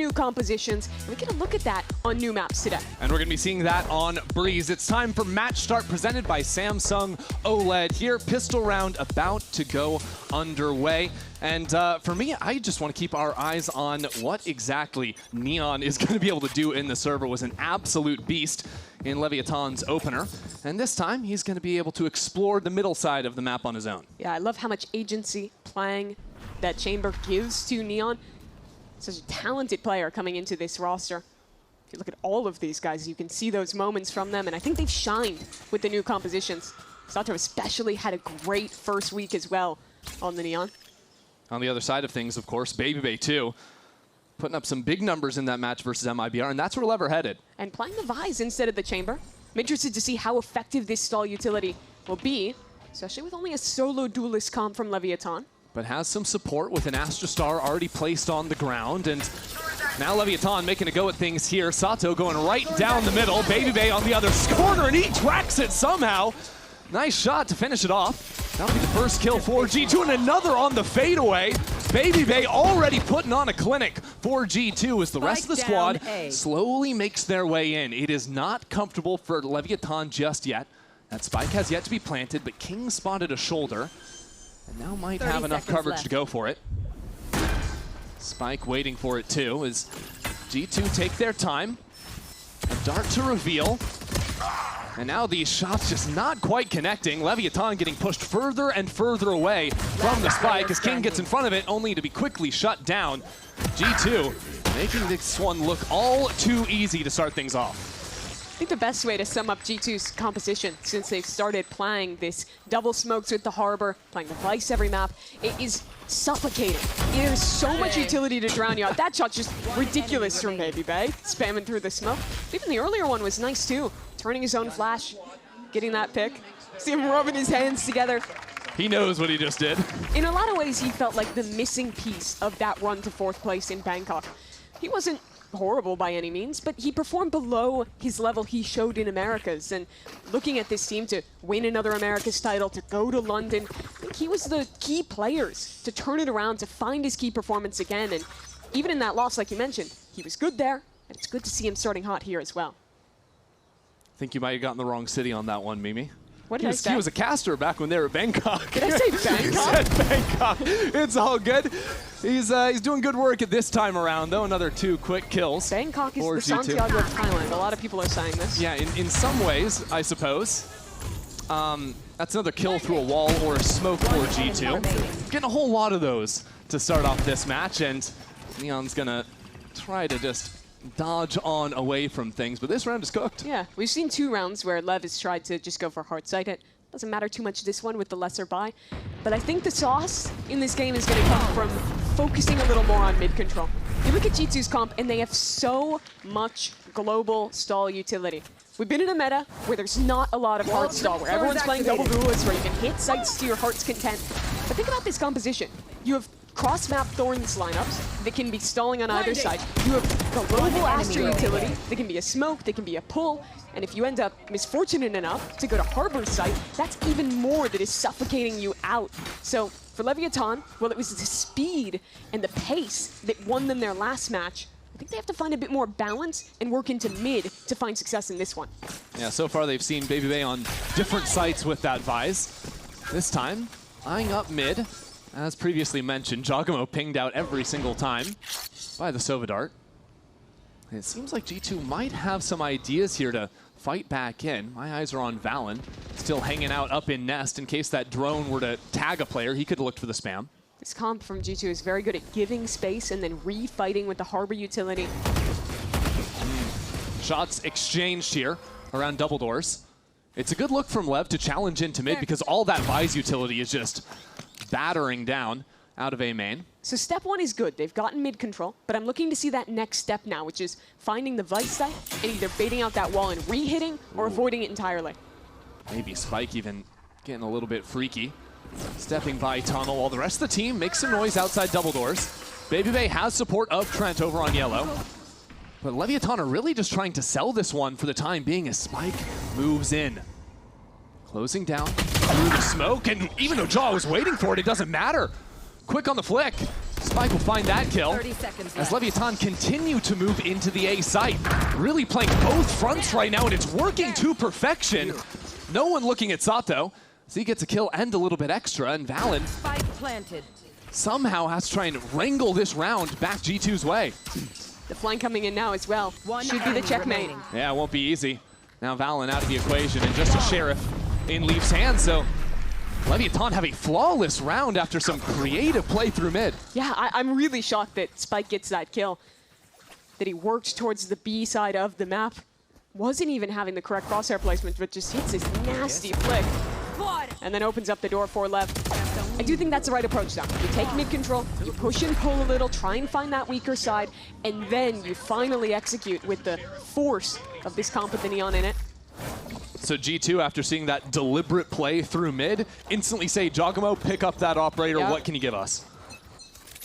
new compositions, and we get a look at that on new maps today. And we're going to be seeing that on Breeze. It's time for Match Start presented by Samsung OLED here. Pistol round about to go underway. And for me, I just want to keep our eyes on what exactly Neon is going to be able to do in the server. It was an absolute beast in Leviatan's opener. And this time, he's going to be able to explore the middle side of the map on his own. Yeah, I love how much agency playing that Chamber gives to Neon. Such a talented player coming into this roster. If you look at all of these guys, you can see those moments from them, and I think they've shined with the new compositions. Sato especially had a great first week as well on the Neon. On the other side of things, of course, BabyBay too, putting up some big numbers in that match versus MIBR, and that's where LEV are headed. And playing the Vise instead of the Chamber. I'm interested to see how effective this stall utility will be, especially with only a solo duelist comp from Leviatan. But has some support with an Astra Star already placed on the ground, and now Leviatan making a go at things here. Sato going right down the middle, BabyBay on the other corner, and he tracks it somehow. Nice shot to finish it off. That'll be the first kill for G2, and another on the fadeaway. BabyBay already putting on a clinic for G2 as the rest of the squad slowly makes their way in. It is not comfortable for Leviatan just yet. That spike has yet to be planted, but King spotted a shoulder, and now might have enough coverage to go for it. Spike waiting for it too as G2 take their time. A dart to reveal. And now these shots just not quite connecting. Leviatan getting pushed further and further away from the spike as King gets in front of it, only to be quickly shut down. G2 making this one look all too easy to start things off. I think the best way to sum up G2's composition since they've started playing this double smokes with the Harbor, playing the Vice every map, it is suffocating. There's so much utility to drown you out. That shot's just ridiculous from BabyBay, spamming through the smoke. Even the earlier one was nice too. Turning his own flash, getting that pick. See him rubbing his hands together. He knows what he just did. In a lot of ways, he felt like the missing piece of that run to 4th place in Bangkok. He wasn't horrible by any means, but he performed below his level he showed in Americas. And looking at this team to win another Americas title, to go to London, I think he was the key players to turn it around, to find his key performance again. And even in that loss, like you mentioned, he was good there, and it's good to see him starting hot here as well. I think you might have gotten the wrong city on that one, Mimi. What did I say? He was a caster back when they were Bangkok. Did I say Bangkok? You said Bangkok. It's all good. He's doing good work at this time around, though. Another 2 quick kills. Bangkok is the Santiago of Thailand. A lot of people are saying this. Yeah, in some ways, I suppose. That's another kill through a wall or a smoke for G2. Getting a whole lot of those to start off this match, and Neon's gonna try to just dodge on away from things, but this round is cooked. Yeah, we've seen 2 rounds where Lev has tried to just go for hard sight. It doesn't matter too much this one with the lesser buy, but I think the sauce in this game is going to come from focusing a little more on mid control. You look at G2's comp, and they have so much global stall utility. We've been in a meta where there's not a lot of hard stall, where everyone's playing double duelists, where you can hit sites to your heart's content. But think about this composition. You have cross-map Thorns lineups that can be stalling on either side. You have the global Astra utility that can be a smoke, that can be a pull, and if you end up misfortunate enough to go to Harbor site, that's even more that is suffocating you out. So for Leviatan, well, it was the speed and the pace that won them their last match. I think they have to find a bit more balance and work into mid to find success in this one. Yeah, so far they've seen BabyBay on different sites with that Vise. This time, eyeing up mid. As previously mentioned, Giacomo pinged out every single time by the Sova Dart. It seems like G2 might have some ideas here to fight back in. My eyes are on Valen, still hanging out up in Nest in case that drone were to tag a player. He could have looked for the spam. This comp from G2 is very good at giving space and then re-fighting with the Harbor utility. Shots exchanged here around double doors. It's a good look from Lev to challenge into mid because all that Vise utility is just battering down out of A main. So step 1 is good. They've gotten mid control, but I'm looking to see that next step now, which is finding the Vice site and either baiting out that wall and re-hitting or avoiding it entirely. Maybe Spike even getting a little bit freaky. Stepping by tunnel while the rest of the team makes some noise outside double doors. BabyBay has support of Trent over on yellow. But Leviatan are really just trying to sell this one for the time being as Spike moves in. Closing down through the smoke, and even though Jaw was waiting for it, it doesn't matter. Quick on the flick. Spike will find that kill 30 seconds as left. Leviatan continue to move into the A site. Really playing both fronts right now, and it's working to perfection. No one looking at Sato, so he gets a kill and a little bit extra, and Valen Spike planted. somehow has to try and wrangle this round back G2's way. The flank coming in now as well. One Should be the enemy checkmate. remaining. Yeah, it won't be easy. Now Valen out of the equation, and just a Sheriff in Leaf's hands, so Leviatan have a flawless round after some creative play through mid. Yeah, I'm really shocked that Spike gets that kill. That he worked towards the B side of the map. Wasn't even having the correct crosshair placement, but just hits this nasty flick. And then opens up the door for LEV. I do think that's the right approach though. You take mid control, you push and pull a little, try and find that weaker side, and then you finally execute with the force of this comp with the Neon in it. So G2, after seeing that deliberate play through mid, instantly say, Giacomo, pick up that operator, Yep. what can you give us?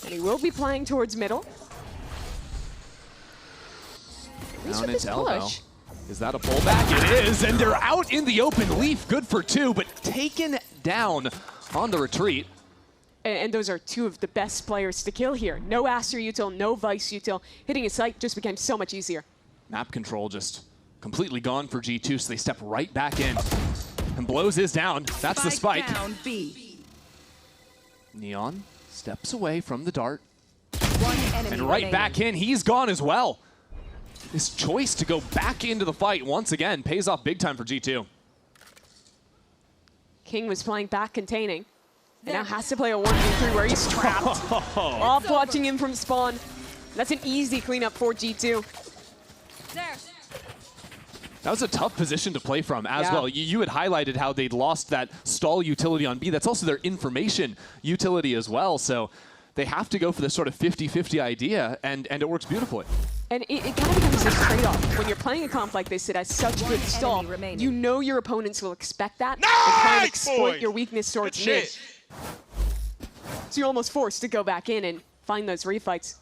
And he will be playing towards middle. At least Down with this into elbow. push. Is that a pullback? It is, and they're out in the open. Leaf, good for 2, but taken down on the retreat. And those are two of the best players to kill here. No Aster util, no Vice util. Hitting his sight just became so much easier. Map control just completely gone for G2, so they step right back in. And blows is down. That's the spike. Down B. Neon steps away from the dart. One enemy And right remaining. back in, he's gone as well. His choice to go back into the fight once again pays off big time for G2. King was playing back containing. And now has to play a 1v3 where he's trapped. Off watching him from spawn. That's an easy cleanup for G2. There. That was a tough position to play from as Yeah. well. You had highlighted how they'd lost that stall utility on B. That's also their information utility as well. So they have to go for this sort of 50-50 idea, and it works beautifully. And it kind of becomes this trade-off. When you're playing a comp like this that has such good stall, enemy remaining. you know your opponents will expect that and try and exploit boys. your weakness towards Good mid. shit. So you're almost forced to go back in and find those refights.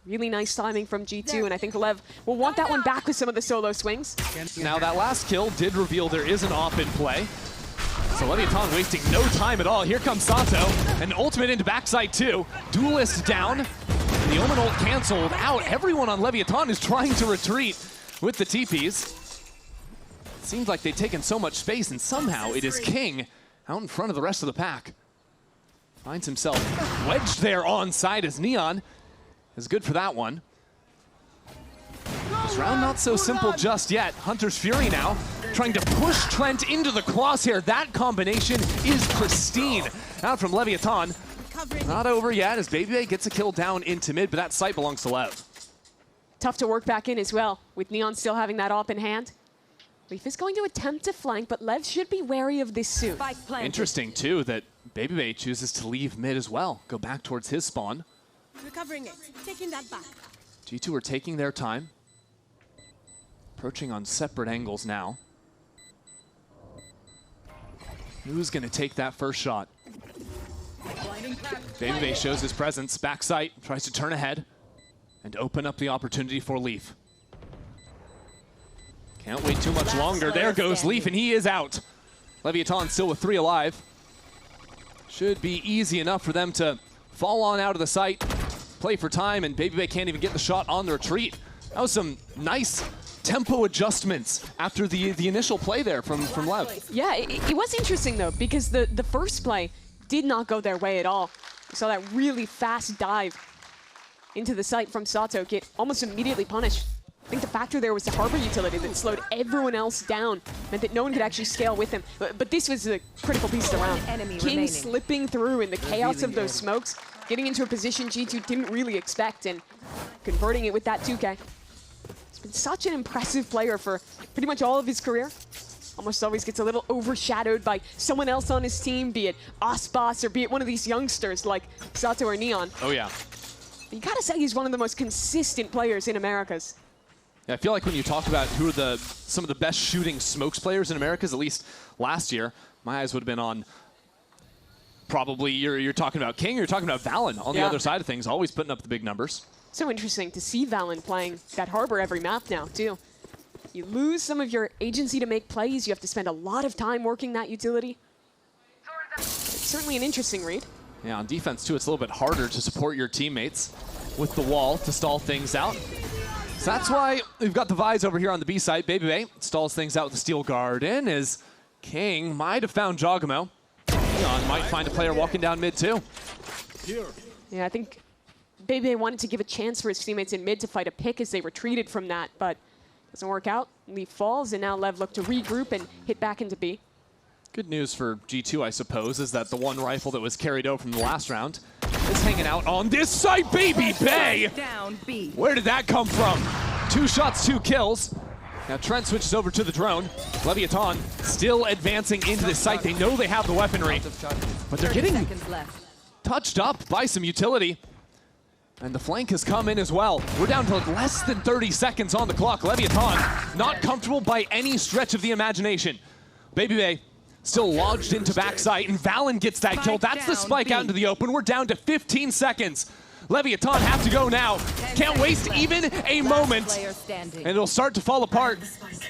Really nice timing from G2, and I think LEV will want that one back with some of the solo swings. Now that last kill did reveal there is an op in play. So Leviatan wasting no time at all. Here comes Sato, an ultimate into backside 2. Duelist down. The Omen ult canceled out. Everyone on Leviatan is trying to retreat with the TPs. Seems like they've taken so much space, and somehow it is King out in front of the rest of the pack. Finds himself wedged there on side as Neon is good for that one. This round not so simple just yet. Hunter's Fury now trying to push Trent into the crosshair. That combination is pristine. Out from Leviatan. Not over yet as Baby gets a kill down into mid, but that site belongs to Lev. Tough to work back in as well, with Neon still having that op in hand. Leaf is going to attempt to flank, but Lev should be wary of this soon. Spike planted. Interesting too that Baby chooses to leave mid as well. Go back towards his spawn. Recovering it. Taking that back. G2 are taking their time. Approaching on separate angles now. Who's gonna take that first shot? Baby shows his presence, backside, tries to turn ahead and open up the opportunity for Leaf. Can't wait too much longer. There goes Leaf, and he is out. Leviatan still with 3 alive. Should be easy enough for them to fall on out of the site, play for time, and Baby can't even get the shot on the retreat. That was some nice tempo adjustments after the initial play there from Lev. Yeah, it was interesting though, because the first play did not go their way at all. We saw that really fast dive into the site from Sato get almost immediately punished. I think the factor there was the harbor utility that slowed everyone else down, meant that no one could actually scale with him. But this was the critical piece of the round. enemy King remaining. slipping through in the chaos of those smokes, getting into a position G2 didn't really expect, and converting it with that 2K. He's been such an impressive player for pretty much all of his career. Almost always gets a little overshadowed by someone else on his team, be it Aspas or be it one of these youngsters like Sato or Neon. Oh yeah. But you gotta say he's one of the most consistent players in Americas. Yeah, I feel like when you talk about who are some of the best shooting smokes players in Americas, at least last year, my eyes would have been on probably you're talking about King, or you're talking about Valen on the Yeah. other side of things, always putting up the big numbers. So interesting to see Valen playing that harbor every map now, too. You lose some of your agency to make plays. You have to spend a lot of time working that utility. It's certainly an interesting read. Yeah, on defense too, it's a little bit harder to support your teammates with the wall to stall things out. So that's why we've got the Vise over here on the B side. Baby Bay stalls things out with the Steel Garden as King might have found Jogamo. Leon might find a player walking down mid too. Yeah, I think Baby Bay wanted to give a chance for his teammates in mid to fight a pick as they retreated from that, but doesn't work out. Leaf falls, and now Lev look to regroup and hit back into B. Good news for G2, I suppose, is that the one rifle that was carried over from the last round is hanging out on this side, Baby Bay! Down B. Where did that come from? 2 shots, 2 kills. Now Trent switches over to the drone. Leviatan still advancing into this site. They know they have the weaponry, but they're getting touched up by some utility. And the flank has come in as well. We're down to less than 30 seconds on the clock. Leviatan not comfortable by any stretch of the imagination. Baby Bay still lodged into backside, and Valen gets that kill. That's the spike out into the open. We're down to 15 seconds. Leviatan have to go now. Can't waste even a moment. And it'll start to fall apart.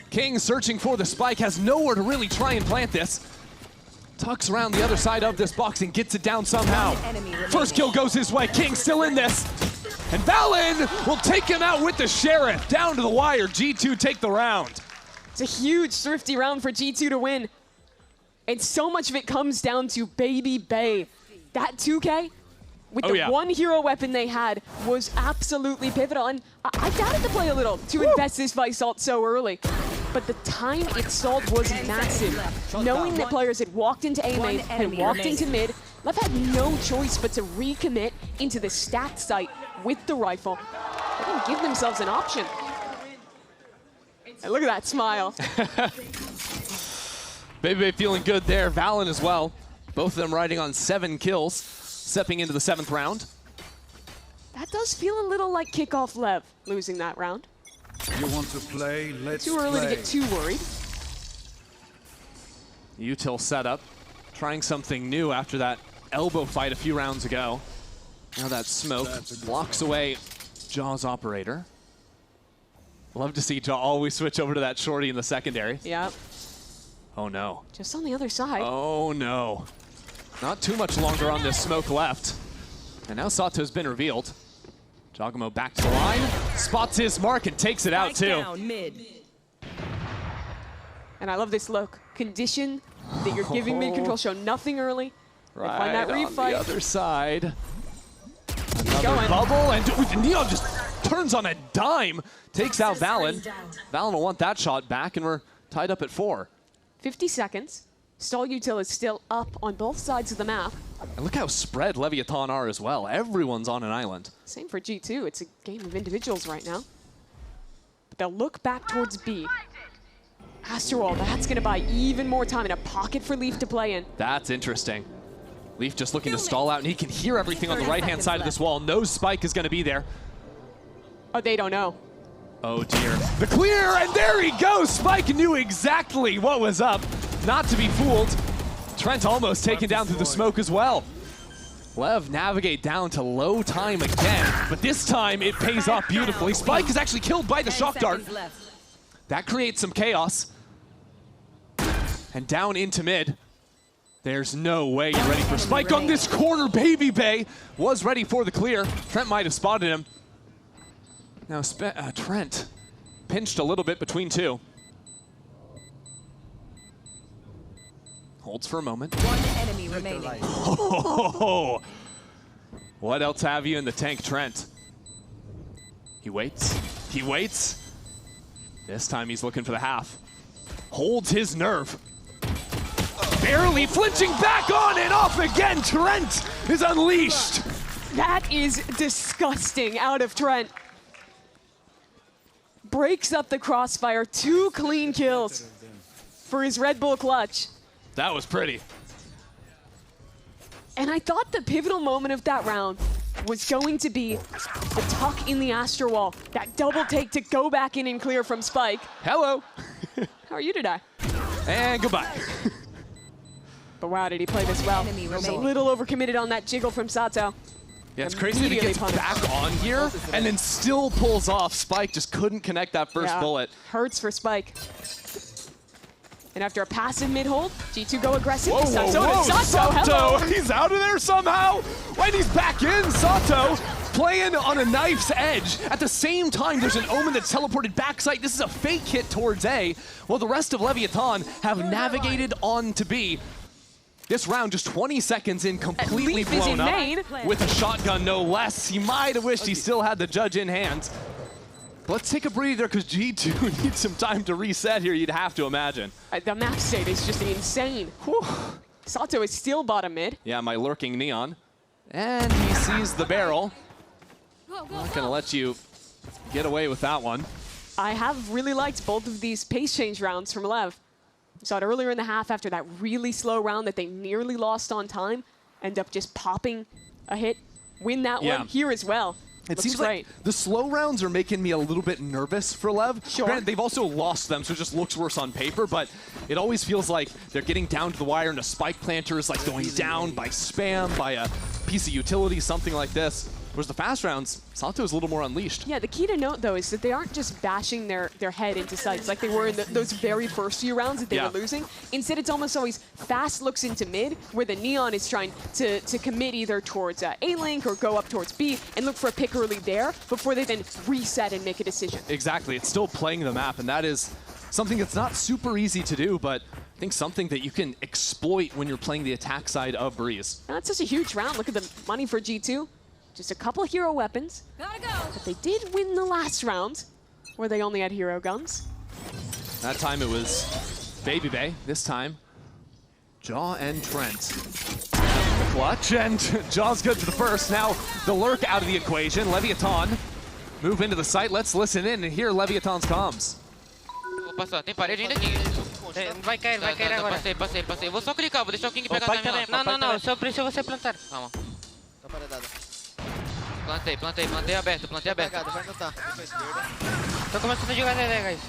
King searching for the spike, has nowhere to really try and plant this. Tucks around the other side of this box and gets it down somehow. First kill goes his way. King still in this. And Valen will take him out with the Sheriff. Down to the wire. G2 take the round. It's a huge thrifty round for G2 to win. And so much of it comes down to Baby Bay. That 2K, with the one hero weapon they had, was absolutely pivotal. And I doubted the play a little to invest this Vice ult so early. But the time it stalled was massive. Knowing that players had walked into A main, had walked into mid, Lev had no choice but to recommit into the stacked site with the rifle. They didn't give themselves an option. And look at that smile. Baby Bay feeling good there. Valen as well. Both of them riding on 7 kills, stepping into the 7th round. That does feel a little like kickoff Lev, losing that round. You want to play? Let's Too early play. to get too worried. Util setup, trying something new after that elbow fight a few rounds ago. Now that smoke blocks away Jaw's operator. Love to see Jaw always switch over to that shorty in the secondary. Yeah. Oh no. Just on the other side. Oh no. Not too much longer on this smoke left. And now Sato's been revealed. Jogamo back to the line, spots his mark and takes it out too. Down mid. And I love this look. Condition that you're giving mid control, show nothing early. Right find that on refight. the other side. Another going. bubble, and Neon just turns on a dime, takes out Valen. Valen will want that shot back, and we're tied up at 4. 50 seconds. Stall util is still up on both sides of the map. And look how spread Leviatan are as well. Everyone's on an island. Same for G2. It's a game of individuals right now. But they'll look back towards B. Asterwall, that's going to buy even more time and a pocket for Leaf to play in. That's interesting. Leaf just looking to stall out, and he can hear everything on the right-hand side of this wall. No spike is going to be there. Oh, they don't know. Oh dear. The clear, and there he goes! Spike knew exactly what was up. Not to be fooled. Trent almost taken down through the smoke as well. Lev navigate down to low time again, but this time it pays off beautifully. Spike is actually killed by the shock dart. That creates some chaos. And down into mid. There's no way you're ready for Spike on this corner. Baby Bay was ready for the clear. Trent might have spotted him. Now Trent pinched a little bit between 2. Holds for a moment. One enemy remaining. Oh, what else have you in the tank, Trent? He waits. He waits. This time he's looking for the half. Holds his nerve. Barely flinching, back on and off again. Trent is unleashed. That is disgusting out of Trent. Breaks up the crossfire. 2 clean kills for his Red Bull clutch. That was pretty. And I thought the pivotal moment of that round was going to be the tuck in the Astra wall. That double take to go back in and clear from Spike. Hello. How are you today? And goodbye. But wow, did he play this well. He was a little overcommitted on that jiggle from Sato. Yeah, it's crazy that he gets Immediately punished. back on here and then still pulls off. Spike just couldn't connect that first bullet. Hurts for Spike. And after a passive mid-hold, G2 go aggressive. Whoa, This time, whoa, so whoa, does Sato. Sato! Hello. He's out of there somehow! Wait, he's back in! Sato playing on a knife's edge. At the same time, there's an Omen that's teleported backside. This is a fake hit towards A, while the rest of Leviathan have navigated on to B. This round, just 20 seconds in, completely LEV is blown in up. main. With a shotgun, no less. He might have wished he still had the judge in hand. Let's take a breather, because G2 needs some time to reset here, you'd have to imagine. The map state is just insane. Whew. Sato is still bottom mid. Yeah, my lurking Neon. And he sees the barrel. Go, go, Not gonna let you get away with that one. I have really liked both of these pace change rounds from LEV. Saw it earlier in the half after that really slow round that they nearly lost on time. End up just popping a hit, win that one here as well. It Looks seems great. like the slow rounds are making me a little bit nervous for LEV. Sure. Granted, they've also lost them, so it just looks worse on paper, but it always feels like they're getting down to the wire and a spike planter is like going down by spam, by a piece of utility, something like this. Whereas the fast rounds, Sato's a little more unleashed. Yeah, the key to note, though, is that they aren't just bashing their head into sights like they were in those very first few rounds that they were losing. Instead, it's almost always fast looks into mid, where the Neon is trying to commit either towards A-Link or go up towards B and look for a pick early there before they then reset and make a decision. Exactly. It's still playing the map, and that is something that's not super easy to do, but I think something that you can exploit when you're playing the attack side of Breeze. That's such a huge round. Look at the money for G2. Just a couple of hero weapons. Gotta go. But they did win the last round, where they only had hero guns. That time it was Baby Bay. This time, Jaw and Trent. The clutch, and Jaw's good for the first. Now the lurk out of the equation. Leviathan move into the site. Let's listen in and hear Leviathan's comms. Vou passar, tem parede ainda aqui. Vai cair agora. Passei. Vou só clicar, vou deixar o King pegar pai também. também. Não, só precisa você plantar. Calma. Tá paredada. Plantei aberto. Pegada, vai anotar. Vem pra esquerda. Tô começando a jogar DD, guys.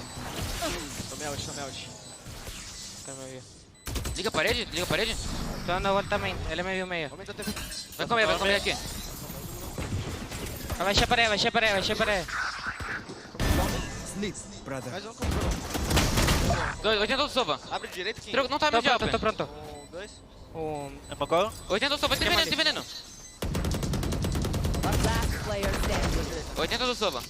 Tomei ult. Liga a parede. Tô dando a volta também. Ele me viu meio. Aumenta a TV. Vai comer aqui. Vai cheparé. Sneak, brother. Mais um comprou. 80 do Sova. Abre direito, King. Não tá Tô meio pronto, tô pronto. 2. Apagou? 80 do Sova, tem veneno. Last player standing. 80 do Sova.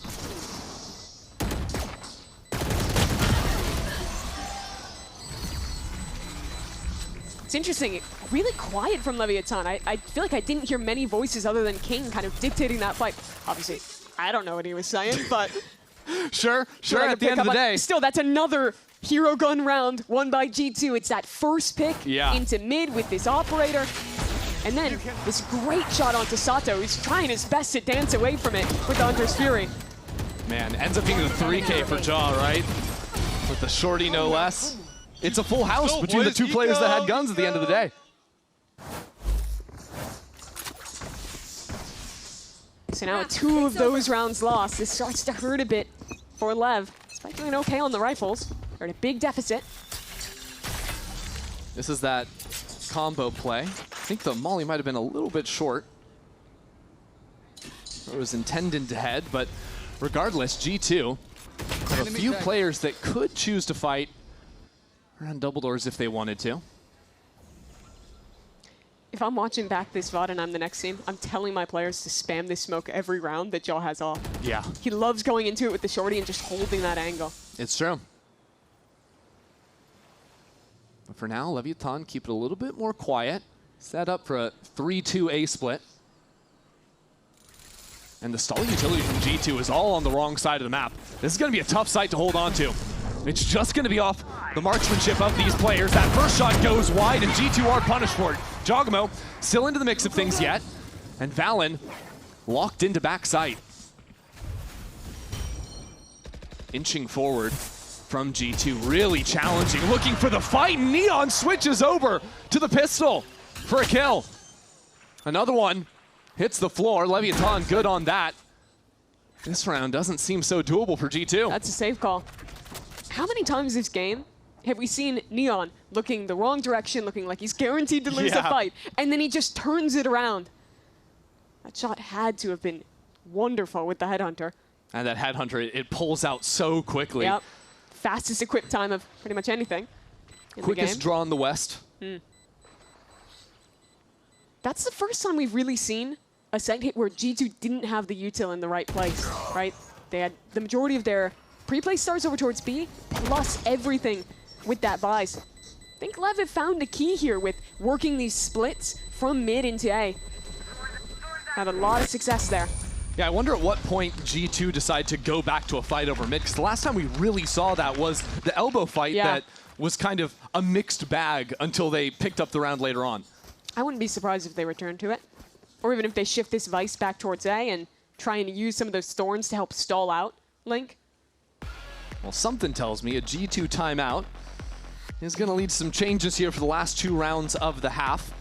It's interesting, really quiet from Leviathan. I feel like I didn't hear many voices other than King kind of dictating that fight. Obviously, I don't know what he was saying, but Sure, I at could the pick end of up the on- day. Still, that's another hero gun round won by G2. It's that first pick into mid with this operator. And then this great shot onto Sato, who's trying his best to dance away from it with the Hunter's Fury. Man, ends up being the 3K for Jaw, right? With the shorty, no less. It's a full house between the two players that had guns at the end of the day. So now with 2 of those rounds lost, this starts to hurt a bit for LEV. Despite doing okay on the rifles, they're at a big deficit. This is that combo play. I think the molly might have been a little bit short. It was intended to head, but regardless, G2 have a few players that could choose to fight around double doors if they wanted to. If I'm watching back this VOD and I'm the next team, I'm telling my players to spam this smoke every round that Jaw has off. Yeah. He loves going into it with the shorty and just holding that angle. It's true. But for now, Leviathan keep it a little bit more quiet. Set up for a 3-2 A split. And the stall utility from G2 is all on the wrong side of the map. This is going to be a tough site to hold on to. It's just going to be off the marksmanship of these players. That first shot goes wide, and G2 are punished for it. Jogamo still into the mix of things yet. And Valen locked into backside. Inching forward from G2, really challenging, looking for the fight. Neon switches over to the pistol for a kill. Another one hits the floor. Leviathan good on that. This round doesn't seem so doable for G2. That's a safe call. How many times this game have we seen Neon looking the wrong direction, looking like he's guaranteed to lose the fight, and then he just turns it around? That shot had to have been wonderful with the Headhunter. And that Headhunter, it pulls out so quickly. Yep. Fastest equipped time of pretty much anything. in Quickest the game. draw in the West. That's the first time we've really seen a site hit where G2 didn't have the util in the right place, right? They had the majority of their pre-play stars over towards B, plus everything with that buys. I think LEV have found a key here with working these splits from mid into A. Had a lot of success there. Yeah, I wonder at what point G2 decide to go back to a fight over mid, because the last time we really saw that was the elbow fight that was kind of a mixed bag until they picked up the round later on. I wouldn't be surprised if they return to it. Or even if they shift this Vice back towards A and try and use some of those thorns to help stall out Link. Well, something tells me a G2 timeout is going to lead to some changes here for the last 2 rounds of the half.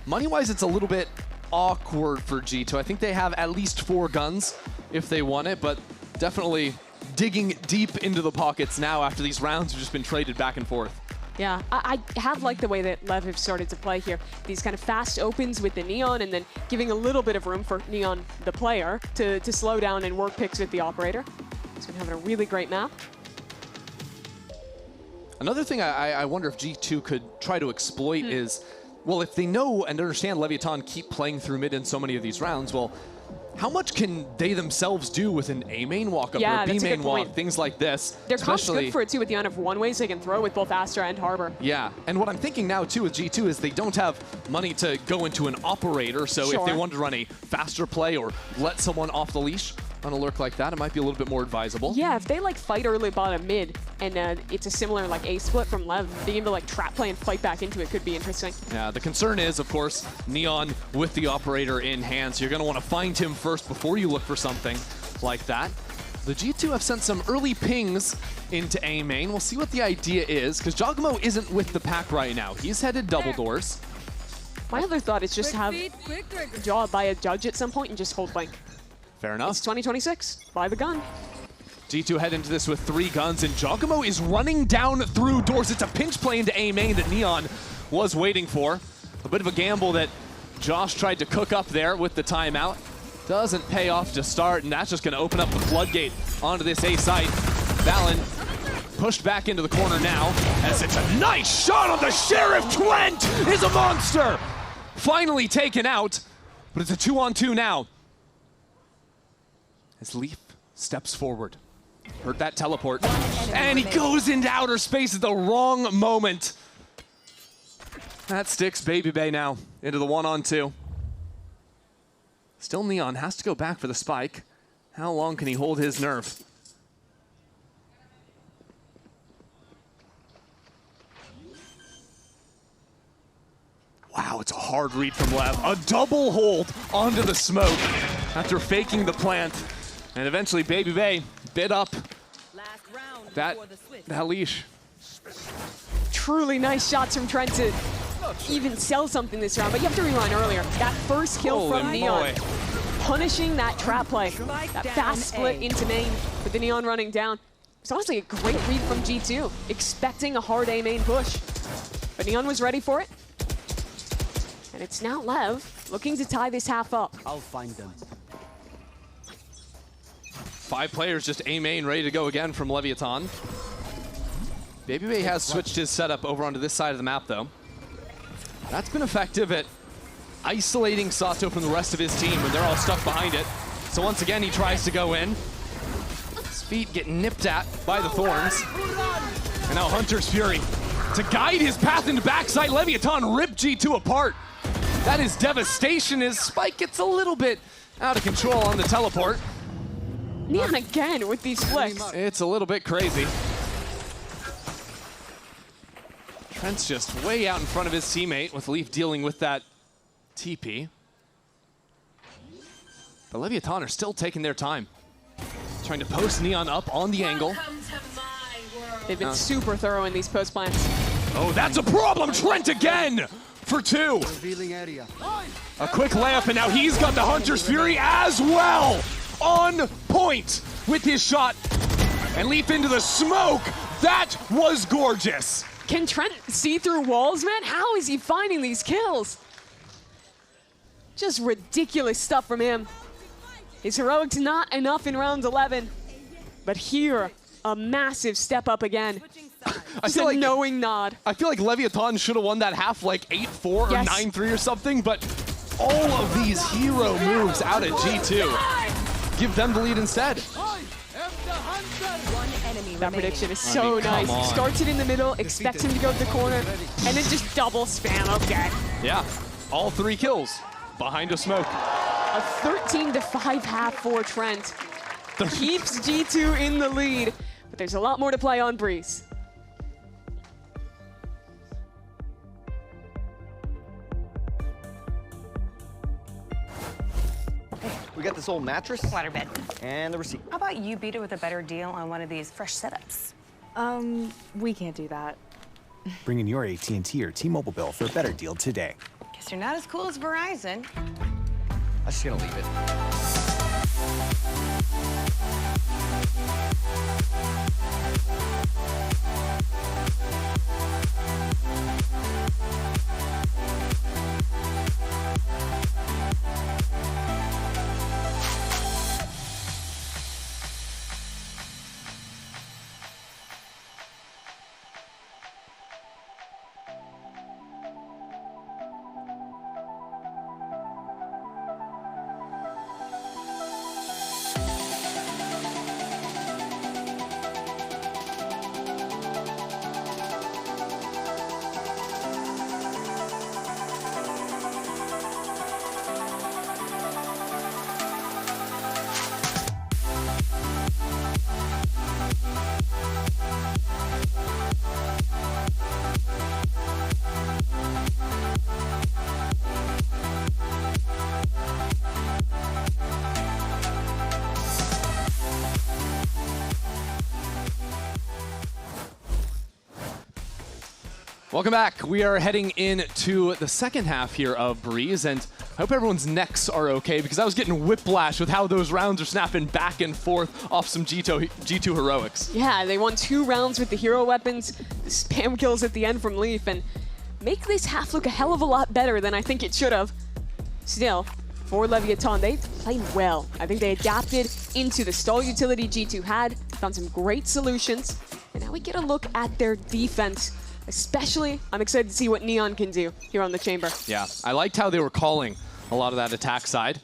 Money-wise, it's a little bit awkward for G2. I think they have at least 4 guns if they want it, but definitely digging deep into the pockets now after these rounds have just been traded back and forth. Yeah, I have liked the way that LEV have started to play here. These kind of fast opens with the Neon and then giving a little bit of room for Neon, the player, to slow down and work picks with the operator. He's been having a really great map. Another thing I wonder if G2 could try to exploit is, well, if they know and understand Leviatan keep playing through mid in so many of these rounds, well, how much can they themselves do with an A main walk-up or a B main walk, things like this? Their comp's good for it too with the amount of one-ways they can throw with both Astra and Harbor. Yeah, and what I'm thinking now too with G2 is they don't have money to go into an operator, so if they wanted to run a faster play or let someone off the leash on a lurk like that, it might be a little bit more advisable. Yeah, if they like fight early bottom mid and it's a similar like A split from LEV, being able to like trap play and fight back into it could be interesting. Yeah, the concern is, of course, Neon with the operator in hand, so you're going to want to find him first before you look for something like that. The G2 have sent some early pings into A main. We'll see what the idea is, because Giacomo isn't with the pack right now. He's headed double doors. My other thought is just have Jaw buy a judge at some point and just hold Link. Fair enough. It's 2026. Buy the gun. G2 head into this with 3 guns, and Giacomo is running down through doors. It's a pinch play into A main that Neon was waiting for. A bit of a gamble that Josh tried to cook up there with the timeout. Doesn't pay off to start, and that's just going to open up the floodgate onto this A site. Valen pushed back into the corner now, as it's a nice shot on the Sheriff. Trent is a monster! Finally taken out, but it's a 2-on-2 now. As Leaf steps forward. Heard that teleport. And he goes into outer space at the wrong moment. That sticks Baby Bay now into the 1-on-2. Still Neon has to go back for the spike. How long can he hold his nerve? Wow, it's a hard read from Lev. A double hold onto the smoke after faking the plant. And eventually Baby Bay bit up that leash. Truly nice shots from Trent to even sell something this round, but you have to rewind earlier. That first kill from Neon, punishing that trap play, that fast split into main with the Neon running down. It's honestly a great read from G2, expecting a hard A main push. But Neon was ready for it. And it's now Lev looking to tie this half up. I'll find them. 5 players just A main ready to go again from Leviatan. Baby Bay has switched his setup over onto this side of the map though. That's been effective at isolating Sato from the rest of his team when they're all stuck behind it. So once again he tries to go in. His feet get nipped at by the thorns. And now Hunter's Fury to guide his path into backside. Leviatan ripped G2 apart. That is devastation as Spike gets a little bit out of control on the teleport. Neon again with these flicks. It's a little bit crazy. Trent's just way out in front of his teammate with Leaf dealing with that TP. But Leviatan are still taking their time. Trying to post Neon up on the angle. They've been super thorough in these post plants. Oh, that's a problem! Trent again for 2. Revealing area. A quick layup, and now he's got the Hunter's Fury as well. On point with his shot. And Leaf into the smoke. That was gorgeous. Can Trent see through walls, man? How is he finding these kills? Just ridiculous stuff from him. His heroics not enough in round 11. But here, a massive step up again I Just feel a like knowing nod. I feel like Leviathan should have won that half like 8-4 or Yes. 9-3 or something, but all of these hero moves out at G2 give them the lead instead. One enemy That remaining. prediction is I so mean, come nice. on. Starts it in the middle, expects him to go to the corner, and then just double spam. Okay. Yeah, all 3 kills behind a smoke. A 13-5 half for Trent. Keeps G2 in the lead, but there's a lot more to play on Breeze. We got this old mattress Waterbed. and the receipt. How about you beat it with a better deal on one of these fresh setups? We can't do that. Bring in your AT&T or T-Mobile bill for a better deal today. Guess you're not as cool as Verizon. I'm just gonna leave it. Welcome back. We are heading into the second half here of Breeze, and I hope everyone's necks are okay because I was getting whiplash with how those rounds are snapping back and forth off some G2 heroics. Yeah, they won 2 rounds with the hero weapons, the spam kills at the end from Leaf, and make this half look a hell of a lot better than I think it should have. Still, for Leviathan, they played well. I think they adapted into the stall utility G2 had, found some great solutions, and now we get a look at their defense. Especially, I'm excited to see what Neon can do here on the chamber. Yeah, I liked how they were calling a lot of that attack side,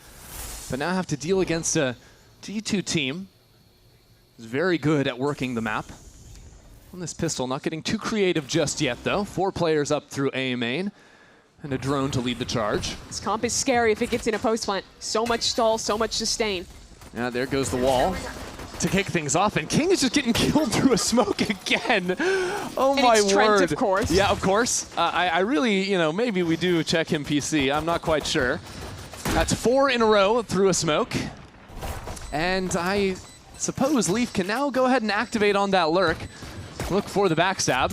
but now have to deal against a G2 team who's very good at working the map. On this pistol, not getting too creative just yet, though. 4 players up through A main, and a drone to lead the charge. This comp is scary if it gets in a post plant. So much stall, so much sustain. Yeah, there goes the wall to kick things off, and King is just getting killed through a smoke again. Oh And my it's Trent, word. of course. Yeah, of course. I really, maybe we do check him PC. I'm not quite sure. That's 4 in a row through a smoke. And I suppose Leaf can now go ahead and activate on that lurk. Look for the backstab.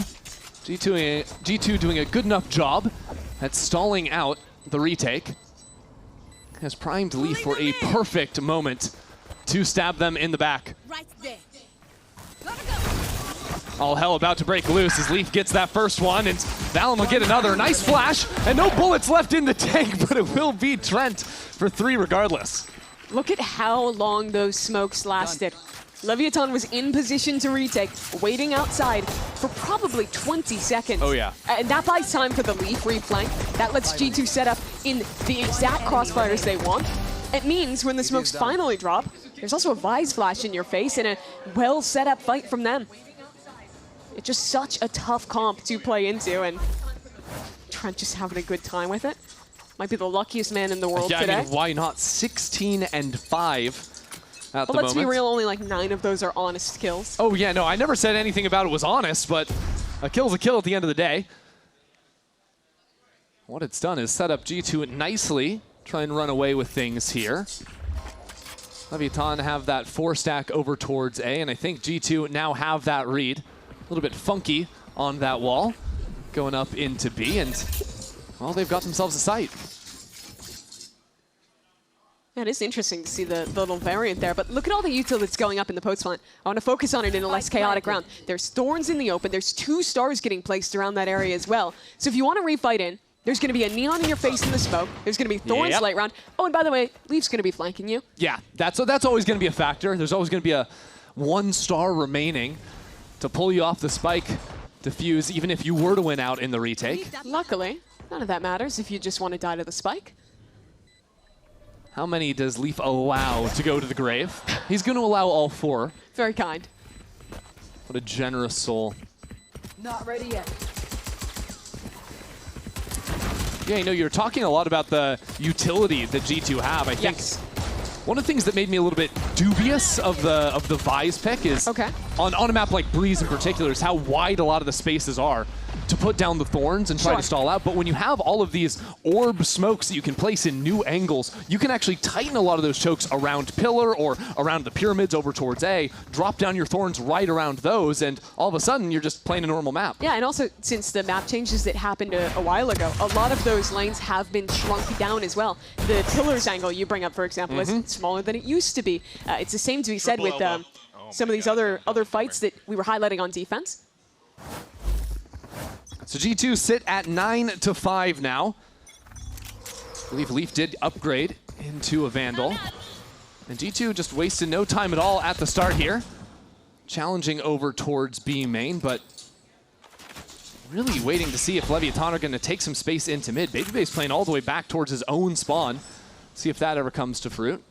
G2 doing a good enough job at stalling out the retake. Has primed Leaf for a perfect moment to stab them in the back. Right there. All hell about to break loose as Leaf gets that first one, and Valen will get another. Nice flash, and no bullets left in the tank, but it will be Trent for 3 regardless. Look at how long those smokes lasted. Leviathan was in position to retake, waiting outside for probably 20 seconds. Oh, yeah. And that buys time for the Leaf reflank. That lets G2 set up in the exact crossfires they want. It means when the smokes finally drop, there's also a Vise flash in your face and a well set up fight from them. It's just such a tough comp to play into, and Trent just having a good time with it. Might be the luckiest man in the world Yeah, today. I mean, why not? 16 and 5 at But the let's be moment. real, only like 9 of those are honest kills. Oh, yeah, no, I never said anything about it was honest, but a kill's a kill at the end of the day. What it's done is set up G2 nicely, try and run away with things here. Leviathan have that 4-stack over towards A, and I think G2 now have that read. A little bit funky on that wall, going up into B, and, well, they've got themselves a site. Yeah, it is interesting to see the little variant there, but look at all the util that's going up in the post plant. I want to focus on it in a less chaotic round. There's thorns in the open. There's 2 stars getting placed around that area as well. So if you want to refight in, there's going to be a neon in your face in the smoke. There's going to be thorns Yep. late round. Oh, and by the way, Leaf's going to be flanking you. Yeah, that's always going to be a factor. There's always going to be a 1 star remaining to pull you off the spike defuse even if you were to win out in the retake. Luckily, none of that matters if you just want to die to the spike. How many does Leaf allow to go to the grave? He's going to allow all 4. Very kind. What a generous soul. Not ready yet. Yeah, you know, you're talking a lot about the utility that G2 have. I think Yes. one of the things that made me a little bit dubious of the Vise pick is on a map like Breeze in particular is how wide a lot of the spaces are to put down the thorns and try to stall out. But when you have all of these orb smokes that you can place in new angles, you can actually tighten a lot of those chokes around Pillar or around the pyramids over towards A, drop down your thorns right around those, and all of a sudden you're just playing a normal map. Yeah, and also since the map changes that happened a while ago, a lot of those lanes have been shrunk down as well. The Pillars angle you bring up, for example, is smaller than it used to be. It's the same to be said with some of these other fights that we were highlighting on defense. So G2 sit at 9-5 now. I believe Leaf did upgrade into a Vandal. And G2 just wasted no time at all at the start here. Challenging over towards B main, but really waiting to see if Leviatan are going to take some space into mid. Babybay's playing all the way back towards his own spawn. See if that ever comes to fruit.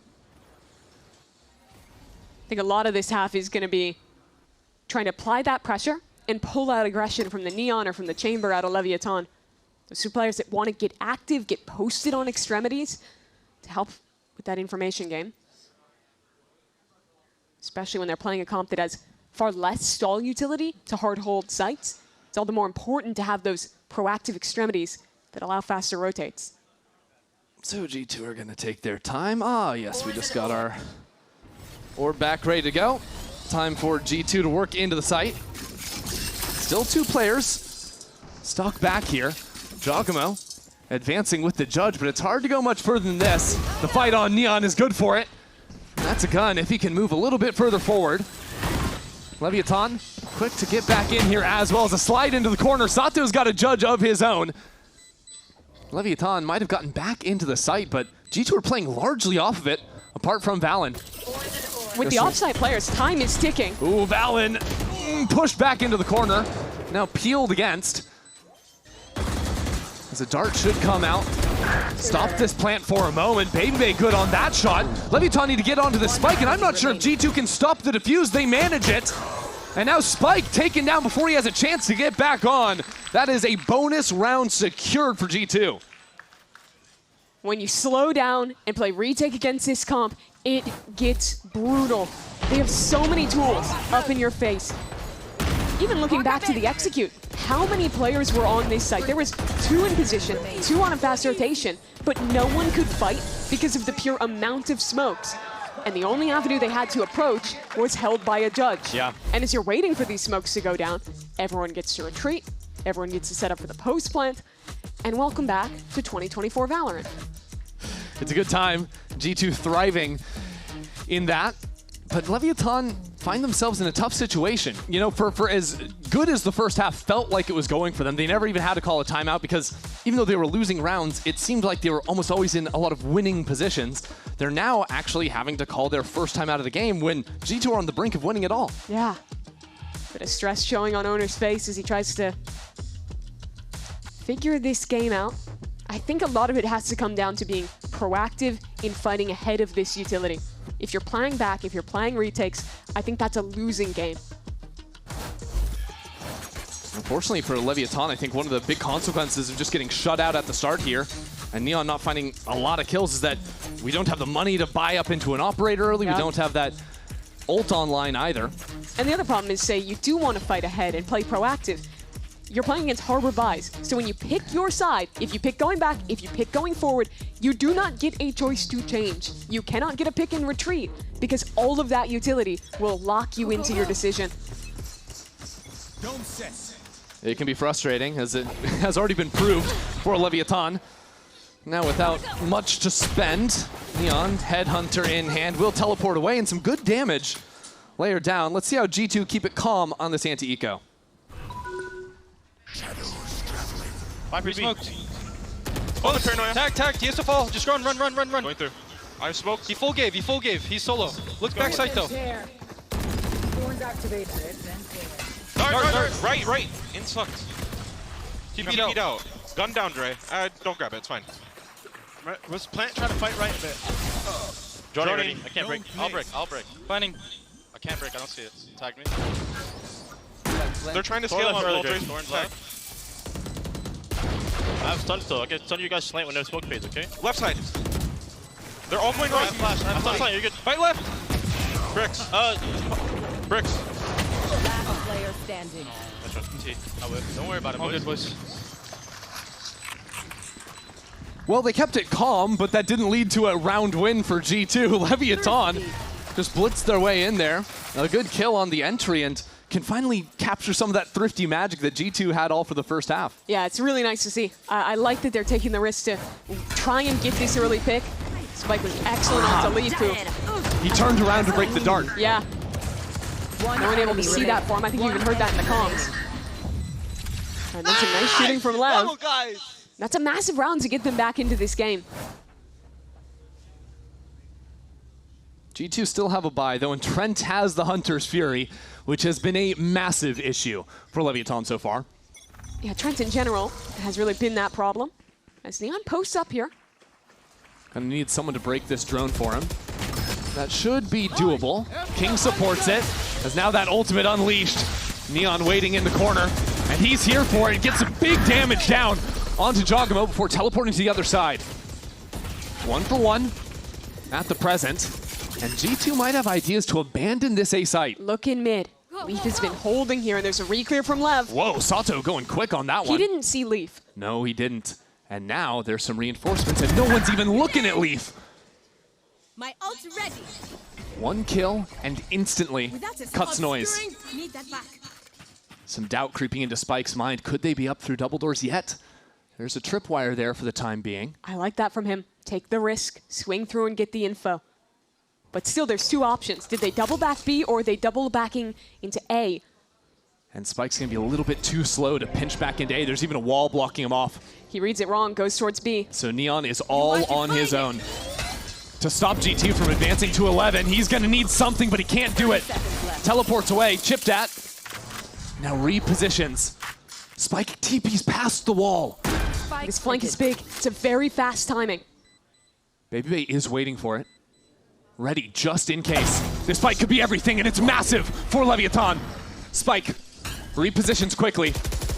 I think a lot of this half is going to be trying to apply that pressure and pull out aggression from the Neon or from the Chamber out of Leviatan. Those 2 players that want to get active, get posted on extremities to help with that information game. Especially when they're playing a comp that has far less stall utility to hard hold sites. It's all the more important to have those proactive extremities that allow faster rotates. So G2 are going to take their time. Ah, yes, we just got our orb back ready to go. Time for G2 to work into the site. Still 2 players stuck back here. Giacomo advancing with the judge, but it's hard to go much further than this. The fight on Neon is good for it. That's a gun if he can move a little bit further forward. Leviatan quick to get back in here as well as a slide into the corner. Sato's got a judge of his own. Leviatan might have gotten back into the site, but G2 are playing largely off of it, apart from Valen. With the offside players, time is ticking. Ooh, Valen pushed back into the corner. Now peeled against. As a dart should come out. Stop this plant for a moment. Babybay good on that shot. Leviatan need to get onto the spike, and I'm not sure if G2 can stop the defuse. They manage it. And now Spike taken down before he has a chance to get back on. That is a bonus round secured for G2. When you slow down and play retake against this comp, it gets brutal. They have so many tools up in your face. Even looking back to the execute, how many players were on this site? There was 2 in position, 2 on a fast rotation, but no one could fight because of the pure amount of smokes. And the only avenue they had to approach was held by a judge. Yeah. And as you're waiting for these smokes to go down, everyone gets to retreat, everyone gets to set up for the post plant, and welcome back to 2024 Valorant. It's a good time. G2 thriving in that. But Leviatan find themselves in a tough situation. You know, for as good as the first half felt like it was going for them, they never even had to call a timeout because even though they were losing rounds, it seemed like they were almost always in a lot of winning positions. They're now actually having to call their first time out of the game when G2 are on the brink of winning it all. Yeah. Bit of stress showing on Owner's face as he tries to figure this game out. I think a lot of it has to come down to being proactive in fighting ahead of this utility. If you're playing back, if you're playing retakes, I think that's a losing game. Unfortunately for Leviatan, I think one of the big consequences of just getting shut out at the start here and Neon not finding a lot of kills is that we don't have the money to buy up into an operator early. We don't have that ult online either. And the other problem is, say, you do want to fight ahead and play proactive. You're playing against Harbor Buys. So when you pick your side, if you pick going back, if you pick going forward, you do not get a choice to change. You cannot get a pick and retreat because all of that utility will lock you into your decision. It can be frustrating, as it has already been proved for Leviatan. Now without much to spend, Neon, Headhunter in hand, will teleport away, and some good damage layered down. Let's see how G2 keep it calm on this anti-eco. Viper smoked. Oh, the paranoia. Tag, he has to fall. Just run. Going through. I smoked. He full gave. He's solo. Look back side though. Knock. Dart. Right. In sucked. Keep beat out. Gun down, Dre. Don't grab it. It's fine. Was plant trying to fight right a bit? Johnny ready. I can't No break. place. I'll break. Planning. I can't break. I don't see it. Tag me. They're trying to scale up. early, Wall Dre. Dre. Thorn's Tag. left. I have stun still. Okay, stun you guys slant when no smoke fades, okay? Left side. They're all going right. I have stun slant, you're good. Fight left. Bricks. Bricks. Last player standing. Nice one. T. I'll whip. Don't worry about it, All boys. good, boys. Well, they kept it calm, but that didn't lead to a round win for G2. Leviatan just blitzed their way in there. A good kill on the entry and can finally capture some of that thrifty magic that G2 had all for the first half. Yeah, it's really nice to see. I like that they're taking the risk to try and get this early pick. Spike was excellent on LEV, who, He turned around to break the dart. yeah. No one able to see that for him. I think you even heard that in the comms. And that's a nice shooting from Lev. That's a massive round to get them back into this game. G2 still have a bye, though, and Trent has the Hunter's Fury, which has been a massive issue for Leviatan so far. Yeah, Trent in general has really been that problem. As Neon posts up here. Gonna need someone to break this drone for him. That should be doable. King supports it, as now that ultimate unleashed. Neon waiting in the corner, and he's here for it. Gets some big damage down onto Jogamo before teleporting to the other side. 1 for 1 at the present, and G2 might have ideas to abandon this A site. Look in mid. Leaf has been holding here, and there's a re-clear from Lev. Whoa, Sato going quick on that one. He didn't see Leaf. No, he didn't. And now there's some reinforcements, and no one's even looking at Leaf. My ult's ready. 1 kill, and instantly cuts noise. Need that back. Some doubt creeping into Spike's mind. Could they be up through double doors yet? There's a tripwire there for the time being. I like that from him. Take the risk, swing through and get the info. But still, there's 2 options. Did they double back B, or are they double backing into A? And Spike's gonna be a little bit too slow to pinch back into A. There's even a wall blocking him off. He reads it wrong, goes towards B. So Neon is all on his own. To stop G2 from advancing to 11, he's gonna need something, but he can't do it. Teleports away, chipped at. Now repositions. Spike TP's past the wall. This flank is big. It's a very fast timing. Baby Bay is waiting for it. Ready just in case. This fight could be everything, and it's massive for Leviatan. Spike repositions quickly,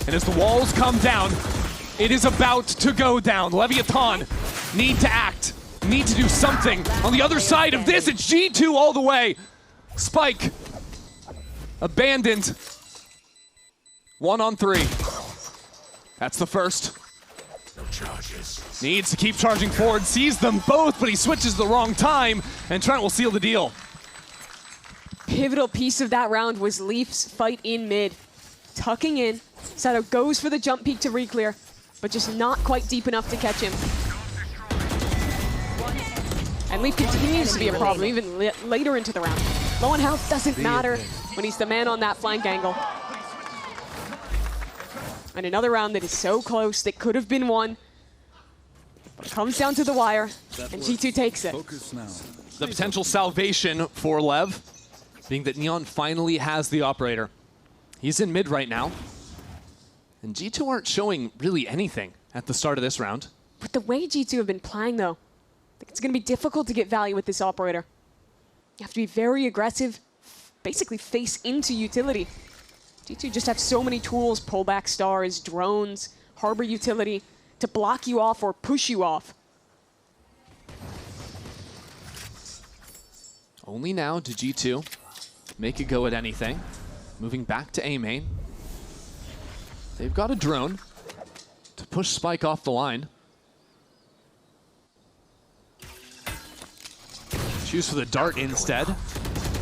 and as the walls come down, it is about to go down. Leviatan need to act, need to do something. On the other side of this, it's G2 all the way. Spike abandoned. 1 on 3. That's the first. Needs to keep charging forward, sees them both, but he switches the wrong time, and Trent will seal the deal. Pivotal piece of that round was Leaf's fight in mid. Tucking in, Sato goes for the jump peek to re-clear, but just not quite deep enough to catch him. And Leaf continues to be a problem, even later into the round. Low on health doesn't matter when he's the man on that flank angle. And another round that is so close, that could have been won. But it comes down to the wire, and G2 takes it. The potential salvation for Lev, being that Neon finally has the operator. He's in mid right now. And G2 aren't showing really anything at the start of this round. With the way G2 have been playing, though, I think it's going to be difficult to get value with this operator. You have to be very aggressive, basically face into utility. G2 just have so many tools, pullback stars, drones, harbor utility, to block you off or push you off. Only now do G2 make a go at anything. Moving back to A main. They've got a drone to push Spike off the line. Choose for the dart instead.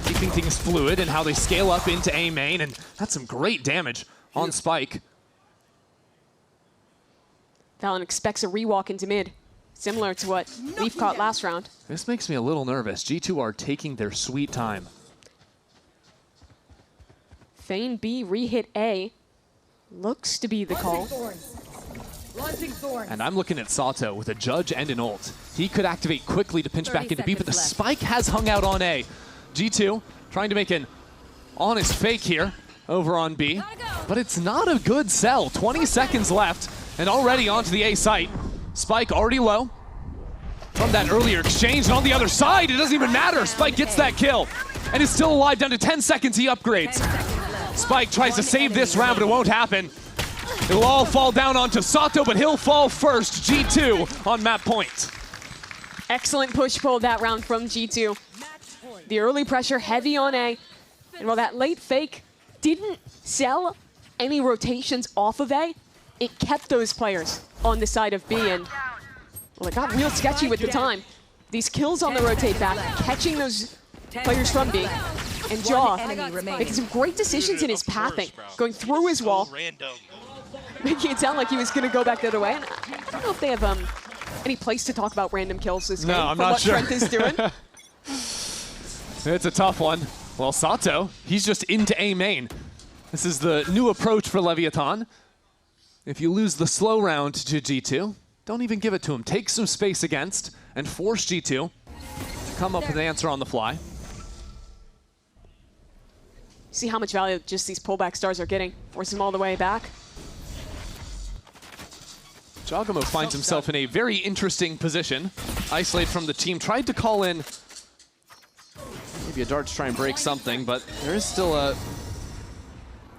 Keeping things fluid and how they scale up into A main, and that's some great damage on Spike. Valen expects a rewalk into mid, similar to what Leaf caught last round. This makes me a little nervous. G2 are taking their sweet time. Feign B, re-hit A. Looks to be the call. And I'm looking at Sato with a judge and an ult. He could activate quickly to pinch back into B, but the Spike has hung out on A. G2 trying to make an honest fake here. over on B. But it's not a good sell. 20 seconds left and already onto the A site. Spike already low from that earlier exchange. And on the other side, it doesn't even matter. Spike gets that kill and is still alive down to 10 seconds. He upgrades. Spike tries to save this round, but it won't happen. It'll all fall down onto Sato, but he'll fall first. G2 on map point. Excellent push-pull that round from G2. The early pressure heavy on A. And while that late fake didn't sell any rotations off of A, it kept those players on the side of B. And, well, it got real sketchy with the time. These kills on the rotate back, catching those players from B. And Jaw making some great decisions in his pathing, going through his wall, making it sound like he was going to go back the other way. And I don't know if they have any place to talk about random kills this game. No, I'm for not what sure. Trent is doing. It's a tough one. Well, Sato, he's just into A main. This is the new approach for Leviathan. If you lose the slow round to G2, don't even give it to him. Take some space against and force G2 to come up with an answer on the fly. See how much value just these pullback stars are getting. Force them all the way back. Jogamo finds himself in a very interesting position. Isolate from the team, tried to call in maybe a dart to try and break something, but there is still a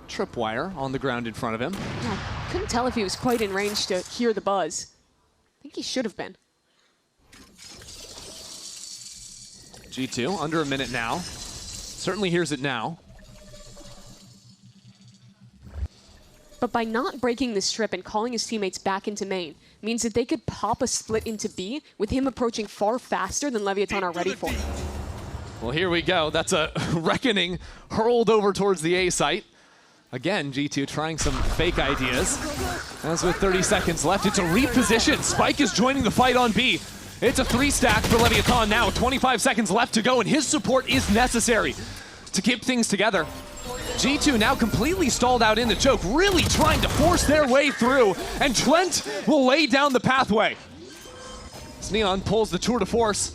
tripwire on the ground in front of him. Yeah, I couldn't tell if he was quite in range to hear the buzz. I think he should have been. G2, under a minute now. Certainly hears it now. But by not breaking the strip and calling his teammates back into main, means that they could pop a split into B with him approaching far faster than Leviathan are ready for. Well, here we go. That's a reckoning hurled over towards the A site. Again, G2 trying some fake ideas. As with 30 seconds left, it's a reposition. Spike is joining the fight on B. It's a 3-stack for Leviathan now. 25 seconds left to go, and his support is necessary to keep things together. G2 now completely stalled out in the choke, really trying to force their way through, and Trent will lay down the pathway. As Neon pulls the tour de force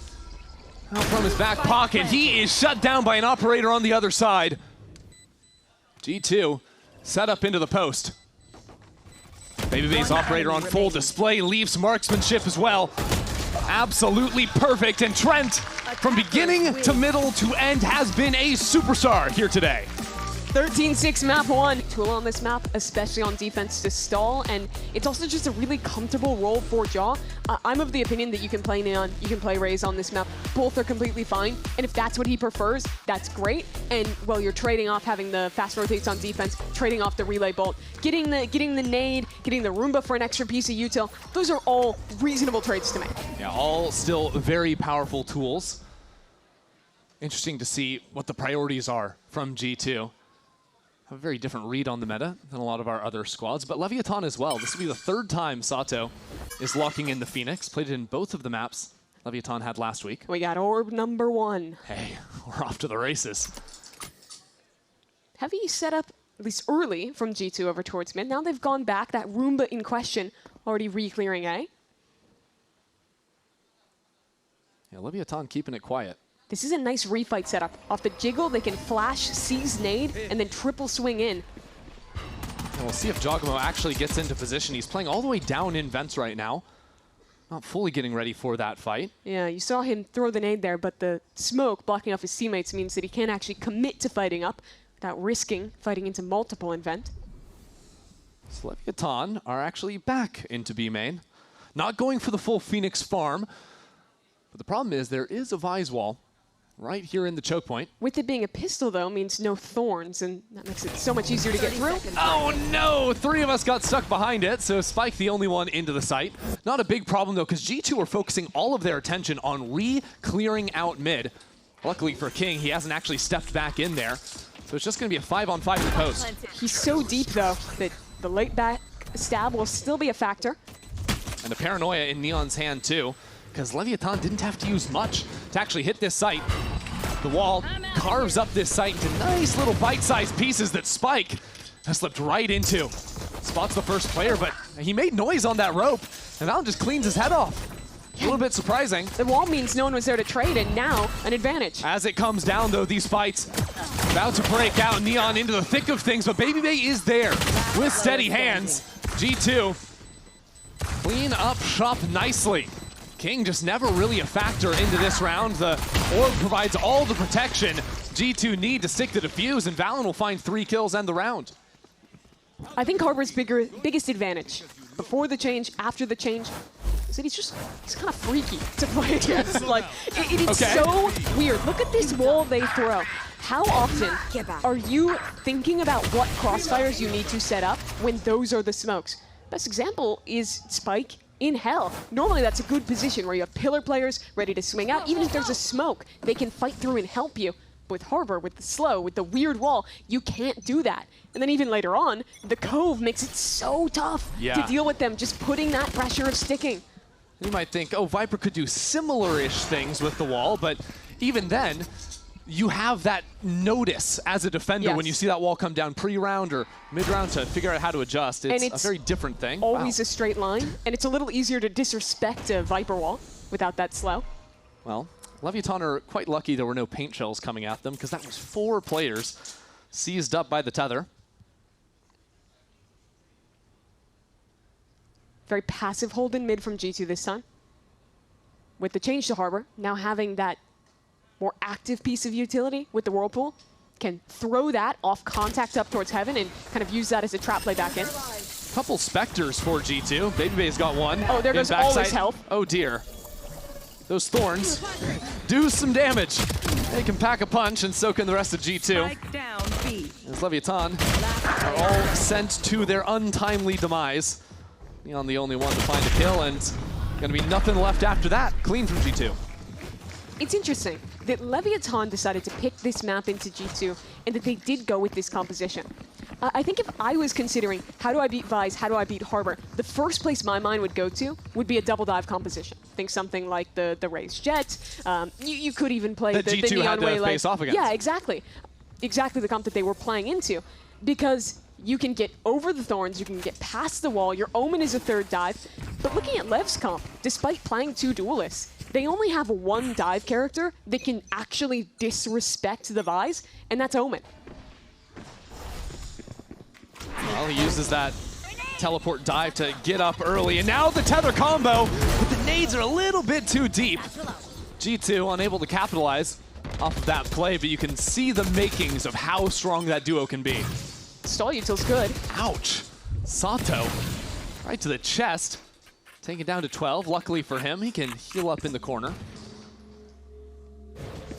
out from his back pocket. He is shut down by an operator on the other side. G2 set up into the post. BabyBay's operator on full display, leaves marksmanship as well. Absolutely perfect, and Trent, from beginning to middle to end, has been a superstar here today. 13-6 map 1. Tool on this map, especially on defense, to stall, and it's also just a really comfortable role for Jaw. I'm of the opinion that you can play Neon, you can play Raze on this map. Both are completely fine, and if that's what he prefers, that's great. And while you're trading off having the fast rotates on defense, trading off the relay bolt, getting the nade, getting the Roomba for an extra piece of util, those are all reasonable trades to make. Yeah, all still very powerful tools. Interesting to see what the priorities are from G2. Have a very different read on the meta than a lot of our other squads, but Leviathan as well. This will be the third time Sato is locking in the Phoenix. Played it in both of the maps Leviathan had last week. We got orb number 1. Hey, we're off to the races. Heavy setup, at least early, from G2 over towards mid. Now they've gone back. That Roomba in question already re-clearing A. Yeah, Leviathan keeping it quiet. This is a nice refight setup. Off the jiggle, they can flash, seize nade, and then triple swing in. And we'll see if Jogamo actually gets into position. He's playing all the way down in vents right now. Not fully getting ready for that fight. Yeah, you saw him throw the nade there, but the smoke blocking off his teammates means that he can't actually commit to fighting up without risking fighting into multiple in vent. So Leviathan are actually back into B main. Not going for the full Phoenix farm. But the problem is there is a Vise wall right here in the choke point. With it being a pistol, though, means no thorns, and that makes it so much easier to get through. Oh no! 3 of us got stuck behind it, so Spike the only one into the site. Not a big problem, though, because G2 are focusing all of their attention on re-clearing out mid. Luckily for King, he hasn't actually stepped back in there, so it's just going to be a 5-on-5 in the post. He's so deep, though, that the late back stab will still be a factor. And the paranoia in Neon's hand, too, because Leviathan didn't have to use much to actually hit this site. The wall carves up this site into nice little bite-sized pieces that Spike has slipped right into. Spots the first player, but he made noise on that rope, and Alan just cleans his head off. A little bit surprising. The wall means no one was there to trade, and now an advantage. As it comes down, though, these fights about to break out. Neon into the thick of things, but Baby Bay is there with steady hands. G2 clean up shop nicely. King just never really a factor into this round. The orb provides all the protection G2 need to stick to defuse, and Valen will find 3 kills and the round. I think Harbor's biggest advantage, before the change, after the change, is that he's kind of freaky to play against. Like, it's so weird. Look at this wall they throw. How often are you thinking about what crossfires you need to set up when those are the smokes? Best example is Spike in Hell. Normally that's a good position where you have pillar players ready to swing out. Even if there's a smoke, they can fight through and help you. With Harbor, with the slow, with the weird wall, you can't do that. And then even later on, the Cove makes it so tough to deal with them, just putting that pressure of sticking. You might think, oh, Viper could do similar-ish things with the wall, but even then, you have that notice as a defender when you see that wall come down pre-round or mid-round to figure out how to adjust. It's a very different thing. Always a straight line, and it's a little easier to disrespect a Viper wall without that slow. Well, Leviatan are quite lucky there were no paint shells coming at them, because that was 4 players seized up by the tether. Very passive hold in mid from G2 this time. With the change to Harbor, now having that more active piece of utility with the Whirlpool, can throw that off contact up towards Heaven and kind of use that as a trap play back in. Couple Spectres for G2. Baby Bay's got one. Oh, there goes all his health. Oh dear. Those thorns do some damage. They can pack a punch, and so can the rest of G2. As Leviatan are all sent to their untimely demise. Neon the only one to find a kill, and gonna be nothing left after that. Clean from G2. It's interesting that Leviatan decided to pick this map into G2, and that they did go with this composition. I think if I was considering how do I beat Vise, how do I beat Harbor, the first place my mind would go to would be a double dive composition. Think something like the Raised Jet. You could even play the G2 Neon had to Way face off against. Yeah, exactly. Exactly the comp that they were playing into. Because you can get over the thorns, you can get past the wall, your Omen is a 3rd dive. But looking at Lev's comp, despite playing 2 duelists, they only have 1 dive character that can actually disrespect the Vise, and that's Omen. Well, he uses that teleport dive to get up early, and now the tether combo, but the nades are a little bit too deep. G2 unable to capitalize off of that play, but you can see the makings of how strong that duo can be. Stall util's good. Ouch. Sato, right to the chest. Take it down to 12. Luckily for him, he can heal up in the corner.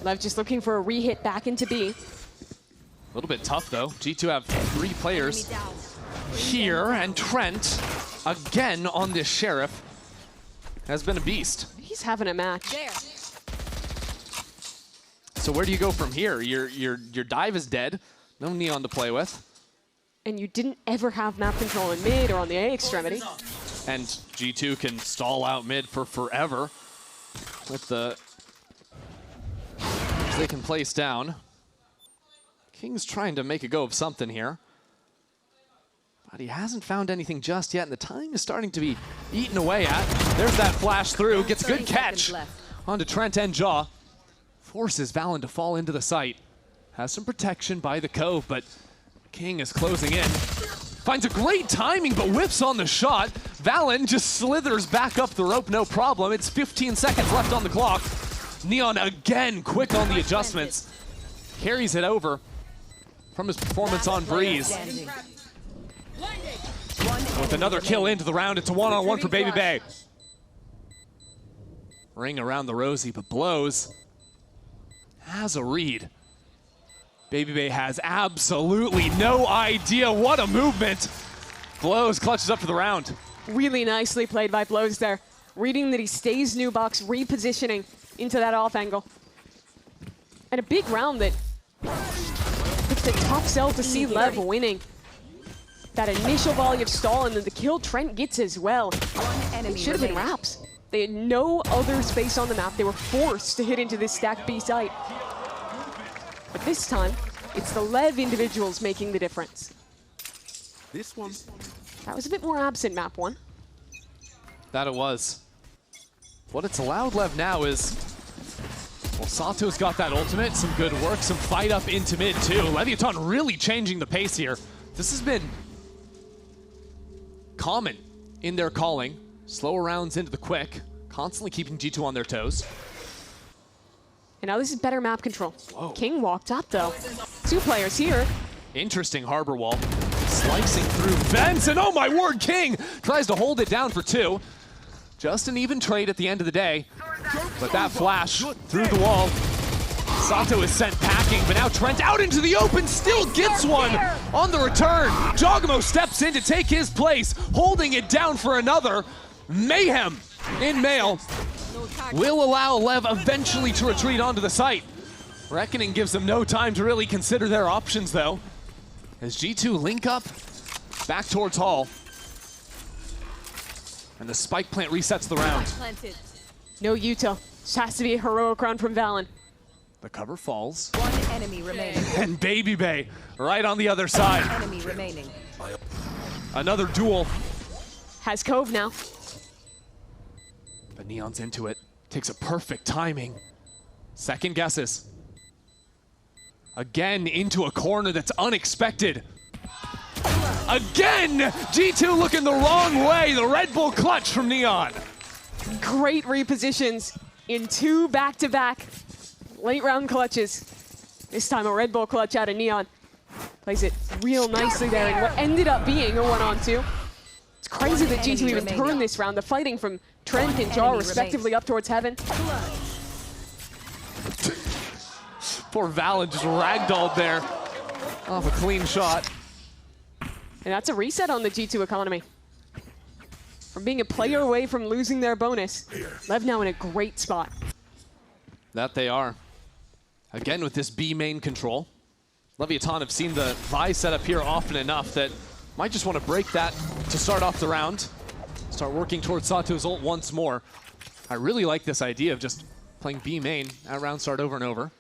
Lev just looking for a re-hit back into B. A little bit tough, though. G2 have 3 players here, and Trent, again on this Sheriff, has been a beast. He's having a match. So where do you go from here? Your dive is dead. No Neon to play with. And you didn't ever have map control in mid or on the A extremity. And G2 can stall out mid for forever with the... They can place down. King's trying to make a go of something here. But he hasn't found anything just yet, and the time is starting to be eaten away at. There's that flash through, gets a good catch onto Trent and Jaw. Forces Valen to fall into the site. Has some protection by the Cove, but King is closing in. Finds a great timing, but whips on the shot. Valen just slithers back up the rope, no problem. It's 15 seconds left on the clock. Neon again quick on the adjustments. Carries it over from his performance on Breeze. With another kill into the round, it's a one-on-one for Baby Bay. Ring around the rosy, but blows. Has a read. Baby Bay has absolutely no idea. What a movement. Blows clutches up for the round. Really nicely played by Blows there. Reading that he stays new box, repositioning into that off angle. And a big round that it's a tough sell to see Lev winning. That initial volley of stall and then the kill Trent gets as well. It should have been wraps. They had no other space on the map. They were forced to hit into this stacked B site. But this time, it's the Lev individuals making the difference. This one. That was a bit more absent, map 1. That it was. What it's allowed Lev now is, well, Sato's got that ultimate, some good work, some fight up into mid too. Leviatan really changing the pace here. This has been common in their calling. Slower rounds into the quick, constantly keeping G2 on their toes. And now this is better map control. Whoa. King walked up though. 2 players here. Interesting harbor wall. Slicing through vents, and oh my word, King tries to hold it down for 2. Just an even trade at the end of the day. But that flash through the wall. Sato is sent packing, but now Trent out into the open, still gets one on the return. Jogamo steps in to take his place, holding it down for another. Mayhem in Mail will allow Lev eventually to retreat onto the site. Reckoning gives them no time to really consider their options though. As G2 link up back towards Hall. And the spike plant resets the round. No Yuta. This has to be a heroic round from Valen. The cover falls. 1 enemy remaining. And Baby Bay right on the other side. Enemy remaining. Another duel. Has Cove now. But Neon's into it. Takes a perfect timing. Second guesses. Again into a corner that's unexpected. Again! G2 looking the wrong way. The Red Bull clutch from Neon. Great repositions in 2 back-to-back late round clutches. This time a Red Bull clutch out of Neon. Plays it real nicely there in what ended up being a 1-on-2. It's crazy that G2 even turned this round. The fighting from Trent and Jar respectively up towards heaven. Poor Valen just ragdolled there off a clean shot. And that's a reset on the G2 economy. From being a player away from losing their bonus, Lev now in a great spot. That they are. Again with this B main control. Leviatan have seen the Vi setup here often enough that might just want to break that to start off the round. Start working towards Sato's ult once more. I really like this idea of just playing B main at round start over and over.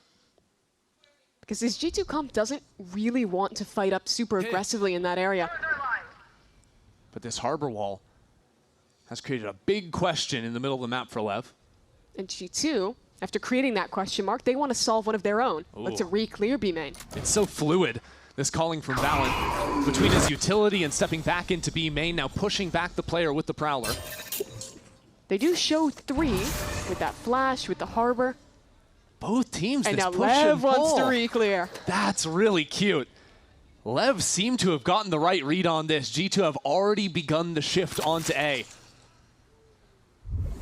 Because this G2 comp doesn't really want to fight up super aggressively in that area. But this harbor wall has created a big question in the middle of the map for Lev. And G2, after creating that question mark, they want to solve one of their own. Ooh. Let's re-clear B main. It's so fluid, this calling from Valen. Between his utility and stepping back into B main, now pushing back the player with the Prowler. They do show 3 with that flash, with the harbor. Both teams and this now push Lev and wants pull. to re-clear. That's really cute. Lev seem to have gotten the right read on this. G2 have already begun the shift onto A.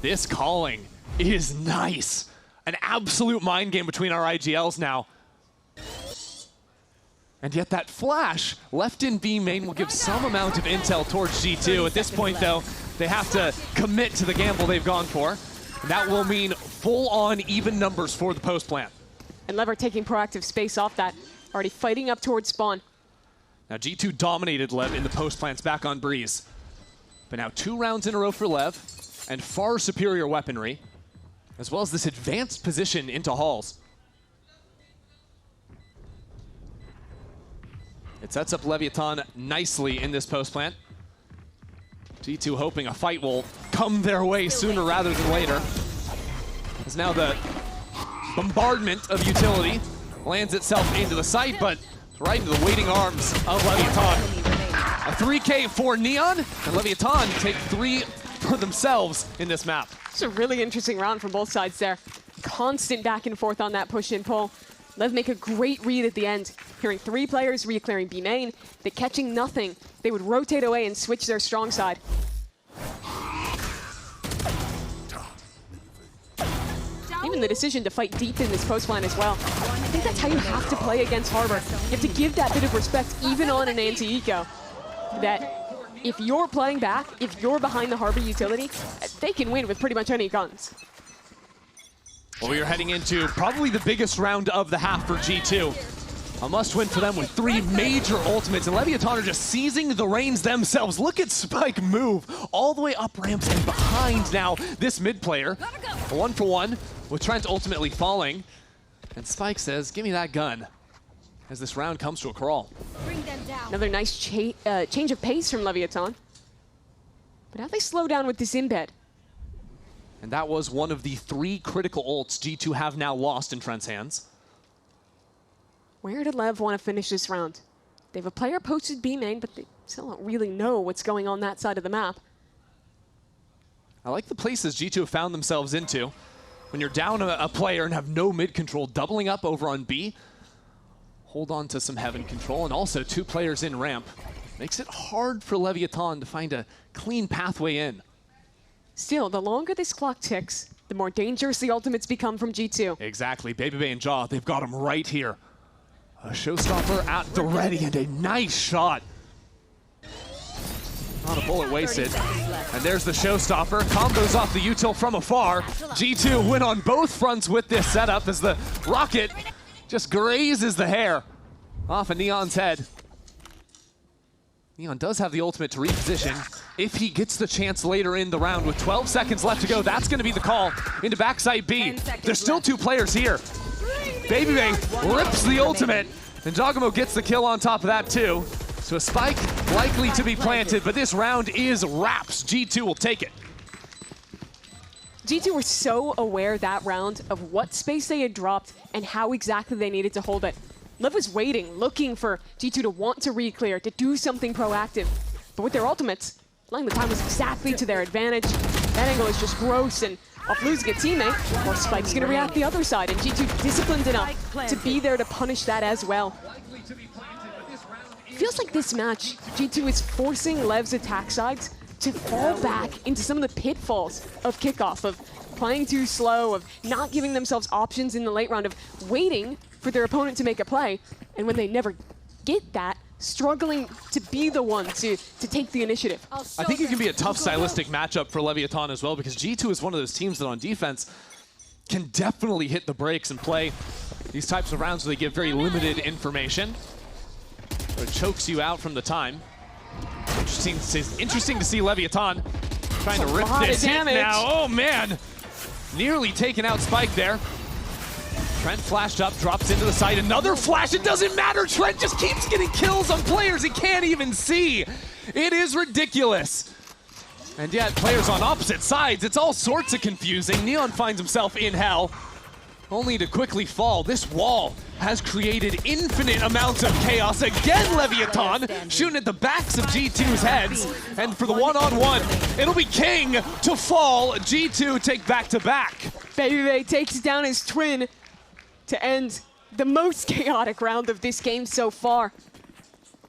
This calling is nice. An absolute mind game between our IGLs now. And yet that flash left in B main will give some amount of intel towards G2. At this point though, they have to commit to the gamble they've gone for. And that will mean full-on even numbers for the post plant. And Lev are taking proactive space off that. Already fighting up towards spawn. Now G2 dominated Lev in the post plants back on Breeze. But now 2 rounds in a row for Lev and far superior weaponry, as well as this advanced position into halls. It sets up Leviatan nicely in this post plant. G2 hoping a fight will come their way sooner rather than later. As now the bombardment of utility lands itself into the site, but right into the waiting arms of Leviatan. A 3K for Neon, and Leviatan take 3 for themselves in this map. It's a really interesting round from both sides there. Constant back and forth on that push and pull. Lev make a great read at the end. Hearing 3 players re-clearing B main, but catching nothing. They would rotate away and switch their strong side. Even the decision to fight deep in this post line as well. I think that's how you have to play against Harbor. You have to give that bit of respect even on an anti-eco. That if you're playing back, if you're behind the Harbor utility, they can win with pretty much any guns. Well, we are heading into probably the biggest round of the half for G2. A must-win for them with 3 major ultimates, and Leviatan are just seizing the reins themselves. Look at Spike move all the way up ramps and behind now this mid player. 1-for-1 with Trent ultimately falling. And Spike says, give me that gun, as this round comes to a crawl. Bring them down. Another nice change of pace from Leviatan. But now they slow down with this embed. And that was one of the 3 critical ults G2 have now lost in Trent's hands. Where did LEV want to finish this round? They have a player posted B main, but they still don't really know what's going on that side of the map. I like the places G2 have found themselves into. When you're down a player and have no mid control, doubling up over on B, hold on to some heaven control, and also 2 players in ramp. Makes it hard for Leviathan to find a clean pathway in. Still, the longer this clock ticks, the more dangerous the ultimates become from G2. Exactly, Baby and Jaw, they've got him right here. A showstopper at the ready, and a nice shot. Not a bullet wasted. And there's the showstopper. Combos off the util from afar. G2 win on both fronts with this setup as the rocket just grazes the hair off of Neon's head. Neon does have the ultimate to reposition. If he gets the chance later in the round with 12 seconds left to go, that's going to be the call into backside B. There's still 2 players here. Baby rips the ultimate, and Jogamo gets the kill on top of that too. So a spike likely to be planted, but this round is wraps. G2 will take it. G2 were so aware that round of what space they had dropped and how exactly they needed to hold it. LEV was waiting, looking for G2 to want to re-clear, to do something proactive. But with their ultimates, playing the time was exactly to their advantage. That angle is just gross, and off losing a teammate, well, Spike's gonna react the other side, and G2 disciplined enough to be there to punish that as well. Feels like this match, G2 is forcing LEV's attack sides to fall back into some of the pitfalls of kickoff, of playing too slow, of not giving themselves options in the late round, of waiting for their opponent to make a play, and when they never get that, struggling to be the one to take the initiative. I think it can be a tough stylistic matchup for Leviathan as well, because G2 is one of those teams that on defense can definitely hit the brakes and play these types of rounds where they give very limited information. It chokes you out from the time. Interesting to see Leviathan trying to rip this hit now. Oh man, nearly taken out Spike there. Trent flashed up, drops into the site. Another flash, it doesn't matter. Trent just keeps getting kills on players he can't even see. It is ridiculous. And yet, players on opposite sides, it's all sorts of confusing. Neon finds himself in hell, only to quickly fall. This wall has created infinite amounts of chaos. Again, Leviathan shooting at the backs of G2's heads. And for the one-on-one, it'll be King to fall. G2 take back-to-back. Baby takes down his twin to end the most chaotic round of this game so far.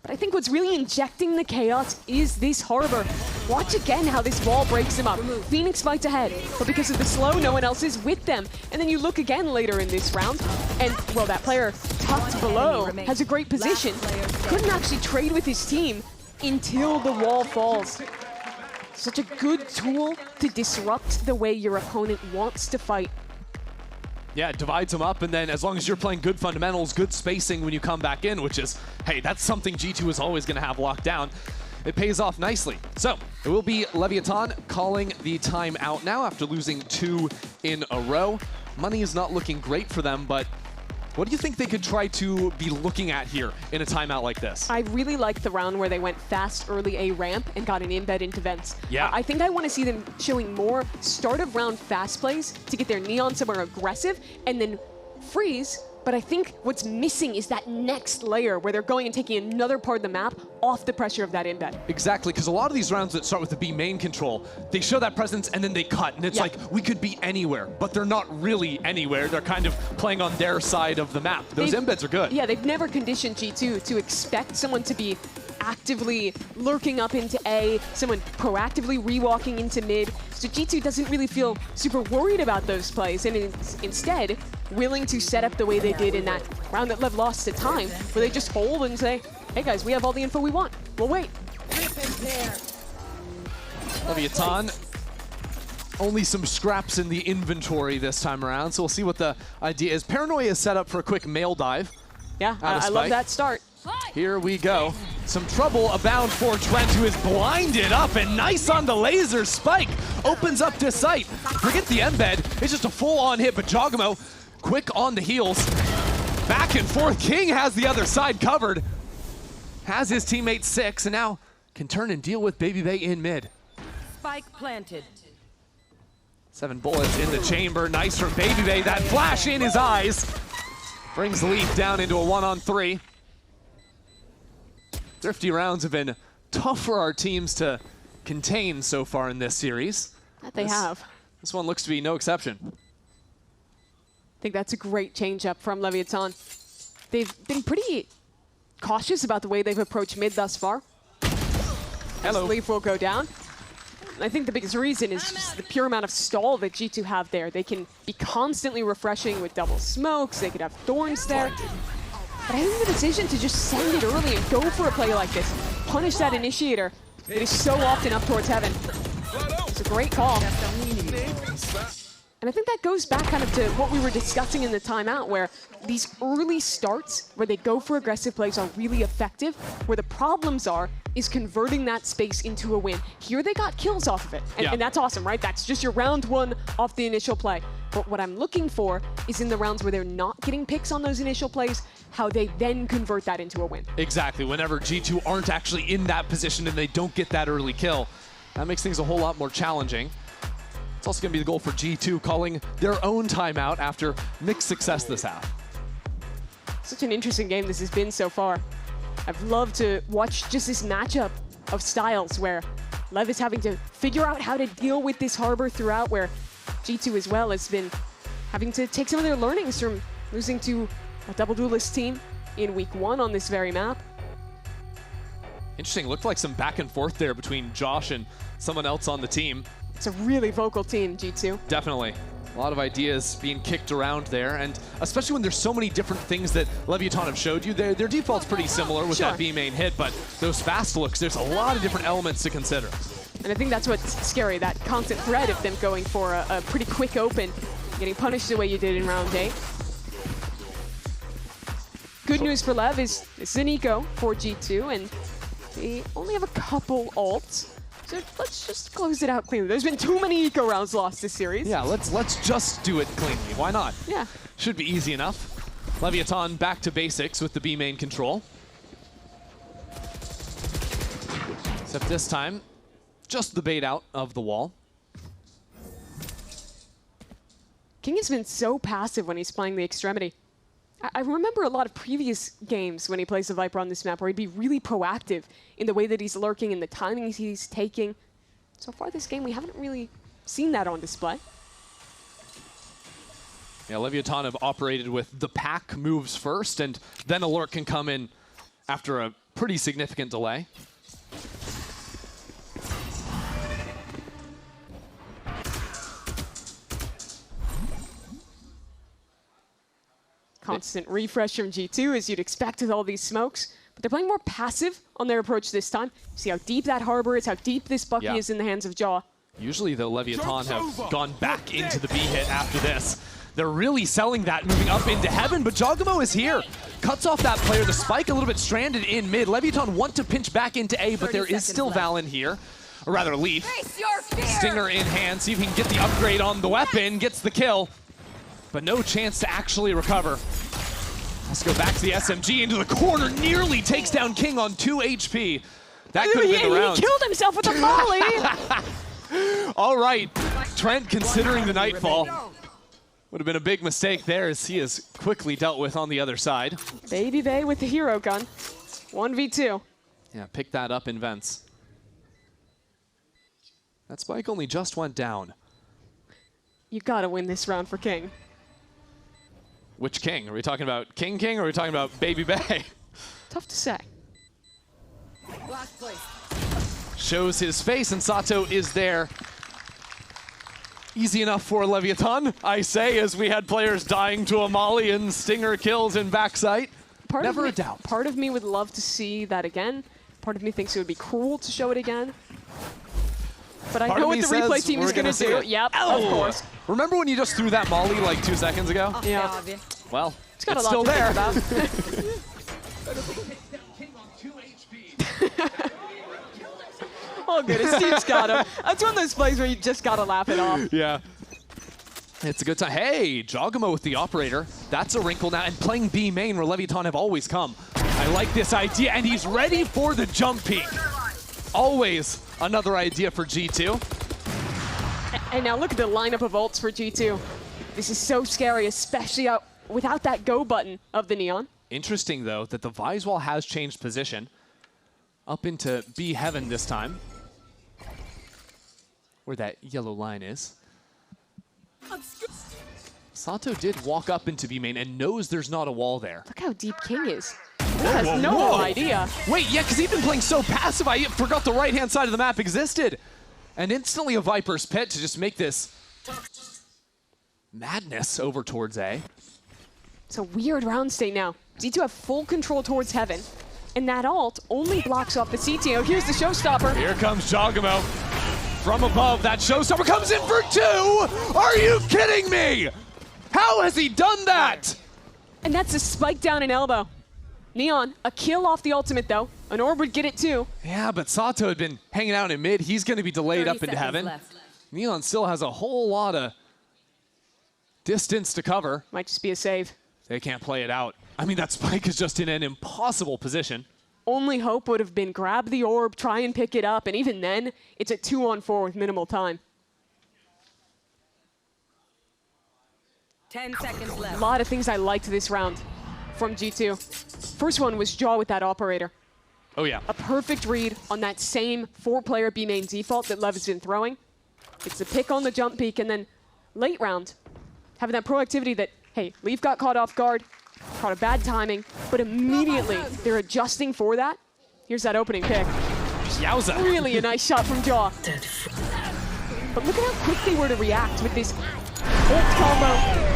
But I think what's really injecting the chaos is this Harbor. Watch again how this wall breaks him up. Phoenix fights ahead, but because of the slow, no one else is with them. And then you look again later in this round, and, well, that player tucked below has a great position. Couldn't actually trade with his team until the wall falls. Such a good tool to disrupt the way your opponent wants to fight. Yeah, it divides them up, and then as long as you're playing good fundamentals, good spacing when you come back in, which is, hey, that's something G2 is always going to have locked down, it pays off nicely. So, it will be Leviathan calling the timeout now after losing 2 in a row. Money is not looking great for them, but what do you think they could try to be looking at here in a timeout like this? I really liked the round where they went fast early A ramp and got an embed into vents. Yeah. I think I want to see them showing more start of round fast plays to get their Neon somewhere aggressive and then freeze. But I think what's missing is that next layer where they're going and taking another part of the map off the pressure of that embed. Exactly, because a lot of these rounds that start with the B main control, they show that presence and then they cut, and it's like, we could be anywhere, but they're not really anywhere. They're kind of playing on their side of the map. Those embeds are good. Yeah, they've never conditioned G2 to expect someone to be actively lurking up into A, someone proactively rewalking into mid. So G2 doesn't really feel super worried about those plays, and is instead willing to set up the way they did in that round that LEV lost to time, where they just hold and say, hey guys, we have all the info we want. We'll wait. Leviathan, only some scraps in the inventory this time around, so we'll see what the idea is. Paranoia is set up for a quick mail dive. Yeah, I love that start. Here we go. Some trouble abound for Trent, who is blinded up, and nice on the laser. Spike opens up to sight. Forget the embed, it's just a full-on hit, but Jogamo quick on the heels. Back and forth, King has the other side covered. Has his teammate 6, and now can turn and deal with Baby Bay in mid. Spike planted. 7 bullets in the chamber. Nice from Baby Bay. That flash in his eyes brings the lead down into a 1-on-3. Thrifty rounds have been tough for our teams to contain so far in this series. That they have. This one looks to be no exception. I think that's a great change-up from Leviathan. They've been pretty cautious about the way they've approached mid thus far. Hello. Leaf will go down. I think the biggest reason is just the pure amount of stall that G2 have there. They can be constantly refreshing with double smokes. They could have thorns there. But I think the decision to just send it early and go for a play like this, punish that initiator that is so often up towards heaven. It's a great call. And I think that goes back kind of to what we were discussing in the timeout, where these early starts where they go for aggressive plays are really effective. Where the problems are is converting that space into a win. Here they got kills off of it, and that's awesome, right? That's just your round one off the initial play. But what I'm looking for is in the rounds where they're not getting picks on those initial plays, how they then convert that into a win. Exactly. Whenever G2 aren't actually in that position and they don't get that early kill, that makes things a whole lot more challenging. It's also going to be the goal for G2, calling their own timeout after mixed success this half. Such an interesting game this has been so far. I've loved to watch just this matchup of styles where Lev is having to figure out how to deal with this harbor throughout, where G2 as well has been having to take some of their learnings from losing to a double duelist team in week 1 on this very map. Interesting. Looked like some back and forth there between Josh and someone else on the team. It's a really vocal team, G2. Definitely. A lot of ideas being kicked around there, and especially when there's so many different things that Leviathan have showed you. Their default's pretty similar with that B main hit, but those fast looks, there's a lot of different elements to consider. And I think that's what's scary, that constant threat of them going for a pretty quick open, getting punished the way you did in round 8. Good news for Lev is it's an eco for G2, and they only have a couple ults. So let's just close it out cleanly. There's been too many eco rounds lost this series. Yeah, let's just do it cleanly. Why not? Yeah. Should be easy enough. Leviathan back to basics with the B main control. Except this time, just the bait out of the wall. King has been so passive when he's playing the Extremity. I remember a lot of previous games when he plays the Viper on this map where he'd be really proactive in the way that he's lurking and the timings he's taking. So far this game, we haven't really seen that on display. Yeah, Leviathan have operated with the pack moves first, and then a lurk can come in after a pretty significant delay. Constant refresh from G2, as you'd expect with all these smokes. But they're playing more passive on their approach this time. See how deep that harbor is, how deep this Bucky is in the hands of Jaw. Usually, though, Leviathan have gone back into the B hit after this. They're really selling that, moving up into heaven, but Jogamo is here. Cuts off that player. The spike a little bit stranded in mid. Leviathan want to pinch back into A, but there is still Valen here. Or rather, Leaf. Stinger in hand, see if he can get the upgrade on the weapon. Gets the kill, but no chance to actually recover. Let's go back to the SMG into the corner. Nearly takes down King on 2 HP. That could have been the round. He killed himself with a volley. All right, Trent considering the nightfall. Would have been a big mistake there, as he is quickly dealt with on the other side. Baby Bay with the hero gun. 1v2. Yeah, pick that up in vents. That spike only just went down. You gotta win this round for King. Which King? Are we talking about King or are we talking about Baby Bay? Tough to say. Last place. Shows his face, and Sato is there. Easy enough for Leviathan, I say, as we had players dying to a molly and Stinger kills in backside. Never a doubt. Part of me would love to see that again. Part of me thinks it would be cruel to show it again. But I know what the replay team is going to do. Yep, of course. Remember when you just threw that molly like 2 seconds ago? Yeah. Well, it's got it's a lot still to there. Think about. Oh, good. Steve's got him. That's one of those plays where you just got to laugh it off. Yeah. It's a good time. Hey, Jogamo with the operator. That's a wrinkle now. And playing B main where Leviathan have always come. I like this idea. And he's ready for the jump peek. Always another idea for G2. And now look at the lineup of ults for G2. This is so scary, especially without that go button of the Neon. Interesting, though, that the Viswall has changed position up into B heaven this time, where that yellow line is. Sato did walk up into B main and knows there's not a wall there. Look how deep King is. He has no idea. Wait, yeah, because he's been playing so passive, I forgot the right-hand side of the map existed. And instantly a Viper's Pit to just make this madness over towards A. It's a weird round state now. G2 have full control towards heaven, and that ult only blocks off the CTO. Here's the showstopper. Here comes Jogamo. From above, that showstopper comes in for 2! Are you kidding me? How has he done that? And that's a spike down an elbow. Neon, a kill off the ultimate though. An orb would get it too. Yeah, but Sato had been hanging out in mid. He's going to be delayed up into heaven. Left. Neon still has a whole lot of distance to cover. Might just be a save. They can't play it out. I mean, that spike is just in an impossible position. Only hope would have been grab the orb, try and pick it up, and even then, it's a 2-on-4 with minimal time. 10 seconds A left. lot of things I liked this round from G2. First one was Jaw with that operator. Oh, yeah. A perfect read on that same 4-player B main default that Lev has been throwing. It's a pick on the jump peak, and then late round, having that proactivity that, hey, Leaf got caught off guard, caught a bad timing, but immediately they're adjusting for that. Here's that opening pick. Yowza. Really a nice shot from Jaw. But look at how quick they were to react with this ult combo.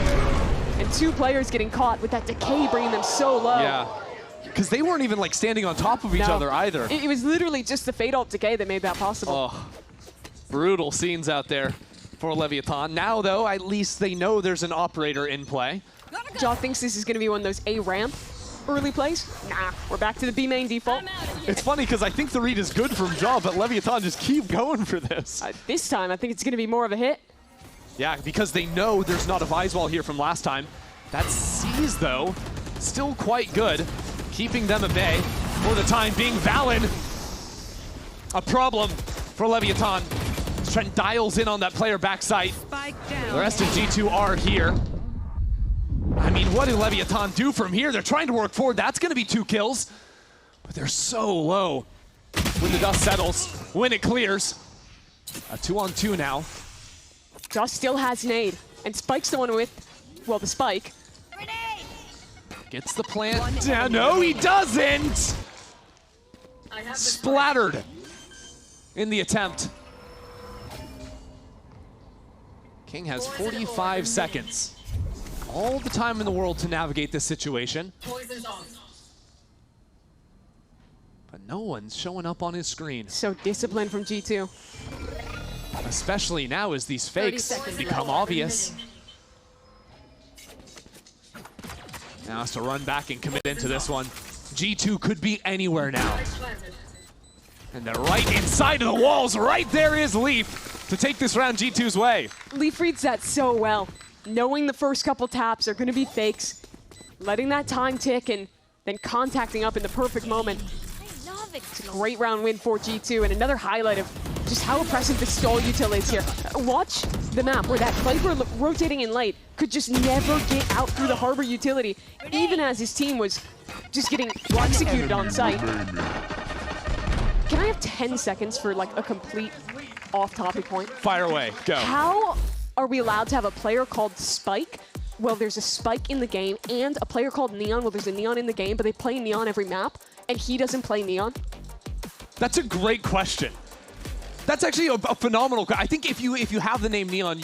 And 2 players getting caught with that decay bringing them so low. Yeah. Because they weren't even like standing on top of each No. other either. It was literally just the Fade ult decay that made that possible. Oh, brutal scenes out there for Leviathan. Now, though, at least they know there's an operator in play. Jaw thinks this is going to be one of those A ramp early plays. Nah, we're back to the B main default. It's funny because I think the read is good from Jaw, but Leviathan just keep going for this. This time, I think it's going to be more of a hit. Yeah, because they know there's not a Viswall here from last time. That C's, though, still quite good, keeping them at bay for the time being. Valen, a problem for Leviathan. Trent dials in on that player backside. The rest of G2 are here. I mean, what do Leviathan do from here? They're trying to work forward. That's going to be 2 kills, but they're so low when the dust settles, when it clears. A 2-on-2 now. Jaw still has nade, and Spike's the one with, well, the spike. Gets the plant down. No, he doesn't! Splattered in the attempt. King has 45 seconds. All the time in the world to navigate this situation. But no one's showing up on his screen. So disciplined from G2. Especially now as these fakes become obvious. Now has to run back and commit into this one. G2 could be anywhere now. And they're right inside of the walls. Right there is Leaf to take this round G2's way. Leaf reads that so well. Knowing the first couple taps are going to be fakes, letting that time tick, and then contacting up in the perfect moment. It's a great round win for G2, and another highlight of just how oppressive the stall util is here. Watch the map where that Viper rotating in late could just never get out through the Harbor utility, even as his team was just getting executed on site. Can I have 10 seconds for like a complete off-topic point? Fire away, go. How are we allowed to have a player called Spike? Well, there's a Spike in the game, and a player called Neon. Well, there's a Neon in the game, but they play Neon every map, and he doesn't play Neon. That's a great question. That's actually a phenomenal question. I think if you have the name Neon,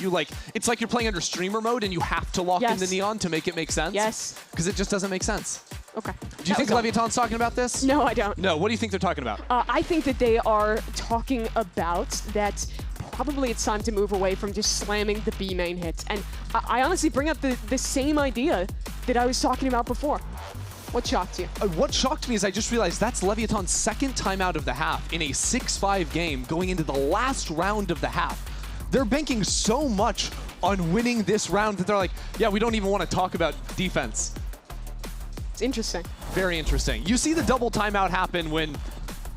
it's like you're playing under streamer mode and you have to lock in the Neon to make it make sense. Yes. Because it just doesn't make sense. Okay. Do you think Leviatan's talking about this? No, I don't. No, what do you think they're talking about? I think that they are talking about that probably it's time to move away from just slamming the B main hits. And I honestly bring up the same idea that I was talking about before. What shocked you? What shocked me is I just realized that's Leviatan's second timeout of the half in a 6-5 game going into the last round of the half. They're banking so much on winning this round that they're like, yeah, we don't even want to talk about defense. It's interesting. Very interesting. You see the double timeout happen when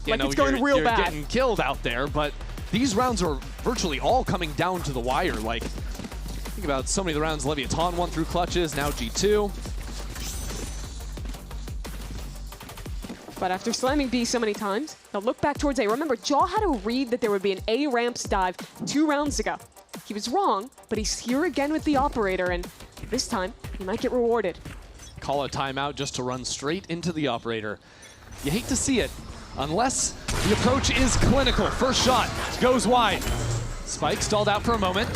it's going real you're bad. getting killed out there, but these rounds are virtually all coming down to the wire. Like, think about so many of the rounds Leviatan won through clutches, now G2. But after slamming B so many times, they'll look back towards A. Remember, Jaw had a read that there would be an A ramps dive 2 rounds ago. He was wrong, but he's here again with the operator, and this time, he might get rewarded. Call a timeout just to run straight into the operator. You hate to see it, unless the approach is clinical. First shot goes wide. Spike stalled out for a moment.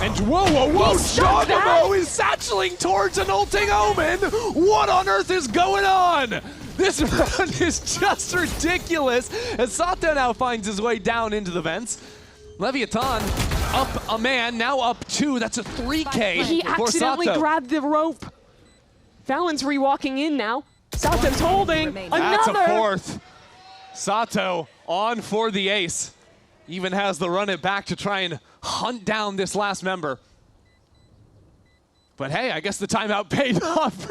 And whoa, whoa, whoa, Jogamo is satcheling towards an ulting Omen. What on earth is going on? This run is just ridiculous as Sato now finds his way down into the vents. Leviatan up a man, now up 2. That's a 3K He for accidentally Sato. grabbed the rope. Fallon's re-walking in now. Sato's holding That's another. a 4th. Sato on for the ace. Even has the run it back to try and hunt down this last member. But hey, I guess the timeout paid off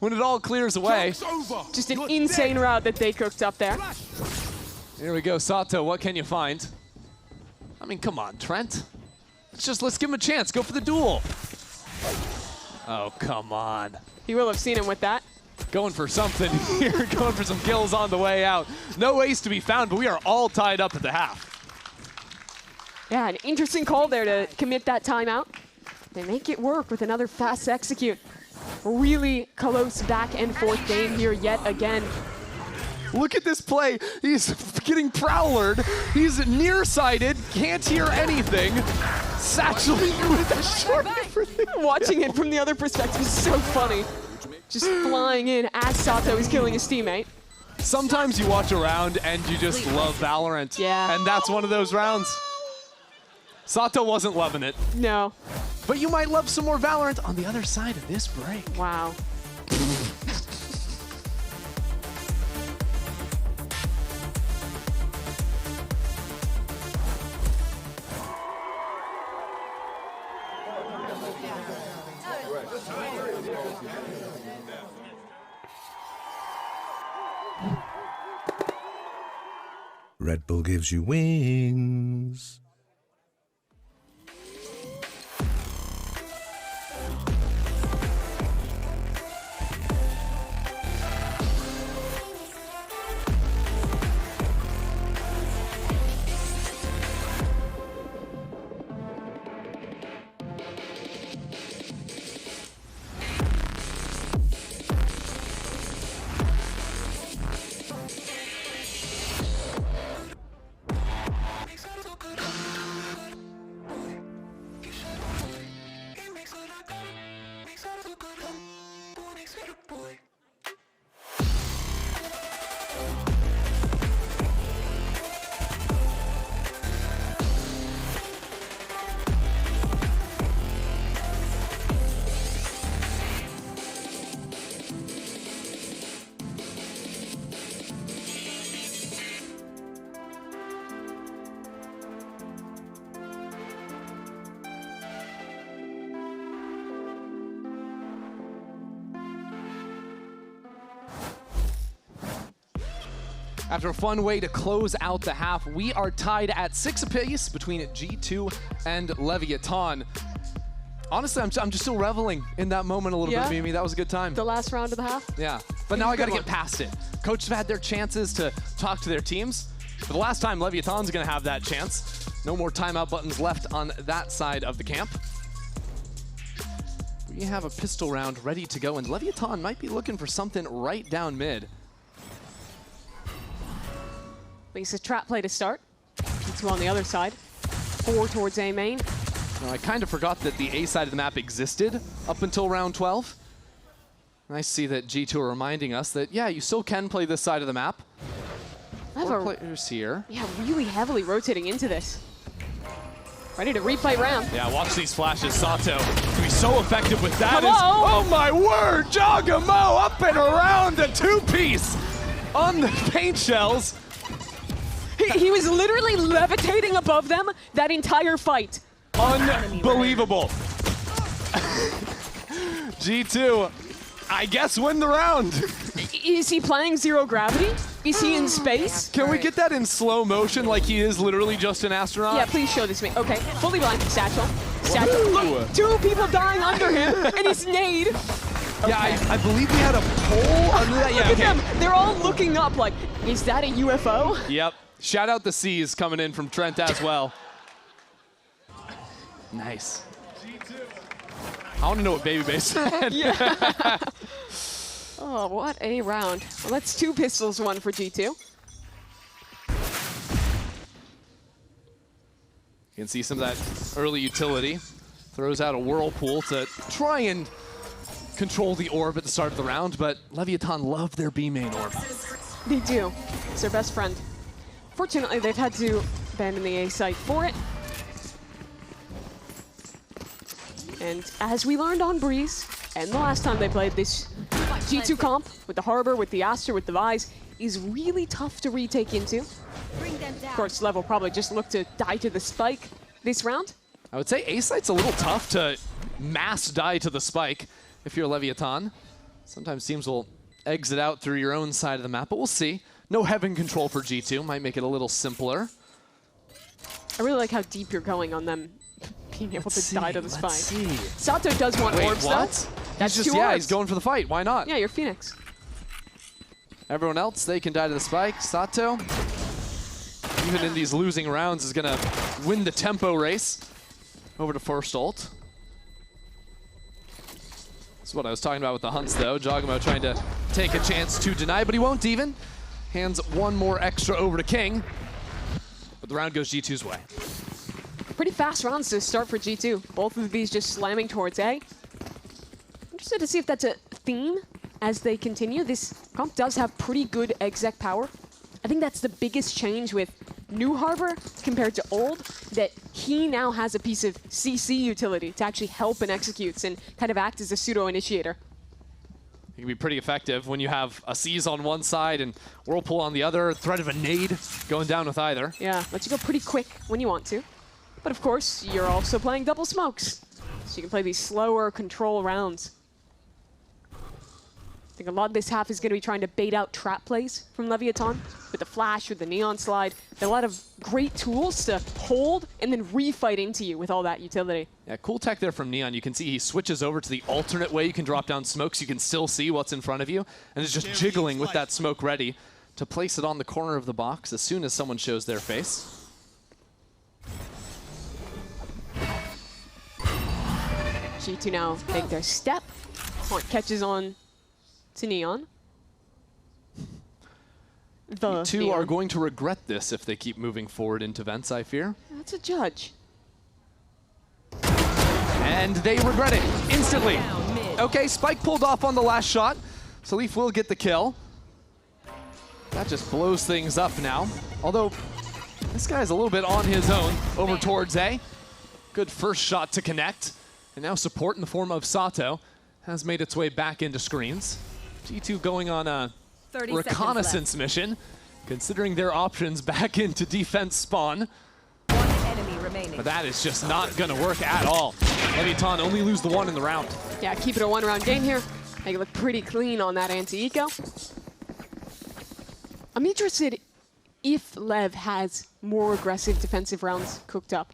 when it all clears away. Just an insane route that they cooked up there. Here we go, Sato, what can you find? I mean, come on, Trent. Let's give him a chance, go for the duel. Oh, come on. He will have seen him with that. Going for something here, going for some kills on the way out. No ace to be found, but we are all tied up at the half. Yeah, an interesting call there to commit that timeout. They make it work with another fast execute. Really close back and forth game here yet again. Look at this play. He's getting prowlered. He's nearsighted, can't hear anything. Satcheling with a short Watching it from the other perspective is so funny. Just flying in as Sato is killing his teammate. Sometimes you watch a round and you just love Valorant. Yeah. And that's one of those rounds. Sato wasn't loving it. No. But you might love some more Valorant on the other side of this break. Wow. Red Bull gives you wings. After a fun way to close out the half, we are tied at 6 apiece between G2 and Leviatan. Honestly, I'm just still reveling in that moment a little bit, Mimi. That was a good time. The last round of the half? Yeah, but now I gotta get past it. Coaches have had their chances to talk to their teams. For the last time, Leviatan's gonna have that chance. No more timeout buttons left on that side of the camp. We have a pistol round ready to go, and Leviatan might be looking for something right down mid. Lisa's trap play to start. G2 on the other side. 4 towards A main. Now, I kind of forgot that the A side of the map existed up until round 12. Nice to see that G2 are reminding us that, yeah, you still can play this side of the map. Four players here. Yeah, really heavily rotating into this. Ready to replay round. Yeah, watch these flashes. Sato can be so effective with that. Hello? Oh my word! Jogamo up and around the 2-piece on the paint shells. He was literally levitating above them that entire fight. Unbelievable. G2, I guess, win the round. Is he playing zero gravity? Is he in space? Can we get that in slow motion like he is literally just an astronaut? Yeah, please show this to me. Okay, fully blind. Satchel. Satchel. Look, 2 people dying under him, and he's nade. Yeah, I believe we had a pole under that. Yeah, Look at them. They're all looking up like, is that a UFO? Yep. Shout out the C's coming in from Trent as well. Nice. I want to know what Baby Bass said. Yeah. Oh, what a round. Well, that's 2 pistols, 1 for G2. You can see some of that early utility. Throws out a whirlpool to try and control the orb at the start of the round, but Leviatan love their B main orb. They do. It's their best friend. Fortunately, they've had to abandon the A site for it. And as we learned on Breeze, and the last time they played this G2 comp, with the Harbor, with the Aster, with the Vise, is really tough to retake into. Of course, Lev will probably just look to die to the spike this round. I would say A site's a little tough to mass die to the spike if you're Leviatan. Sometimes teams will exit out through your own side of the map, but we'll see. No heaven control for G2, might make it a little simpler. I really like how deep you're going on them being able to die to the spike. Let's see. Sato does want orbs, what? though. That's just, 2 yeah, orbs. he's going for the fight. Why not? Yeah, you're Phoenix. Everyone else, they can die to the spike. Sato, even in these losing rounds, is gonna win the tempo race. Over to first ult. This is what I was talking about with the hunts, though. Jogamo trying to take a chance to deny, but he won't even. Hands 1 more extra over to King. But the round goes G2's way. Pretty fast rounds to start for G2. Both of these just slamming towards A. Interested to see if that's a theme as they continue. This comp does have pretty good exec power. I think that's the biggest change with new Harbor compared to old, that he now has a piece of CC utility to actually help in executes and kind of act as a pseudo-initiator. It can be pretty effective when you have a Seize on one side and Whirlpool on the other, threat of a nade going down with either. Yeah, lets you go pretty quick when you want to. But of course, you're also playing double smokes, so you can play these slower control rounds. I think a lot of this half is going to be trying to bait out trap plays from Leviatan with the flash, with the neon slide. There are a lot of great tools to hold and then refight into you with all that utility. Yeah, cool tech there from Neon. You can see he switches over to the alternate way you can drop down smokes. You can still see what's in front of you, and is just jiggling with that smoke ready to place it on the corner of the box as soon as someone shows their face. G2 now make their step. Haunt catches on to Neon. G2 Neon. are going to regret this if they keep moving forward into vents, I fear. That's a judge. And they regret it instantly. Okay, Spike pulled off on the last shot, so Leaf will get the kill. That just blows things up now. Although, this guy's a little bit on his own over towards A. Good first shot to connect. And now support in the form of Sato has made its way back into screens. G2 going on a reconnaissance mission, considering their options back into defense spawn. But that is just not going to work at all. Leviatan only lose the 1 in the round. Yeah, keep it a 1-round game here. Make it look pretty clean on that anti-eco. I'm interested if Lev has more aggressive defensive rounds cooked up.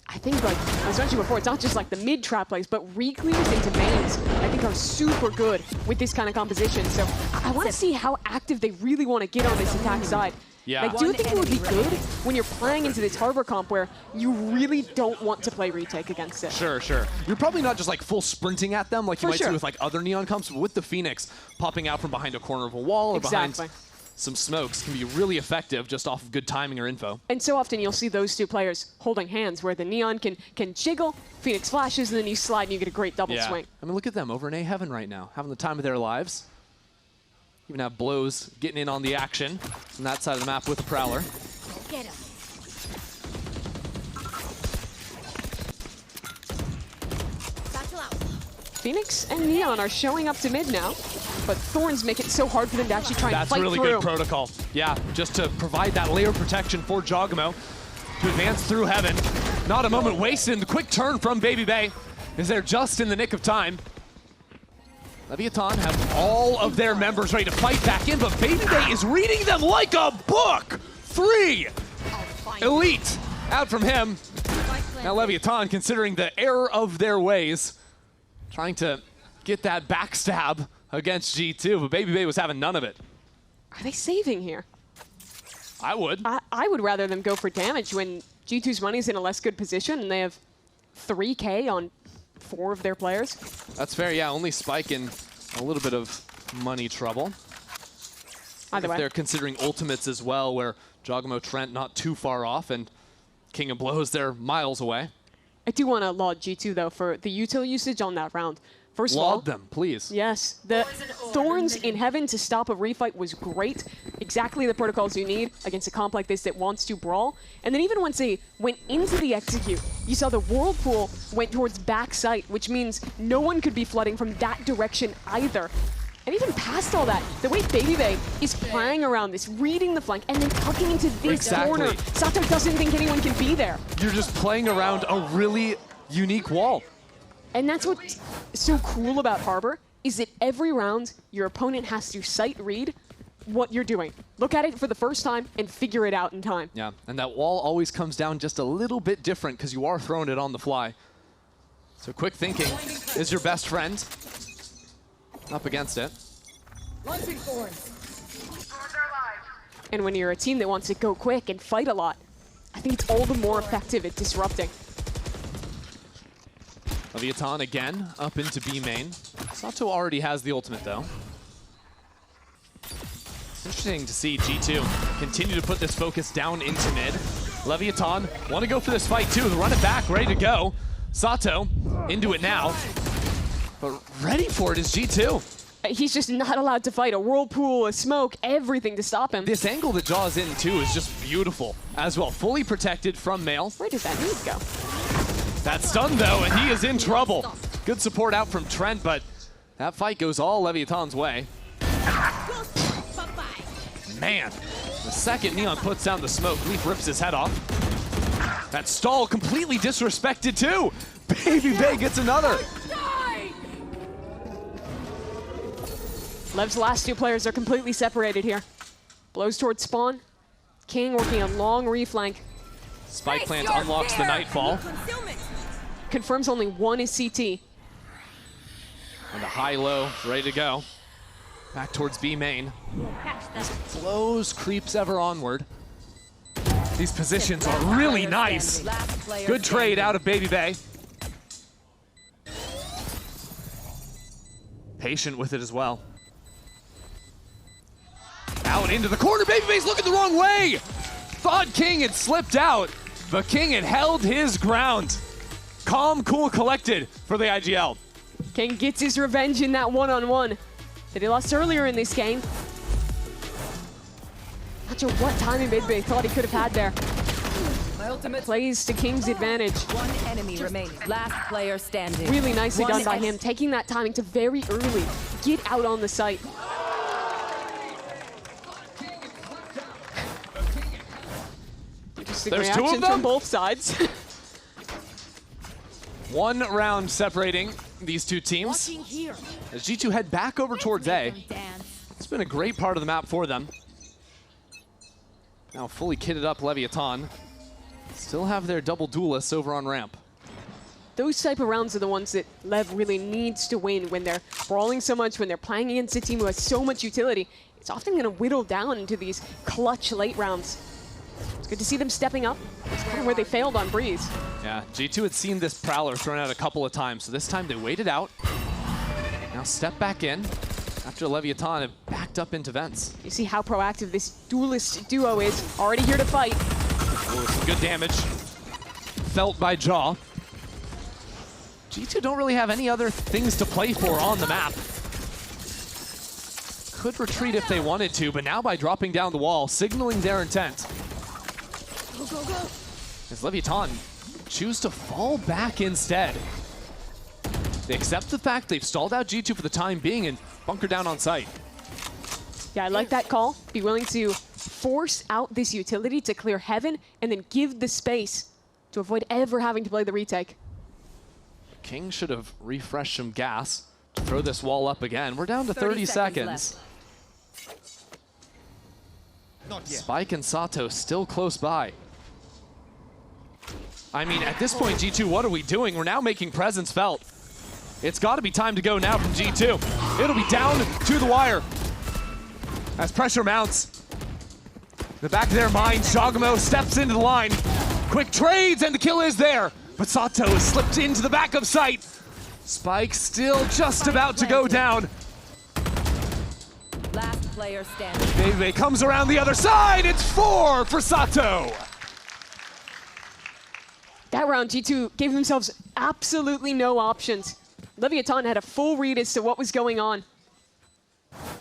I think, like I was mentioning before, it's not just like the mid trap plays, but re-clears into mains I think are super good with this kind of composition. So I want to see how active they really want to get on this attack side. Yeah. Like, do you think it would be good when you're playing into this Harbor comp where you really don't want to play retake against it? Sure, sure. You're probably not just like full sprinting at them like you might see with like other Neon comps, but with the Phoenix popping out from behind a corner of a wall or behind some smokes can be really effective just off of good timing or info. And so often you'll see those two players holding hands where the Neon can jiggle, Phoenix flashes, and then you slide and you get a great double swing. I mean, look at them over in A Heaven right now, having the time of their lives. Even have Blows getting in on the action on that side of the map with the Prowler. Get him. Phoenix and Neon are showing up to mid now, but Thorns make it so hard for them to actually try and fight through. That's really good protocol. Yeah, just to provide that layer of protection for Jogamo to advance through Heaven. Not a moment wasted. The quick turn from Baby Bay is there just in the nick of time. Leviathan have all of their members ready to fight back in, but Baby Bay is reading them like a book. 3 elite out from him. Now Leviathan, considering the error of their ways, trying to get that backstab against G2, but Baby Bay was having none of it. Are they saving here? I would. I would rather them go for damage when G2's money's in a less good position and they have 3K on 4 of their players. That's fair, yeah. Only Spike in a little bit of money trouble. Either way. They're considering ultimates as well, where Jogamo Trent not too far off, and King of Blows, they're miles away. I do want to laud G2, though, for the util usage on that round. First of all, Laud them, please. Yes, the Thorns in Heaven to stop a refight was great. Exactly the protocols you need against a comp like this that wants to brawl. And then even once they went into the execute, you saw the Whirlpool went towards backside, which means no one could be flooding from that direction either. And even past all that, the way Baby Bay is playing around this, reading the flank, and then tucking into this corner. Sato doesn't think anyone can be there. You're just playing around a really unique wall. And that's what's so cool about Harbor, is that every round, your opponent has to sight read what you're doing. Look at it for the first time and figure it out in time. Yeah, and that wall always comes down just a little bit different because you are throwing it on the fly. So quick thinking is your best friend. Up against it. And when you're a team that wants to go quick and fight a lot, I think it's all the more effective at disrupting. Leviathan again up into B main. Sato already has the ultimate though. Interesting to see G2 continue to put this focus down into mid. Leviathan want to go for this fight too. Run it back, ready to go. Sato into it now. But ready for it is G2. He's just not allowed to fight. A whirlpool, a smoke, everything to stop him. This angle that Jaw's in too is just beautiful as well. Fully protected from Mail. Where did that need go? That's stunned though, and he is in trouble. Good support out from Trent, but that fight goes all Leviathan's way. Man, the second Neon puts down the smoke, Leaf rips his head off. That stall completely disrespected too. Baby Bay gets another. Lev's last 2 players are completely separated here. Blows towards spawn. King working a long reflank. Spike plant unlocks the Nightfall. Confirms only 1 is CT. And the high-low ready to go. Back towards B main. As it blows, creeps ever onward. These positions are really nice. Good trade out of Baby Bay. Patient with it as well. Out into the corner, Baby Bay's looking the wrong way! Thought King had slipped out, but King had held his ground. Calm, cool, collected for the IGL. King gets his revenge in that one-on-one that he lost earlier in this game. Not sure what timing Baby Bay thought he could have had there. My ultimate Plays to King's advantage. 1 enemy remaining. Last player standing. Really nicely done by him, taking that timing to very early get out on the site. Interesting There's 2 of reactions them? from both sides. 1 round separating these 2 teams. As G2 head back over towards A. It's been a great part of the map for them. Now fully kitted up Leviathan. Still have their double duelists over on ramp. Those type of rounds are the ones that Lev really needs to win when they're brawling so much, when they're playing against a team who has so much utility. It's often going to whittle down into these clutch late rounds. It's good to see them stepping up. It's kind of where they failed on Breeze. Yeah, G2 had seen this Prowler thrown out a couple of times, so this time they waited out. Now step back in after Leviathan have backed up into vents. You see how proactive this duelist duo is. Already here to fight. Ooh, some good damage felt by Jaw. G2 don't really have any other things to play for on the map. Could retreat if they wanted to, but now by dropping down the wall, signaling their intent. Go, go, go. As Leviathan choose to fall back instead. They accept the fact they've stalled out G2 for the time being and bunker down on site. Yeah, I like that call. Be willing to force out this utility to clear heaven and then give the space to avoid ever having to play the retake. King should have refreshed some gas. Throw this wall up again. We're down to 30 seconds. Spike and Sato still close by. I mean, at this point, G2, what are we doing? We're now making presence felt. It's got to be time to go now from G2. It'll be down to the wire as pressure mounts. In the back of their minds, Jagamo steps into the line. Quick trades, and the kill is there. But Sato has slipped into the back of sight. Spike still just about to go down. Last player standing. Baby comes around the other side. It's 4 for Sato. That round, G2 gave themselves absolutely no options. Leviathan had a full read as to what was going on.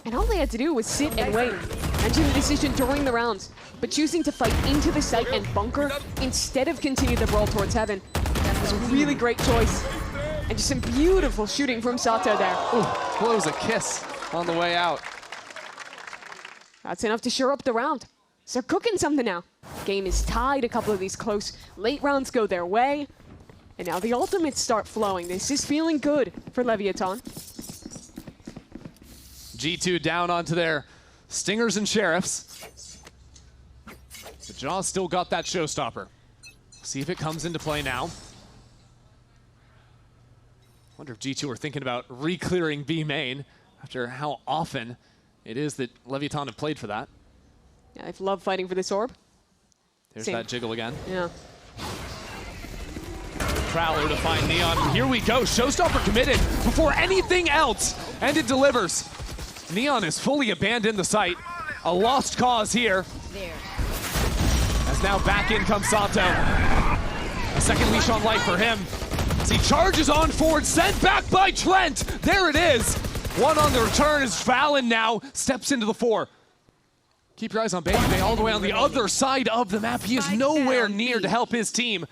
And all they had to do was sit and wait. Making the decision during the rounds, but choosing to fight into the site and bunker instead of continue the brawl towards heaven. That was a really great choice. And just some beautiful shooting from Sato there. Ooh, blows a kiss on the way out. That's enough to shore up the round. So they're cooking something now. Game is tied, a couple of these close late rounds go their way. And now the ultimates start flowing. This is feeling good for Leviathan. G2 down onto their Stingers and Sheriffs. But Jaw's still got that showstopper. See if it comes into play now. Wonder if G2 are thinking about re-clearing B main after how often it is that Leviathan have played for that. Yeah, they've loved fighting for this orb. There's Same. that jiggle again. Yeah. Prowler to find Neon. Here we go. Showstopper committed before anything else, and it delivers. Neon has fully abandoned the site. A lost cause here. As now back in comes Sato. A second leash on life for him. As he charges on forward, sent back by Trent. There it is. One on the return as Fallon now steps into the 4. Keep your eyes on Baby Bay all the way on the other side of the map. He is nowhere near to help his team.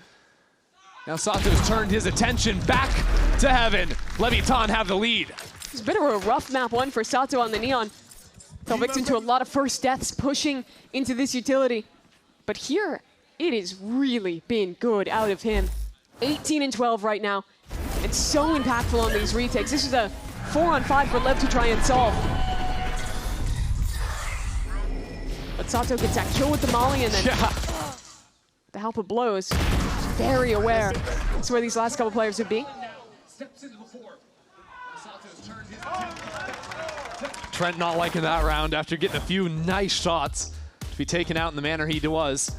Now Sato's turned his attention back to heaven. Leviathan have the lead. It's a bit of a rough map one for Sato on the Neon. Fell victim to a lot of first deaths pushing into this utility. But here, it has really been good out of him. 18 and 12 right now. It's so impactful on these retakes. This is a 4-on-5 for Lev to try and solve. But Sato gets that kill with the Molly and then the help of blows. Very aware. That's where these last couple players would be. Trent not liking that round after getting a few nice shots to be taken out in the manner he was.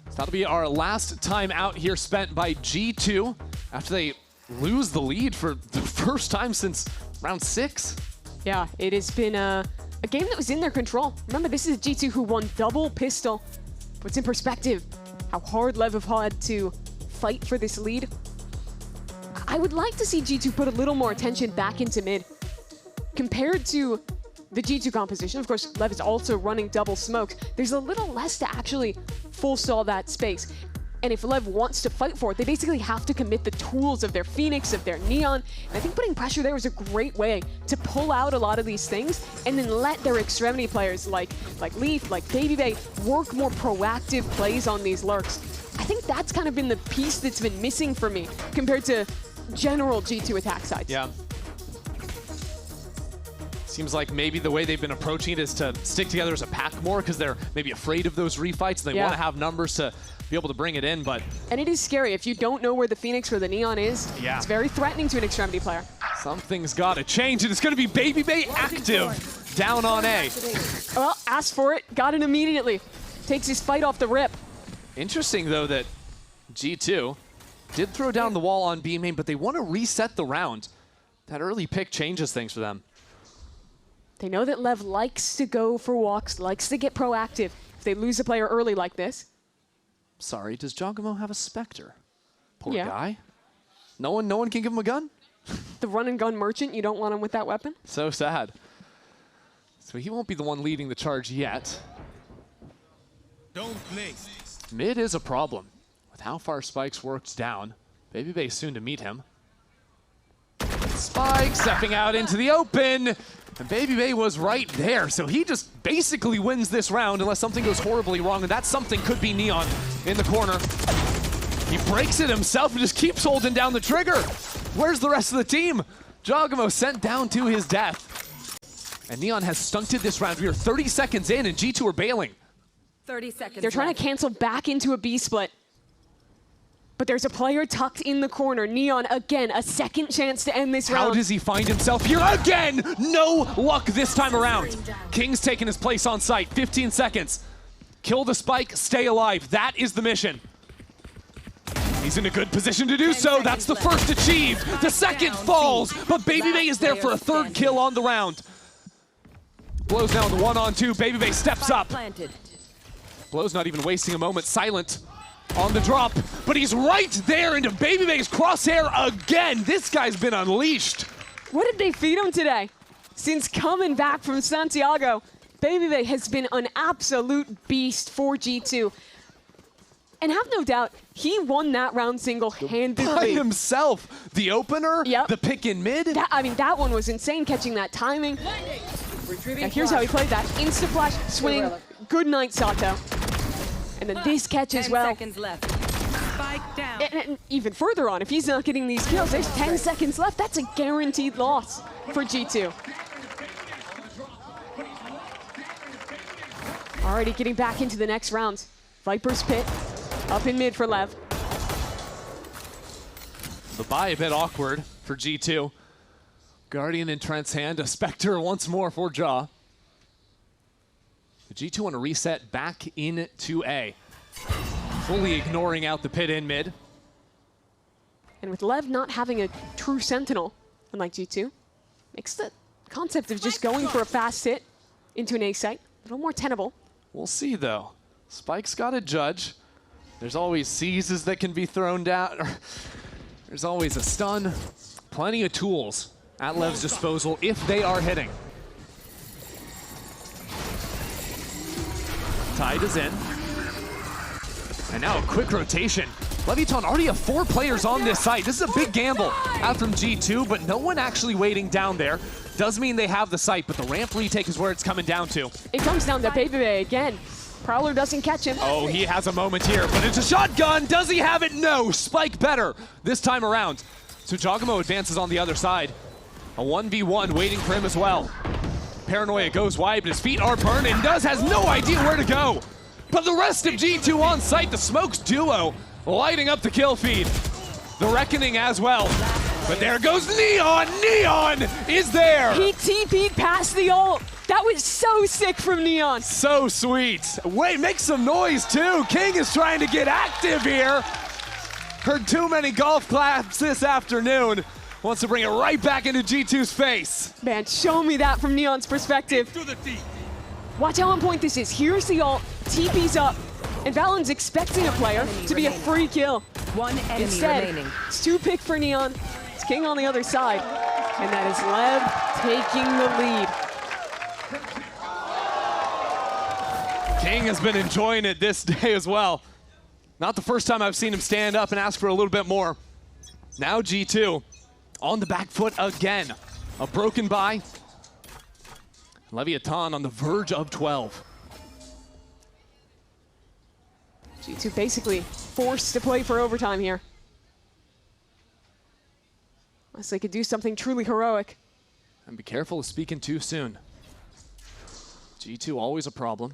So that'll be our last time out here spent by G2 after they lose the lead for the first time since round 6. Yeah, it has been a game that was in their control. Remember, this is G2 who won double pistol. Puts in perspective how hard Lev have had to fight for this lead. I would like to see G2 put a little more attention back into mid. Compared to the G2 composition, of course, Lev is also running double smokes. There's a little less to actually full stall that space. And if Lev wants to fight for it, they basically have to commit the tools of their Phoenix, of their Neon. And I think putting pressure there is a great way to pull out a lot of these things and then let their extremity players like Leaf, like Baby Bay, work more proactive plays on these lurks. I think that's kind of been the piece that's been missing for me compared to general G2 attack sides. Yeah. Seems like maybe the way they've been approaching it is to stick together as a pack more because they're maybe afraid of those refights and they want to have numbers to be able to bring it in, but... And it is scary. If you don't know where the Phoenix or the Neon is, it's very threatening to an extremity player. Something's got to change, and it's going to be Baby Bay active down on A. Well, asked for it, got it immediately. Takes his fight off the rip. Interesting, though, that G2 did throw down the wall on B main, but they want to reset the round. That early pick changes things for them. They know that Lev likes to go for walks, likes to get proactive. If they lose a player early like this. Sorry, does Jagamo have a Spectre? Poor guy. No one can give him a gun? The run and gun merchant, you don't want him with that weapon? So sad. So he won't be the one leading the charge yet. Don't play. Mid is a problem. With how far Spike's works down, Baby Bay soon to meet him. Spike stepping out into the open. And Baby Bay was right there, so he just basically wins this round unless something goes horribly wrong, and that something could be Neon in the corner. He breaks it himself and just keeps holding down the trigger. Where's the rest of the team? Giacomo sent down to his death. And Neon has stunted this round. We are 30 seconds in, and G2 are bailing. 30 seconds. They're trying to cancel back into a B split. But there's a player tucked in the corner. Neon, again, a second chance to end this round. How does he find himself here again? No luck this time around. King's taking his place on site. 15 seconds. Kill the spike, stay alive. That is the mission. He's in a good position to do so. That's the first achieved. The second falls, but BabyBay is there for a third kill on the round. Blow's now in the 1-on-2. BabyBay steps up. Blow's not even wasting a moment. Silent on the drop, but he's right there into BabyBay's crosshair again. This guy's been unleashed. What did they feed him today? Since coming back from Santiago, BabyBay has been an absolute beast for G2. And have no doubt, he won that round single-handedly. By himself. The opener, Yep. the pick in mid. That one was insane, catching that timing. Now here's how he played that. Insta-flash, swing, good night, Sato. And then this catch as well. 10 seconds left. Spike down. And even further on, if he's not getting these kills, there's 10 seconds left. That's a guaranteed loss for G2. Already getting back into the next round. Viper's Pit, up in mid for Lev. The buy a bit awkward for G2. Guardian in Trent's hand, a Spectre once more for Jaw. The G2 want to reset back into A. Fully ignoring out the pit in mid. And with Lev not having a true sentinel, unlike G2, makes the concept of just going for a fast hit into an A site a little more tenable. We'll see though. Spike's got a judge. There's always seizes that can be thrown down. There's always a stun. Plenty of tools at Lev's disposal if they are hitting. Tide is in. And now a quick rotation. Leviatan already have 4 players on this site. This is a big gamble out from G2, but no one actually waiting down there. Does mean they have the site, but the ramp retake is where it's coming down to. It comes down to BabyBay again. Prowler doesn't catch him. Oh, he has a moment here, but it's a shotgun. Does he have it? No. Spike better this time around. So Giacomo advances on the other side. A 1v1 waiting for him as well. Paranoia goes wide, but his feet are burned, and has no idea where to go. But the rest of G2 on site, the Smokes duo lighting up the kill feed. The Reckoning as well. But there goes Neon. Neon is there. He TP'd past the ult. That was so sick from Neon. So sweet. Wait, make some noise too. King is trying to get active here. Heard too many golf claps this afternoon. Wants to bring it right back into G2's face. Man, show me that from Neon's perspective. Watch how on point this is. Here's the ult, TP's up, and Valen's expecting a player to be a free kill. One enemy Instead, remaining. it's 2 pick for Neon. It's King on the other side. And that is Lev taking the lead. King has been enjoying it this day as well. Not the first time I've seen him stand up and ask for a little bit more. Now G2 on the back foot again. A broken buy. Leviatan on the verge of 12. G2 basically forced to play for overtime here. Unless they could do something truly heroic. And be careful of speaking too soon. G2 always a problem.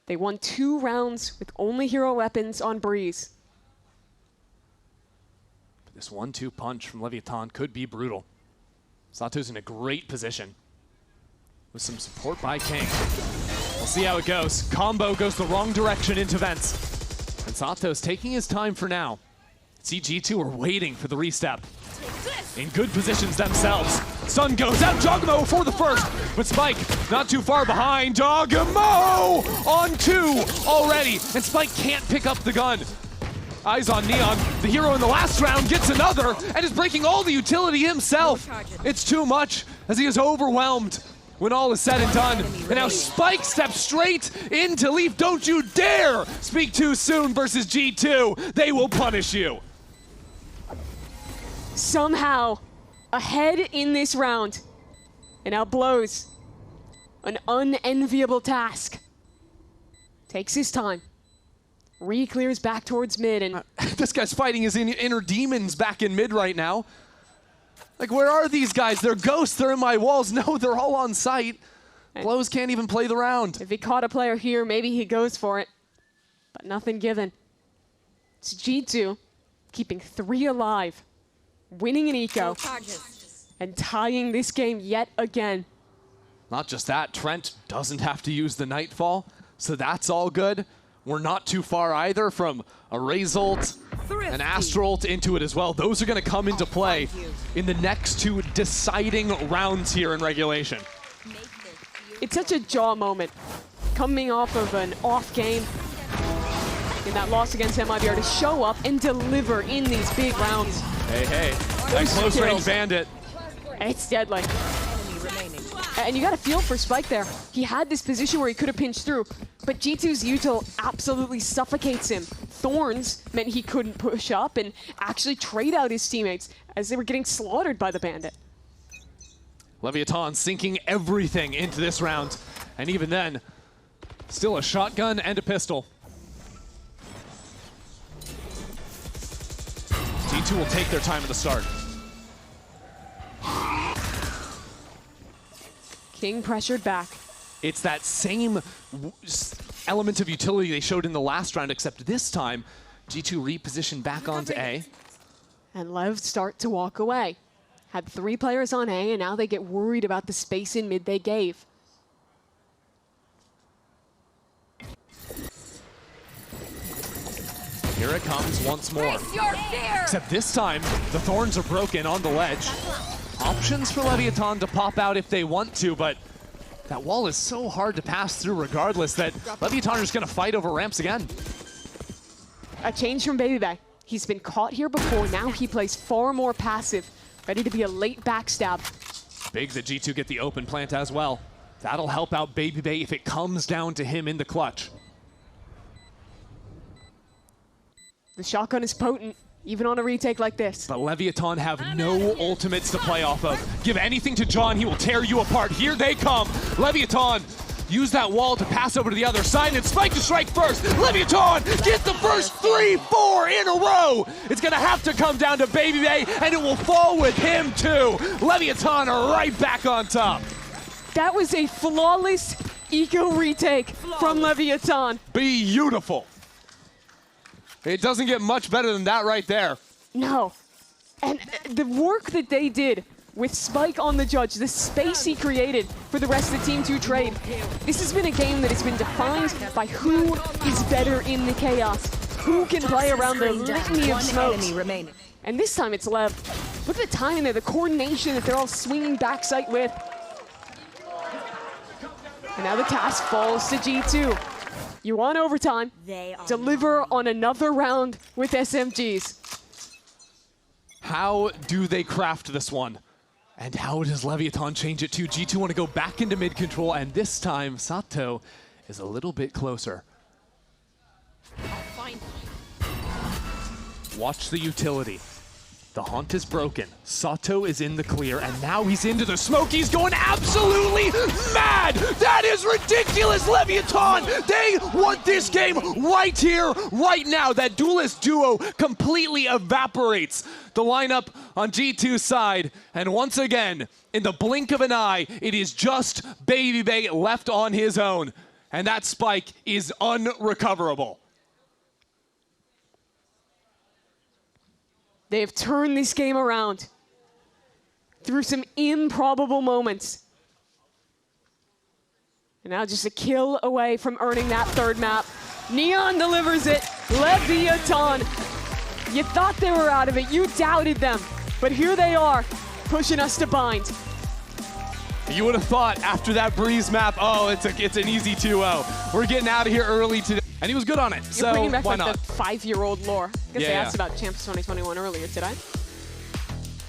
They won 2 rounds with only hero weapons on Breeze. But this 1-2 punch from Leviatan could be brutal. Sato's in a great position with some support by King. We'll see how it goes. Combo goes the wrong direction into vents. And Sato's taking his time for now. G2 are waiting for the restep. In good positions themselves. Sun goes out, Giacomo for the first, but Spike not too far behind. Giacomo on 2 already, and Spike can't pick up the gun. Eyes on Neon, the hero in the last round gets another, and is breaking all the utility himself. It's too much, as he is overwhelmed when all is said and done. And now Spike steps straight into Leaf. Don't you dare speak too soon versus G2. They will punish you. Somehow ahead in this round. And now Blows, an unenviable task. Takes his time. Re-clears back towards mid, and this guy's fighting his inner demons back in mid right now. Like, where are these guys? They're ghosts. They're in my walls. No, they're all on site. Blows can't even play the round. If he caught a player here, maybe he goes for it. But nothing given. It's G2 keeping 3 alive, winning an eco, and tying this game yet again. Not just that, Trent doesn't have to use the Nightfall, so that's all good. We're not too far either from a Razult, an Astralt into it as well. Those are going to come into play in the next 2 deciding rounds here in regulation. It's such a jaw moment, coming off of an off game in that loss against MIBR to show up and deliver in these big rounds. Hey, hey, that close range bandit. It's deadly. And you got to feel for Spike there. He had this position where he could have pinched through, but G2's util absolutely suffocates him. Thorns meant he couldn't push up and actually trade out his teammates as they were getting slaughtered by the bandit. Leviatan sinking everything into this round, and even then, still a shotgun and a pistol. G2 will take their time at the start. King pressured back. It's that same element of utility they showed in the last round, except this time, G2 repositioned back onto A. And LEV start to walk away. Had 3 players on A, and now they get worried about the space in mid they gave. Here it comes once more. Except this time, the Thorns are broken on the ledge. Options for Leviatan to pop out if they want to, but that wall is so hard to pass through regardless that Leviatan are just going to fight over ramps again. A change from Babybay. He's been caught here before. Now he plays far more passive, ready to be a late backstab. Big that G2 get the open plant as well. That'll help out Babybay if it comes down to him in the clutch. The shotgun is potent, even on a retake like this. But Leviatan have no ultimates to play off of. Give anything to John, he will tear you apart. Here they come. Leviatan, use that wall to pass over to the other side, and Spike to strike first. Leviatan get the first 3-4 in a row. It's gonna have to come down to Babybay, and it will fall with him too. Leviatan are right back on top. That was a flawless eco retake from Leviatan. Beautiful. It doesn't get much better than that right there. No. And the work that they did with Spike on the judge, the space he created for the rest of the team to trade. This has been a game that has been defined by who is better in the chaos, who can play around the litany of smokes. And this time it's LEV. Look at the timing there, the coordination that they're all swinging backside with. And now the task falls to G2. You want overtime, deliver on another round with SMGs. How do they craft this one? And how does Leviatan change it to? G2 want to go back into mid control, and this time Sato is a little bit closer. Watch the utility. The hunt is broken. Sato is in the clear, and now he's into the smoke. He's going absolutely mad! That is ridiculous, Leviatan! They want this game right here, right now. That duelist duo completely evaporates the lineup on G2's side. And once again, in the blink of an eye, it is just Babybay left on his own. And that spike is unrecoverable. They have turned this game around through some improbable moments. And now just a kill away from earning that 3rd map. Neon delivers it. Leviatan. You thought they were out of it. You doubted them. But here they are, pushing us to bind. You would have thought after that Breeze map, oh, it's an easy 2-0. We're getting out of here early today. And he was good on it, You're so bringing back why like not? the 5-year-old lore. I guess Yeah, I yeah. asked about Champions 2021 earlier, did I?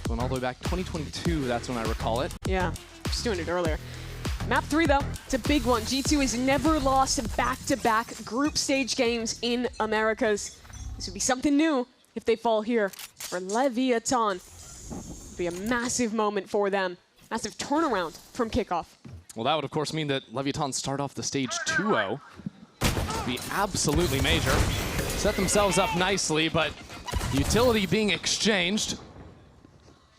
Going all the way back 2022, that's when I recall it. Yeah, just doing it earlier. Map 3, though, it's a big one. G2 has never lost back-to-back group stage games in Americas. This would be something new if they fall here for Leviatan. It'd be a massive moment for them. Massive turnaround from kickoff. Well, that would, of course, mean that Leviatan start off the stage 2-0. Be absolutely major. Set themselves up nicely, but utility being exchanged.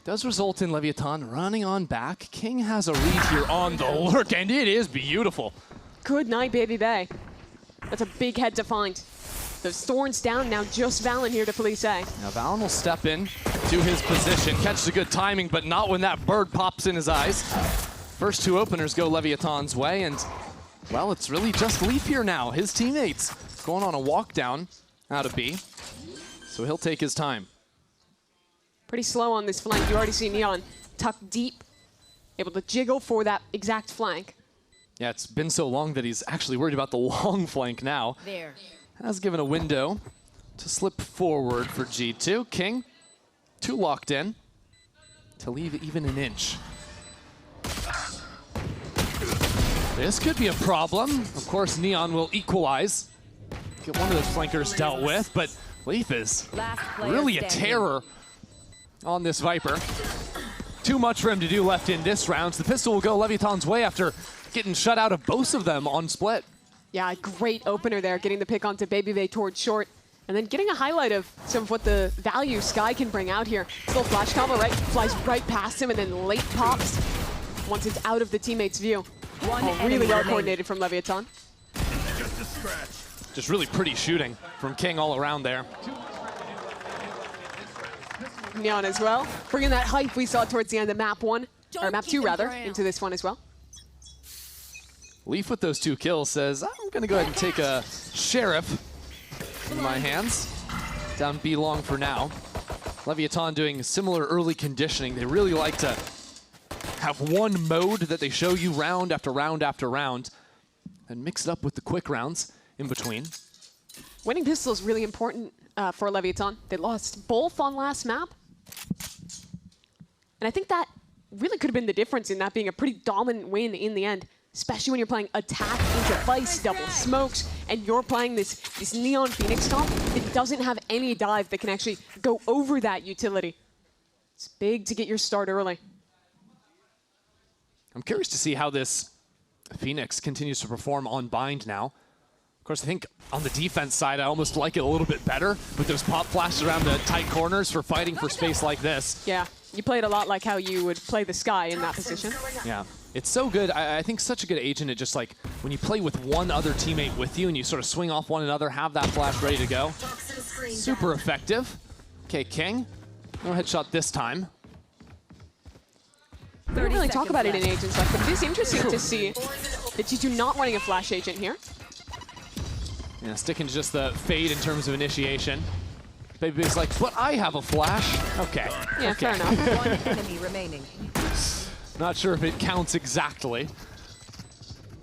Does result in Leviathan running on back. King has a read here on the lurk, and it is beautiful. Good night, Baby Bay. That's a big head to find. Those thorns down, now just Valen here to police A. Now Valen will step in to his position, catches a good timing, but not when that bird pops in his eyes. First two openers go Leviathan's way, and well, it's really just Leaf here now. His teammates going on a walk down out of B, so he'll take his time. Pretty slow on this flank. You already see Neon tucked deep, able to jiggle for that exact flank. Yeah, it's been so long that he's actually worried about the long flank now. There. Has given a window to slip forward for G2. King, too locked in to leave even an inch. This could be a problem. Of course, Neon will equalize. Get one of those flankers dealt with, but Leaf is really a terror on this Viper. Too much for him to do left in this round. So the pistol will go Leviathan's way after getting shut out of both of them on split. Yeah, great opener there, getting the pick onto Baby Bay towards short, and then getting a highlight of some of what the value Sky can bring out here. Little flash combo, right? Flies right past him and then late pops once it's out of the teammate's view. Really well coordinated from Leviathan. Just really pretty shooting from King all around there. Neon as well, bringing that hype we saw towards the end of map 1, or map 2 rather, into this one as well. Leaf with those 2 kills says, I'm going to go ahead and take a Sheriff in my hands. Down B long for now. Leviathan doing similar early conditioning. They really like to have one mode that they show you round after round after round and mix it up with the quick rounds in between. Winning pistol is really important for Leviathan. They lost both on last map. And I think that really could have been the difference in that being a pretty dominant win in the end. Especially when you're playing attack into Vice, double smokes, and you're playing this Neon Phoenix comp that doesn't have any dive that can actually go over that utility. It's big to get your start early. I'm curious to see how this Phoenix continues to perform on bind now. Of course, I think on the defense side, I almost like it a little bit better with those pop flashes around the tight corners for fighting for space like this. Yeah, you play it a lot like how you would play the Sky in that position. Yeah. It's so good. I think such a good agent at just like when you play with one other teammate with you and you sort of swing off one another, have that flash ready to go. Super effective. Okay, King. No headshot this time. We don't really talk about it in Agent Select, but it is interesting to see that G2 not running a flash agent here. Yeah, sticking to just the fade in terms of initiation. Baby's like, but I have a flash. Okay. Yeah, okay. fair enough. One enemy remaining. Not sure if it counts exactly.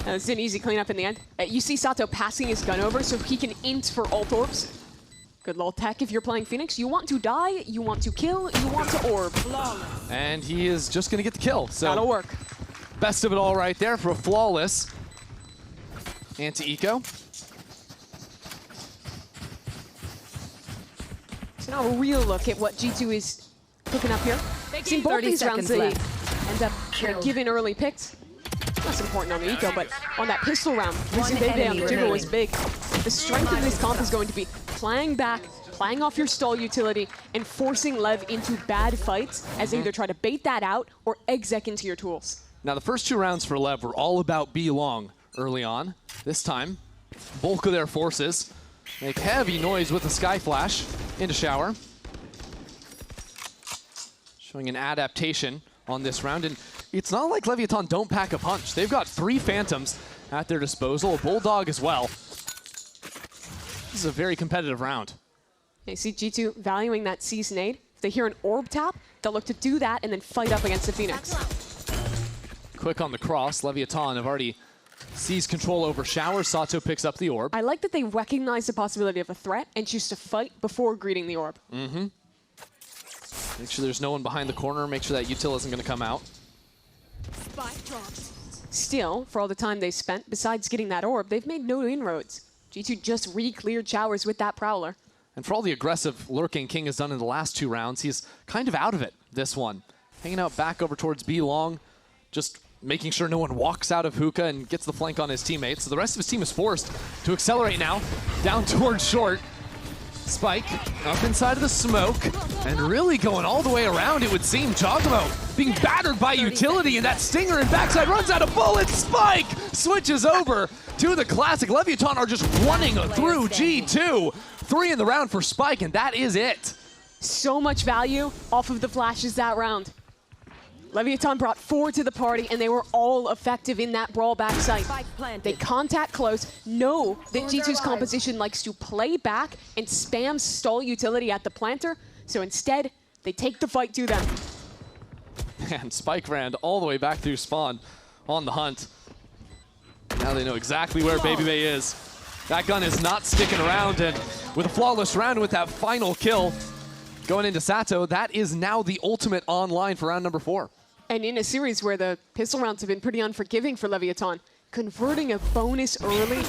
It's an easy cleanup in the end. You see Sato passing his gun over so he can int for ult orbs. Good little tech if you're playing Phoenix. You want to die, you want to kill, you want to orb. And he is just going to get the kill. So that'll work. Best of it all right there for a flawless anti-eco. So now a real look at what G2 is cooking up here. In both these rounds, they end up giving early picks. Less important on the eco, but on that pistol round, losing Baby on the jiggle was big. The strength of this comp is going to be playing back, playing off your stall utility, and forcing Lev into bad fights as they either try to bait that out or exec into your tools. Now, the first 2 rounds for Lev were all about B long early on. This time, bulk of their forces make heavy noise with the Sky Flash into shower. Showing an adaptation on this round, and it's not like Leviathan don't pack a punch. They've got 3 Phantoms at their disposal, a Bulldog as well. This is a very competitive round. You see G2 valuing that Season Aid. If they hear an orb tap, they'll look to do that and then fight up against the Phoenix. Quick on the cross, Leviathan have already seized control over shower. Sato picks up the orb. I like that they recognize the possibility of a threat and choose to fight before greeting the orb. Make sure there's no one behind the corner. Make sure that util isn't going to come out. Still, for all the time they spent, besides getting that orb, they've made no inroads. G2 just re-cleared showers with that Prowler. And for all the aggressive lurking King has done in the last 2 rounds, he's kind of out of it this one. Hanging out back over towards B long, just making sure no one walks out of hookah and gets the flank on his teammates. So the rest of his team is forced to accelerate now, down towards short. Spike up inside of the smoke and really going all the way around, it would seem. Giacomo being battered by utility, and that stinger in backside runs out of bullets. Spike switches over to the classic. Leviatan are just running through G2. 3 in the round for Spike, and that is it. So much value off of the flashes that round. Leviatan brought 4 to the party, and they were all effective in that brawl backside. They contact close, know that G2's composition likes to play back and spam stall utility at the planter, so instead, they take the fight to them. And Spike ran all the way back through spawn on the hunt. Now they know exactly where Baby Bay is. That gun is not sticking around, and with a flawless round with that final kill going into Sato, that is now the ultimate online for round number 4. And in a series where the pistol rounds have been pretty unforgiving for Leviatan, converting a bonus early,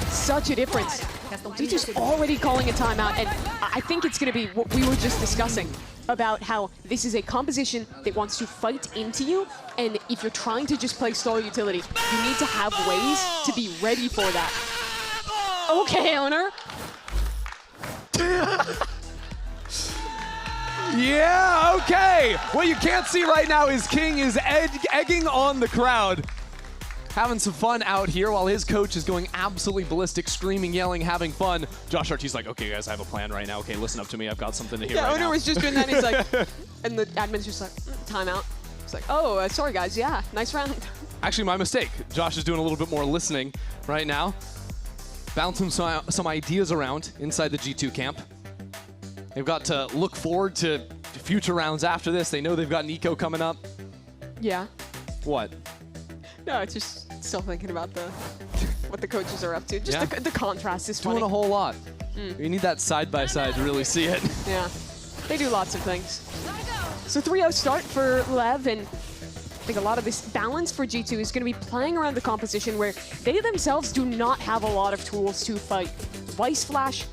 such a difference. G2's already calling a timeout, and I think it's going to be what we were just discussing about how this is a composition that wants to fight into you, and if you're trying to just play stall utility, you need to have ways to be ready for that. Okay, owner. Yeah, okay. What you can't see right now is King is egging on the crowd. Having some fun out here while his coach is going absolutely ballistic, screaming, yelling, having fun. Josh Archie's like, okay, guys, I have a plan right now. Okay, listen up to me. I've got something to hear right now. Yeah, owner was just doing that. He's like, and the admin's just like, timeout. It's like, oh, sorry, guys. Yeah, nice round. Actually, my mistake. Josh is doing a little bit more listening right now. Bouncing some ideas around inside the G2 camp. They've got to look forward to future rounds after this. They know they've got Nico coming up. Yeah. What? No, it's just still thinking about what the coaches are up to. Just Yeah. the contrast is funny. Doing a whole lot. You need that side-by-side to really see it. Yeah, they do lots of things. So 3-0 start for LEV, and I think a lot of this balance for G2 is going to be playing around the composition where they themselves do not have a lot of tools to fight. Vice Flash,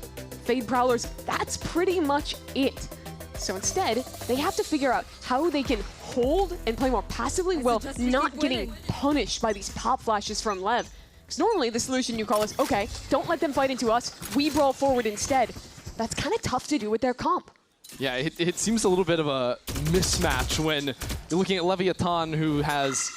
Fade Prowlers, that's pretty much it. So instead, they have to figure out how they can hold and play more passively while not getting punished by these pop flashes from LEV. Because normally the solution you call is, okay, don't let them fight into us, we brawl forward instead. That's kind of tough to do with their comp. Yeah, it seems a little bit of a mismatch when you're looking at Leviatan, who has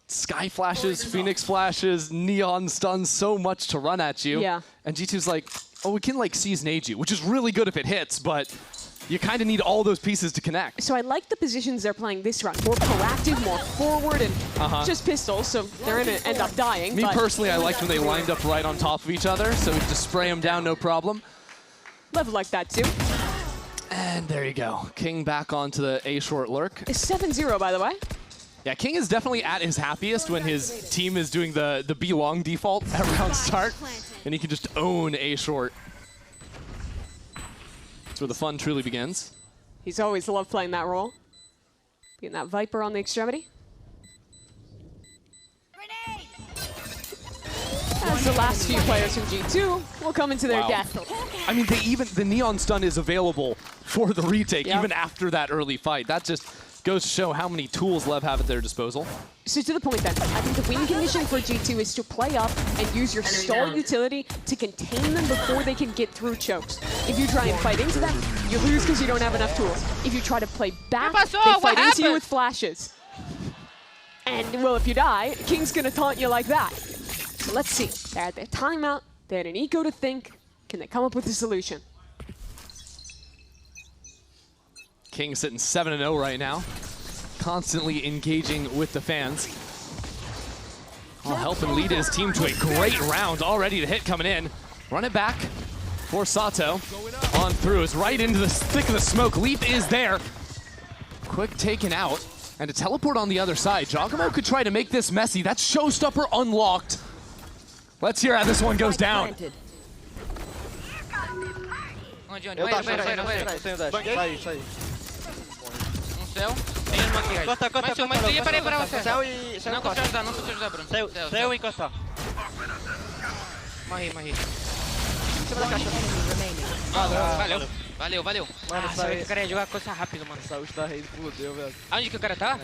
Sky Flashes, Phoenix Flashes, Neon Stuns, so much to run at you. Yeah. And G2's like, oh, we can like Season Age you, which is really good if it hits, but you kind of need all those pieces to connect. So I like the positions they're playing this round. More proactive, more forward, and just pistols, so they're going to end up dying. Me personally, I liked when they lined up right on top of each other, so we could just spray them down, no problem. LEV like that too. And there you go. King back onto the A-short lurk. It's 7-0, by the way. Yeah, King is definitely at his happiest when his team is doing the B-long default at round start, and he can just own A-short. That's where the fun truly begins. He's always loved playing that role. Getting that Viper on the extremity. As the last few players from G2 will come into their death. I mean, the Neon Stun is available for the retake even after that early fight. That just goes to show how many tools LEV have at their disposal. So to the point then, I think the win condition for G2 is to play up and use your stall utility to contain them before they can get through chokes. If you try and fight into them, you lose because you don't have enough tools. If you try to play back, they fight into you with flashes. And, well, if you die, King's going to taunt you like that. So let's see. They're at their timeout. They had an eco to think. Can they come up with a solution? King sitting 7-0 right now. Constantly engaging with the fans. I'll help and lead his team to a great round already to hit coming in. Run it back for Sato. On through, is right into the thick of the smoke. Leap is there. Quick taken out. And a teleport on the other side. Giacomo could try to make this messy. That's Showstopper unlocked. Let's hear how this one goes down. Ó, Johnny, Eu vai, tá, vai, vai, vai. sem o dash. Sai. Um céu. Tem um aqui, guys. Costa, Mais um, parei pra você. Céu e... Não consigo ajudar, não consigo ajudar, Bruno. Céu e Costa. Morri. Em cima da caixa. Valeu. Mano, Sabia que o cara ia jogar coisa rápido, mano. essa ult da Raid fudeu, velho. Aonde que o cara tá?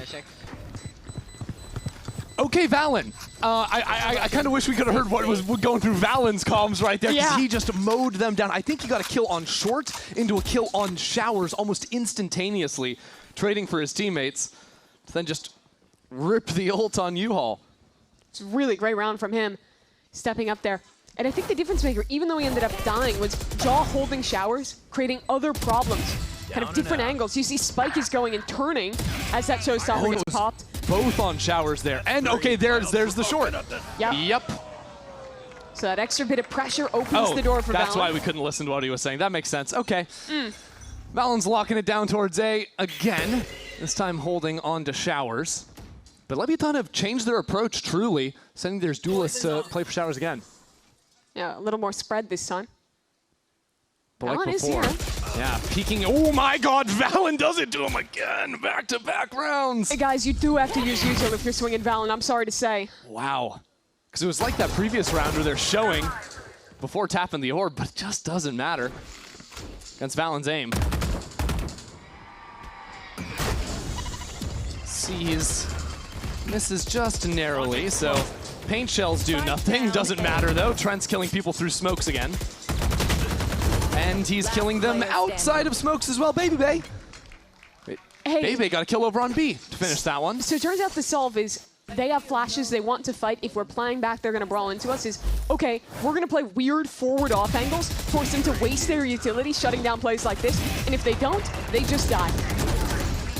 Okay, Valen. I kind of wish we could have heard what was going through Valen's comms right there, because he just mowed them down. I think he got a kill on short into a kill on showers almost instantaneously, trading for his teammates, then just rip the ult on U-Haul. It's a really great round from him, stepping up there. And I think the difference maker, even though he ended up dying, was Jaw holding showers, creating other problems. Kind of different angles. You see Spike is going and turning as that showstopper gets popped. Both on showers there. And okay, there's the short. Yep. So that extra bit of pressure opens the door for Valen. That's why we couldn't listen to what he was saying. That makes sense. Okay. Valen's locking it down towards A again, this time holding on to showers. But Leviathan have changed their approach truly, sending their duelists to play for showers again. Yeah, a little more spread this time. But Valen like is before. here. Yeah, peeking. Oh my god, Valen does it to him again. Back-to-back rounds. Hey guys, you do have to use util if you're swinging Valen, I'm sorry to say. Wow. Because it was like that previous round where they're showing before tapping the orb, but it just doesn't matter against Valen's aim. Sees, misses just narrowly, so paint shells do nothing. Doesn't matter though. Trent's killing people through smokes again. And he's killing them outside of smokes as well. Baby Bay. Hey. Baby Bay got a kill over on B to finish that one. So it turns out the solve is they have flashes, they want to fight. If we're playing back, they're going to brawl into us. Is, okay, we're going to play weird forward-off angles, force them to waste their utility, shutting down plays like this. And if they don't, they just die.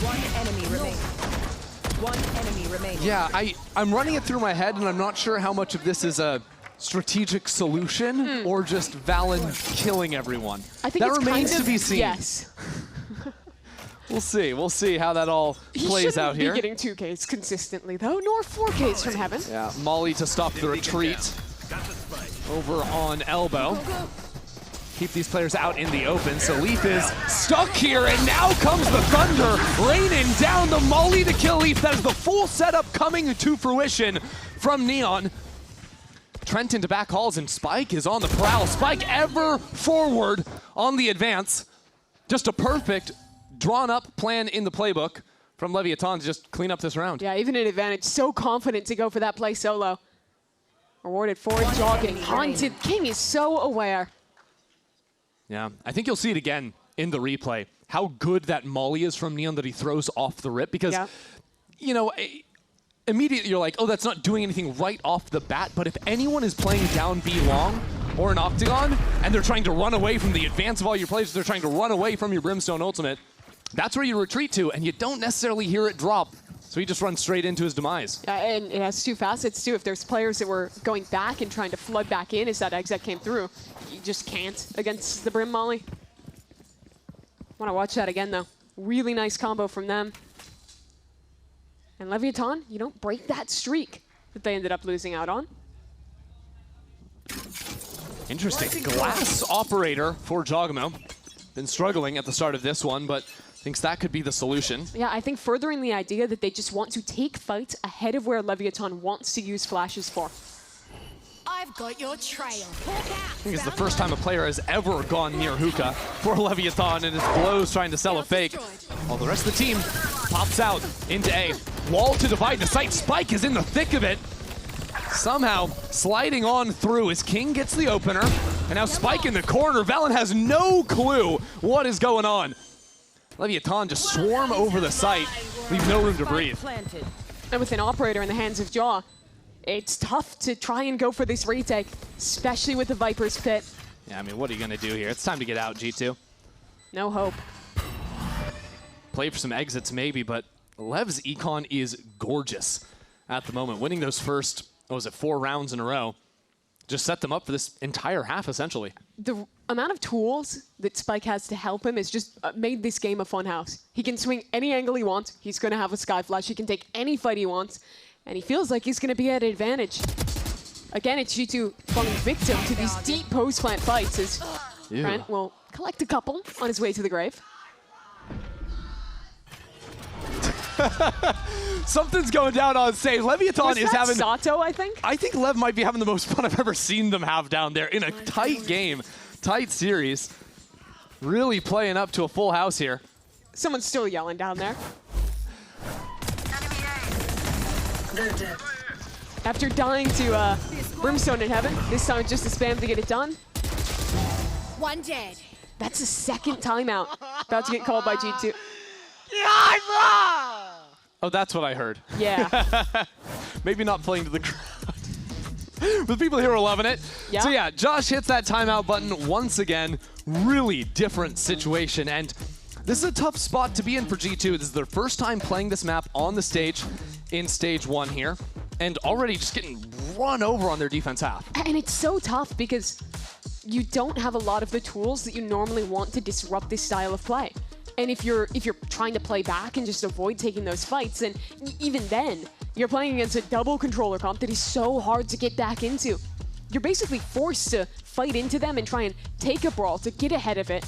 One enemy remaining. One enemy remaining. Yeah, I'm running it through my head, and I'm not sure how much of this is a strategic solution or just Valen killing everyone. I think that remains to be seen. Yes. We'll see. We'll see how that all plays out here. He shouldn't be getting 2Ks consistently, though, nor 4Ks from heaven. Yeah, Molly to stop the retreat over on elbow. Keep these players out in the open. So Leaf is stuck here, and now comes the thunder, raining down the Molly to kill Leaf. That is the full setup coming to fruition from Neon. Trent into back halls, and Spike is on the prowl. Spike ever forward on the advance. Just a perfect drawn-up plan in the playbook from Leviatan to just clean up this round. Yeah, even an advantage. So confident to go for that play solo. Rewarded for it. Jaw getting haunted. King is so aware. Yeah, I think you'll see it again in the replay. How good that Molly is from Neon that he throws off the rip. Because, you know, immediately you're like, oh, that's not doing anything right off the bat. But if anyone is playing down B long or an Octagon, and they're trying to run away from the advance of all your plays, they're trying to run away from your Brimstone ultimate, that's where you retreat to, and you don't necessarily hear it drop. So he just runs straight into his demise. Yeah, and it has two facets, too. If there's players that were going back and trying to flood back in as that exec came through, you just can't against the Brim Molly. Want to watch that again, though. Really nice combo from them. And Leviatan, you don't break that streak that they ended up losing out on. Interesting. Glass operator for Jogamo. Been struggling at the start of this one, but thinks that could be the solution. Yeah, I think furthering the idea that they just want to take fights ahead of where Leviatan wants to use flashes for. I've got your trail. I think it's the first time a player has ever gone near hookah for Leviatan, and his blows trying to sell a fake. While the rest of the team pops out into A. Wall to divide the site. Spike is in the thick of it. Somehow sliding on through as King gets the opener. And now Spike in the corner. Valen has no clue what is going on. Leviatan just swarm over the site, leave no room to breathe. And with an operator in the hands of Jaw, it's tough to try and go for this retake, especially with the Viper's Pit. Yeah, I mean, what are you going to do here? It's time to get out, G2. No hope. Play for some exits maybe, but Lev's econ is gorgeous at the moment. Winning those first, what was it, 4 rounds in a row, just set them up for this entire half, essentially. The amount of tools that Spike has to help him has just made this game a fun house. He can swing any angle he wants. He's going to have a Sky Flash. He can take any fight he wants. And he feels like he's going to be at an advantage. Again, it's G2 falling victim to these deep post-plant fights as Trent will collect a couple on his way to the grave. Something's going down on stage. Leviatan is having... Sato, I think? I think Lev might be having the most fun I've ever seen them have down there in a tight game, tight series. Really playing up to a full house here. Someone's still yelling down there. After dying to Brimstone in Heaven, this time just a spam to get it done. One dead. That's a second timeout about to get called by G2. Oh, that's what I heard. Yeah. Maybe not playing to the crowd. But people here are loving it. Yeah. So yeah, Josh hits that timeout button once again. Really different situation. And this is a tough spot to be in for G2. This is their first time playing this map on the stage in stage 1 here. And already just getting run over on their defense half. And it's so tough because you don't have a lot of the tools that you normally want to disrupt this style of play. And if you're trying to play back and just avoid taking those fights, then even then, you're playing against a double controller comp that is so hard to get back into. You're basically forced to fight into them and try and take a brawl to get ahead of it.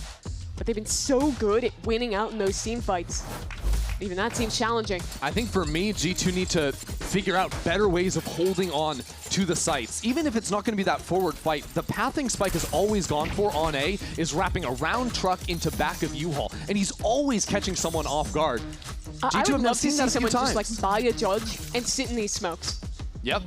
But they've been so good at winning out in those team fights. Even that seems challenging. I think for me, G2 need to figure out better ways of holding on to the sites. Even if it's not going to be that forward fight, the pathing Spike has always gone for on A is wrapping around truck into back of U-Haul. And he's always catching someone off guard. I G2 would love to seen see that a few someone just times. like buy a judge and sit in these smokes. Yep.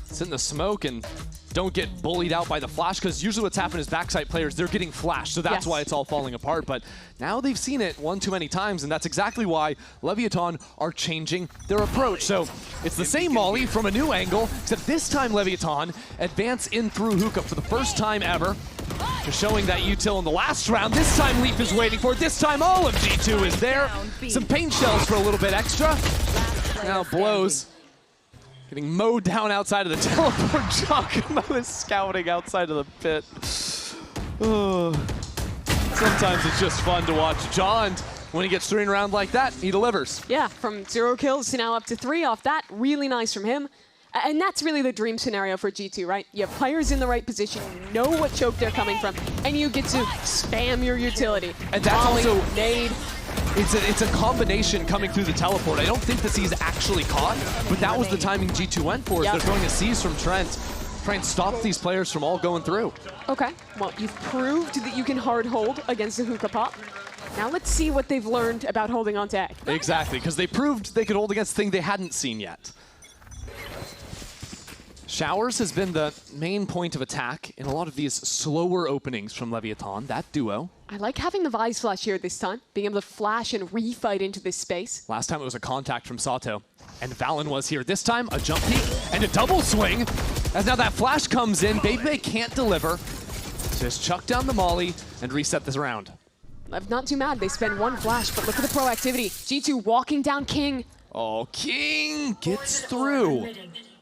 Sit in the smoke and don't get bullied out by the flash, because usually what's happened is backside players, they're getting flashed, so that's why it's all falling apart. But now they've seen it one too many times, and that's exactly why Leviathan are changing their approach. So it's the same molly from a new angle, except this time Leviathan advance in through hookah for the first time ever. Just showing that util in the last round. This time Leaf is waiting for it. This time all of G2 is there. Some paint shells for a little bit extra. Now blows. Getting mowed down outside of the teleport. Giacomo is scouting outside of the pit. Oh. Sometimes it's just fun to watch John. When he gets 3 around like that, he delivers. Yeah, from 0 kills to now up to 3 off that. Really nice from him. And that's really the dream scenario for G2, right? You have players in the right position, you know what choke they're coming from, and you get to spam your utility. And that's Volley, also nade. It's a combination coming through the teleport. I don't think the C's actually caught, but that was the timing G2 went for. They're throwing a C's from Trent. Try and stop these players from all going through. Okay, well, you've proved that you can hard hold against the hookah pop. Now let's see what they've learned about holding on to A. Exactly, because they proved they could hold against a thing they hadn't seen yet. Showers has been the main point of attack in a lot of these slower openings from Leviathan, that duo. I like having the Vise Flash here this time, being able to flash and refight into this space. Last time it was a contact from Sato, and Valen was here. This time, a jump peek and a double swing. As now that flash comes in, Baby can't deliver. Just chuck down the molly and reset this round. I'm not too mad, they spend 1 flash, but look at the proactivity. G2 walking down King. Oh, King gets through.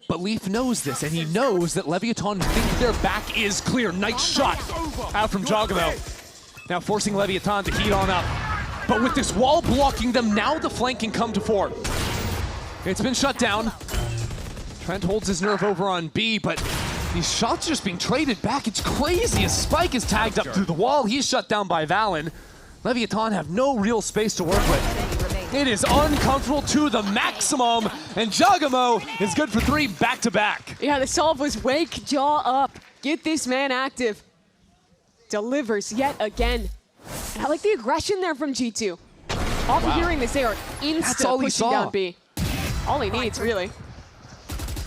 But Leaf knows this, and he knows that Leviathan think their back is clear. Nice shot out from Giacomo. Now forcing Leviathan to heat on up. But with this wall blocking them, now the flank can come to 4. It's been shut down. Trent holds his nerve over on B, but these shots are just being traded back. It's crazy as Spike is tagged up through the wall. He's shut down by Valen. Leviathan have no real space to work with. It is uncomfortable to the maximum, and Giacomo is good for 3 back-to-back. Yeah, the solve was wake jaw up. Get this man active. Delivers yet again. And I like the aggression there from G2. Off of hearing this, they are insta pushing down B. All he needs, really.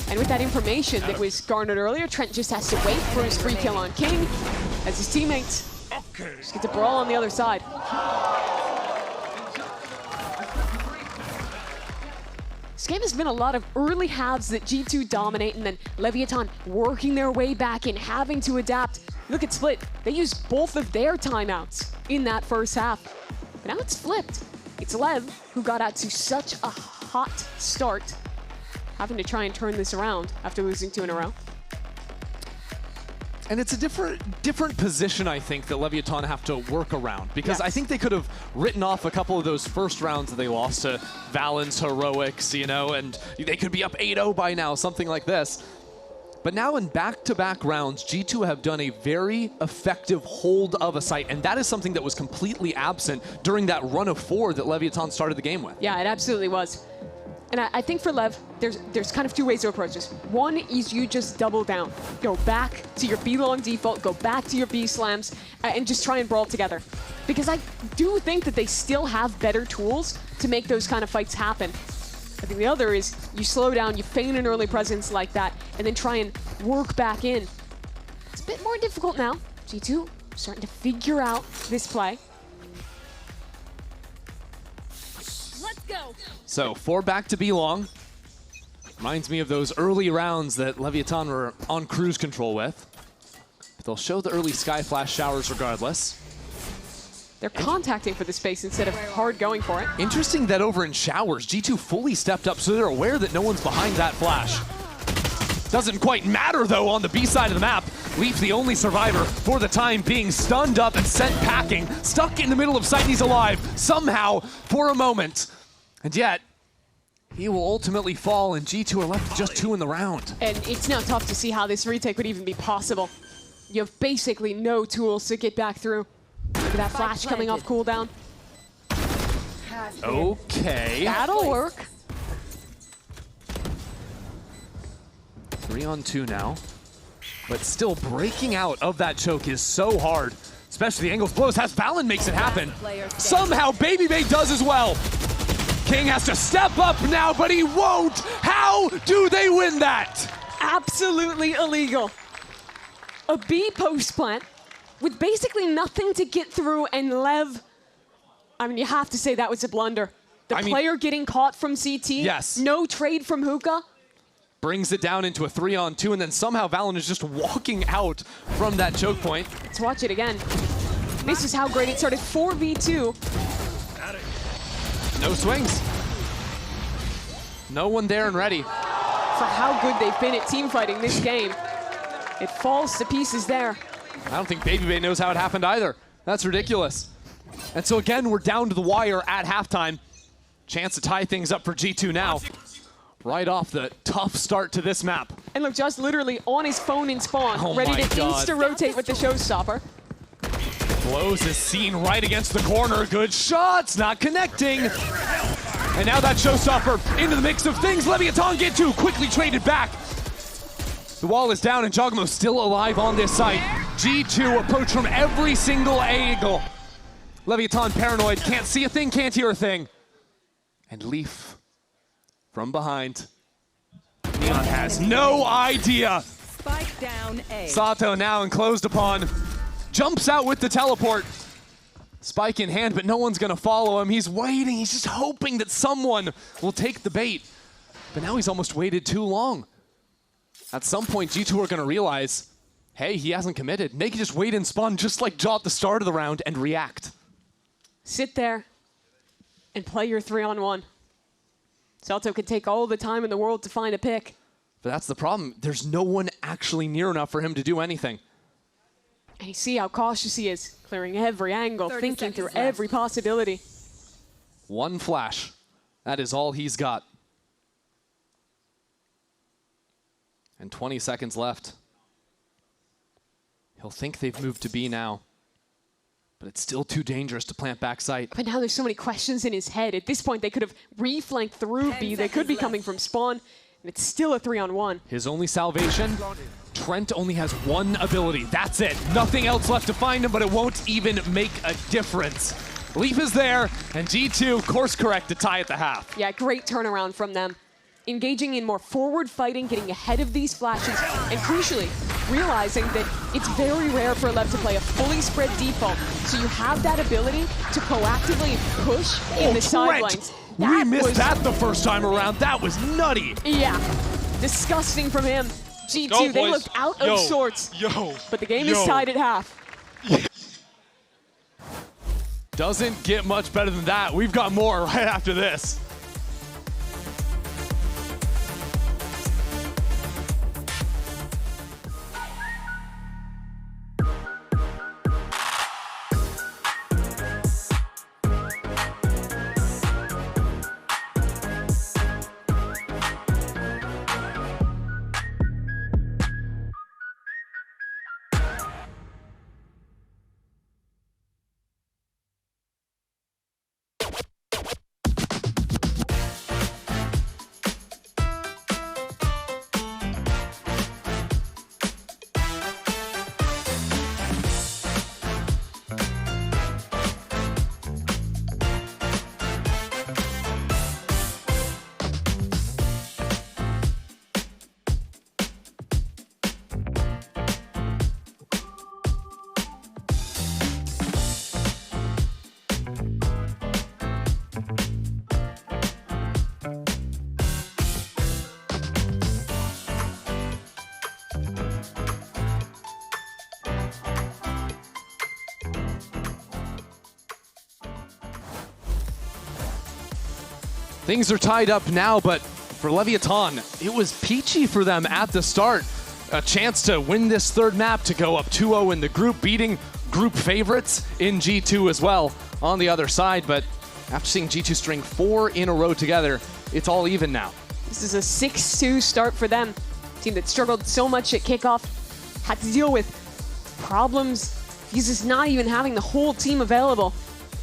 And with that information that was garnered earlier, Trent just has to wait for his free kill on King as his teammates just get to brawl on the other side. This game has been a lot of early halves that G2 dominate and then Leviathan working their way back and having to adapt. Look at Split. They used both of their timeouts in that first half. But now it's flipped. It's LEV who got out to such a hot start, having to try and turn this around after losing 2 in a row. And it's a different position, I think, that Leviathan have to work around. Because I think they could have written off a couple of those first rounds that they lost to Valen's Heroics, you know, and they could be up 8-0 by now, something like this. But now in back-to-back rounds, G2 have done a very effective hold of a site, and that is something that was completely absent during that run of 4 that Leviathan started the game with. Yeah, it absolutely was. And I think for LEV, there's kind of 2 ways to approach this. One is you just double down. Go back to your B-long default, go back to your B-slams, and just try and brawl together. Because I do think that they still have better tools to make those kind of fights happen. I think the other is you slow down, you feign an early presence like that, and then try and work back in. It's a bit more difficult now. G2 starting to figure out this play. Let's go. So 4 back to be long. Reminds me of those early rounds that Leviatan were on cruise control with. But they'll show the early Sky Flash showers regardless. They're contacting for the space instead of hard going for it. Interesting that over in showers, G2 fully stepped up, so they're aware that no one's behind that flash. Doesn't quite matter, though, on the B side of the map. Leaf, the only survivor for the time being, stunned up and sent packing. Stuck in the middle of sight, and he's alive, somehow, for a moment. And yet, he will ultimately fall, and G2 are left with just 2 in the round. And it's now tough to see how this retake would even be possible. You have basically no tools to get back through. Look at that flash coming off cooldown. Okay. That'll work. 3 on 2 now. But still breaking out of that choke is so hard. Especially the angles blows. Valen makes it happen. Somehow Baby Bay does as well. King has to step up now, but he won't. How do they win that? Absolutely illegal. A B post plant with basically nothing to get through, and Lev, I mean, you have to say that was a blunder. The player getting caught from CT. Yes. No trade from Hookah. Brings it down into a 3 on 2, and then somehow Valen is just walking out from that choke point. Let's watch it again. This is how great it started. 4v2. No swings. No one there and ready. For how good they've been at team fighting this game. It falls to pieces there. I don't think Baby Bay knows how it happened either. That's ridiculous. And so again, we're down to the wire at halftime. Chance to tie things up for G2 now. Right off the tough start to this map. And look, just literally on his phone in spawn, ready to insta-rotate with the showstopper. Blows is seen right against the corner. Good shots, not connecting. And now that showstopper into the mix of things. Leviatan get to, quickly traded back. The wall is down and Jogmo still alive on this site. G2 approach from every single angle. Leviatan paranoid, can't see a thing, can't hear a thing. And Leaf from behind. Neon has no idea. Spike down A. Sato now enclosed upon. Jumps out with the teleport. Spike in hand, but no one's gonna follow him. He's waiting, he's just hoping that someone will take the bait. But now he's almost waited too long. At some point, G2 are gonna realize, hey, he hasn't committed. They can just wait and spawn just like Jaw at the start of the round and react. Sit there and play your 3-on-1. Sato could take all the time in the world to find a pick. But that's the problem. There's no one actually near enough for him to do anything. And you see how cautious he is, clearing every angle, thinking through every possibility. One flash. That is all he's got. And 20 seconds left. He'll think they've moved to B now. But it's still too dangerous to plant back sight. But now there's so many questions in his head. At this point, they could have reflanked through B. They could be coming from spawn. And it's still a 3-on-1. His only salvation, Trent only has one ability. That's it. Nothing else left to find him, but it won't even make a difference. Leaf is there, and G2 course correct to tie at the half. Yeah, great turnaround from them. Engaging in more forward fighting, getting ahead of these flashes, and crucially, realizing that it's very rare for LEV to play a fully spread default. So you have that ability to proactively push in the sidelines. We missed that the first time around. That was nutty. Yeah, disgusting from him. G2, they looked out of sorts. But the game is tied at half. Doesn't get much better than that. We've got more right after this. Things are tied up now, but for Leviathan, it was peachy for them at the start. A chance to win this third map, to go up 2-0 in the group, beating group favorites in G2 as well on the other side. But after seeing G2 string 4 in a row together, it's all even now. This is a 6-2 start for them. Team that struggled so much at kickoff, had to deal with problems. He's just not even having the whole team available.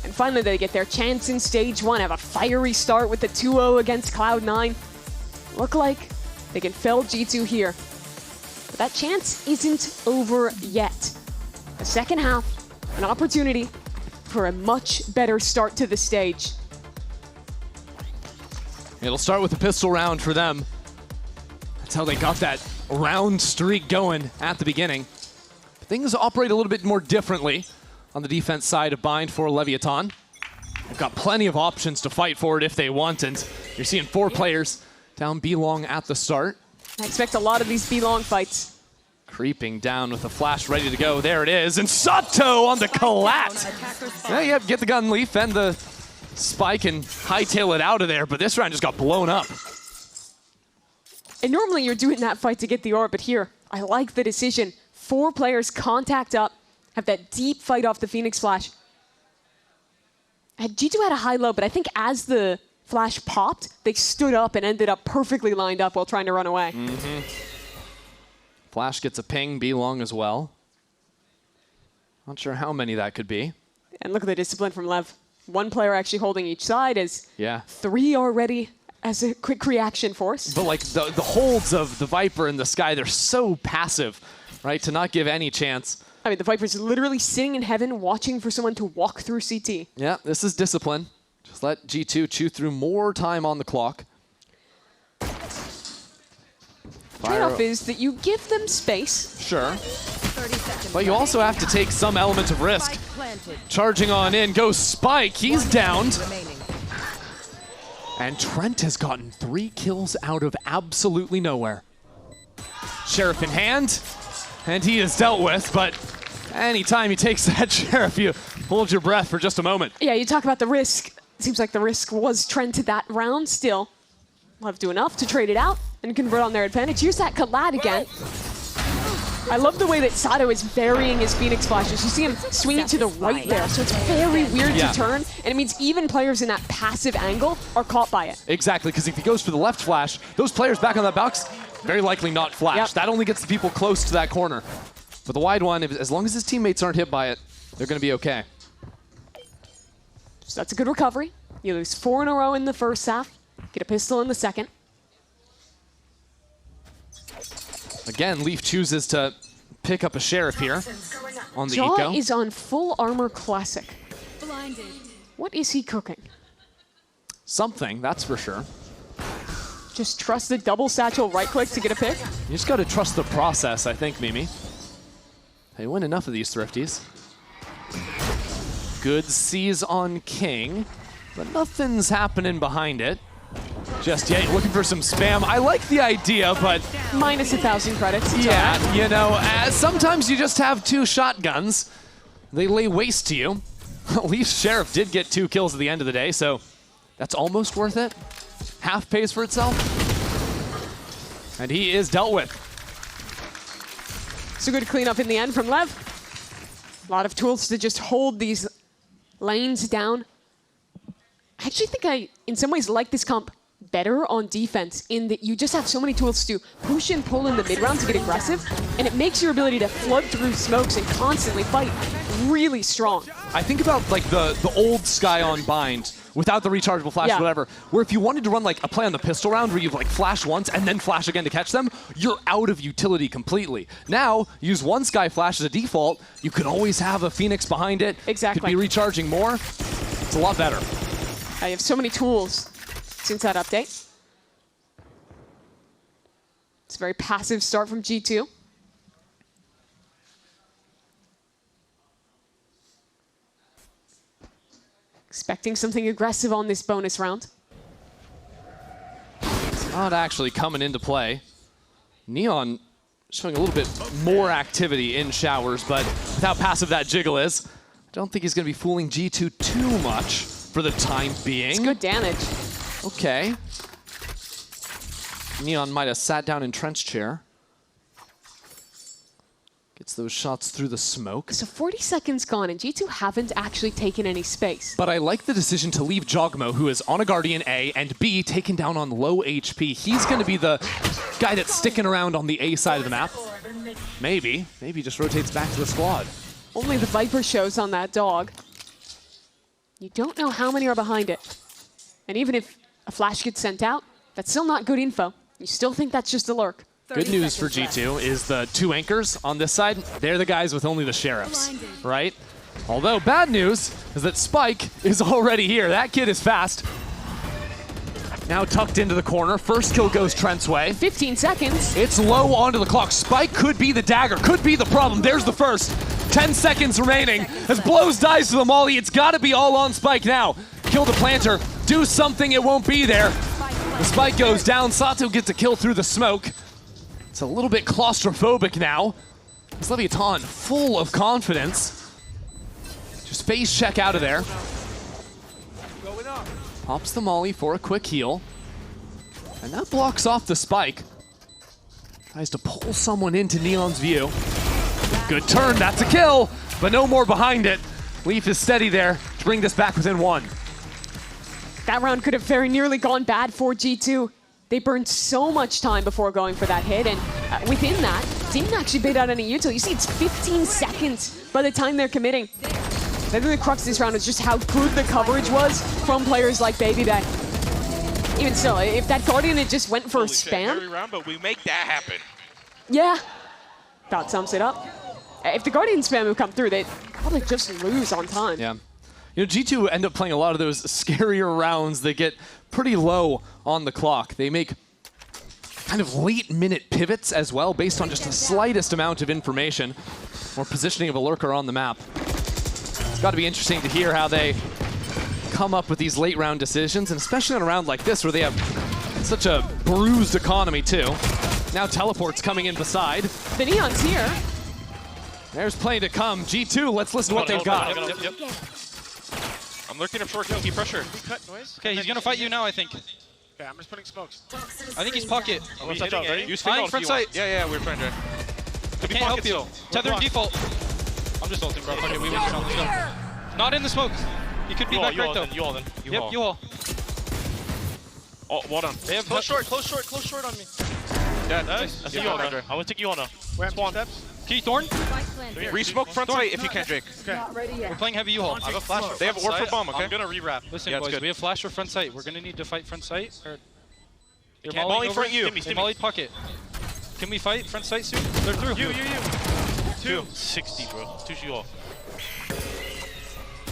And finally they get their chance in stage 1, have a fiery start with the 2-0 against Cloud9. Look like they can fell G2 here. But that chance isn't over yet. The second half, an opportunity for a much better start to the stage. It'll start with a pistol round for them. That's how they got that round streak going at the beginning. Things operate a little bit more differently on the defense side of Bind for Leviathan. They've got plenty of options to fight for it if they want, and you're seeing 4 players down B-long at the start. I expect a lot of these B-long fights. Creeping down with a flash ready to go. There it is, and Sato on the collat. Yeah, get the gun, Leaf, and the spike and hightail it out of there, but this round just got blown up. And normally you're doing that fight to get the orb, but here, I like the decision. 4 players contact up, have that deep fight off the Phoenix Flash. G2 had a high-low, but I think as the flash popped, they stood up and ended up perfectly lined up while trying to run away. Flash gets a ping, B-long as well. Not sure how many that could be. And look at the discipline from Lev. 1 player actually holding each side as 3 already as a quick reaction force. But like the holds of the Viper in the sky, they're so passive, right? To not give any chance. I mean, the Viper's literally sitting in heaven watching for someone to walk through CT. Yeah, this is discipline. Just let G2 chew through more time on the clock. Trade-off is that you give them space. Sure. But you also have to take some element of risk. Charging on in goes Spike. He's downed. And Trent has gotten 3 kills out of absolutely nowhere. Sheriff in hand, and he is dealt with, but anytime he takes that Sheriff, you hold your breath for just a moment. Yeah, you talk about the risk. It seems like the risk was Trent to that round still. Lev do enough to trade it out and convert on their advantage. Here's that collat again. I love the way that Sato is varying his Phoenix flashes. You see him swinging to the right there, so it's very weird to turn, and it means even players in that passive angle are caught by it. Exactly, because if he goes for the left flash, those players back on that box, very likely not flash. That only gets the people close to that corner. But the wide one, as long as his teammates aren't hit by it, they're going to be okay. So that's a good recovery. You lose 4 in a row in the first half, get a pistol in the second. Again, Leaf chooses to pick up a Sheriff here on the Jaw eco. is on full armor classic. Blinded. What is he cooking? Something, that's for sure. Just trust the double satchel right click to get a pick? You just got to trust the process, I think, Mimi. They win enough of these thrifties. Good C's on King, but nothing's happening behind it. Just yet, looking for some spam. I like the idea, but... Minus 1,000 credits. Yeah, you know, sometimes you just have 2 shotguns. They lay waste to you. At least Sheriff did get 2 kills at the end of the day, so that's almost worth it. Half pays for itself. And he is dealt with. It's a good cleanup in the end from Lev. A lot of tools to just hold these lanes down. I actually think I, in some ways, like this comp better on defense in that you just have so many tools to push and pull in the mid-round to get aggressive, and it makes your ability to flood through smokes and constantly fight really strong. I think about like the old Sky on Bind without the rechargeable flash or whatever, where if you wanted to run like a play on the pistol round where you like flash once and then flash again to catch them, you're out of utility completely. Now, use 1 Sky flash as a default, you can always have a Phoenix behind it. Exactly. Could be recharging more. It's a lot better. You have so many tools since that update. It's a very passive start from G2. Expecting something aggressive on this bonus round. It's not actually coming into play. Neon showing a little bit more activity in showers, but with how passive that jiggle is, I don't think he's going to be fooling G2 too much for the time being. It's good damage. Okay. Neon might have sat down in Trent's chair. Gets those shots through the smoke. So 40 seconds gone, and G2 haven't actually taken any space. But I like the decision to leave Jogmo, who is on a Guardian A, and B, taken down on low HP. He's going to be the guy that's sticking around on the A side of the map. Maybe just rotates back to the squad. Only the Viper shows on that dog. You don't know how many are behind it. And even if a flash gets sent out, that's still not good info. You still think that's just a lurk. Good news for G2 is the 2 anchors on this side, they're the guys with only the sheriffs, right? Although bad news is that Spike is already here. That kid is fast. Now tucked into the corner. First kill goes Trent's way. 15 seconds. It's low onto the clock. Spike could be the dagger, could be the problem. There's the first. 10 seconds remaining. As Blows dies to the molly, it's got to be all on Spike now. Kill the planter. Do something, it won't be there. The Spike goes down. Sato gets a kill through the smoke. It's a little bit claustrophobic now. It's Leviatan full of confidence. Just face check out of there. Pops the molly for a quick heal. And that blocks off the Spike. Tries to pull someone into Neon's view. Good turn, that's a kill, but no more behind it. Leaf is steady there to bring this back within 1. That round could have very nearly gone bad for G2. They burned so much time before going for that hit, and within that, didn't actually bait out any util. You see, it's 15 seconds by the time they're committing. I think the crux of this round is just how good the coverage was from players like babybay. Even still, if that Guardian had just went for a spam... Round, but we make that happen. Yeah, that sums it up. If the Guardian spam would come through, they'd probably just lose on time. Yeah. You know, G2 end up playing a lot of those scarier rounds that get pretty low on the clock. They make kind of late-minute pivots as well, based on just the slightest amount of information or positioning of a lurker on the map. It's got to be interesting to hear how they come up with these late-round decisions, and especially on a round like this where they have such a bruised economy, too. Now teleport's coming in beside. The Neon's here. There's plenty to come. G2, let's listen to what they've got. Yep. I'm lurking up short kill, keep pressure. Okay, he's gonna fight you now, I think. Okay, I'm just putting smokes. I think he's pocket. Use Fine, front front sight. sight. Yeah, we're trying to. I can't help you. Tether default. I'm just ulting, bro. Okay, we win. Let's go. Not in the smoke. He could be back right though. You all then. Yep, you all. Oh, well done. They have Close short on me. Yeah, Nice. I see you all now. I want to take you all now. Spawn. Key Thorn. Re-smoke front sight if you can't, Jake. We're playing heavy U-haul. I have a flash. They have orb for bomb, okay? I'm gonna re-wrap. Listen, Yeah, it's boys, good. we have flash for front sight. We're gonna need to fight front sight. Or you're Molly mollying in front of you. They mollied pocket. Can we fight front sight soon? They're through. You. 260, bro. 2 you all.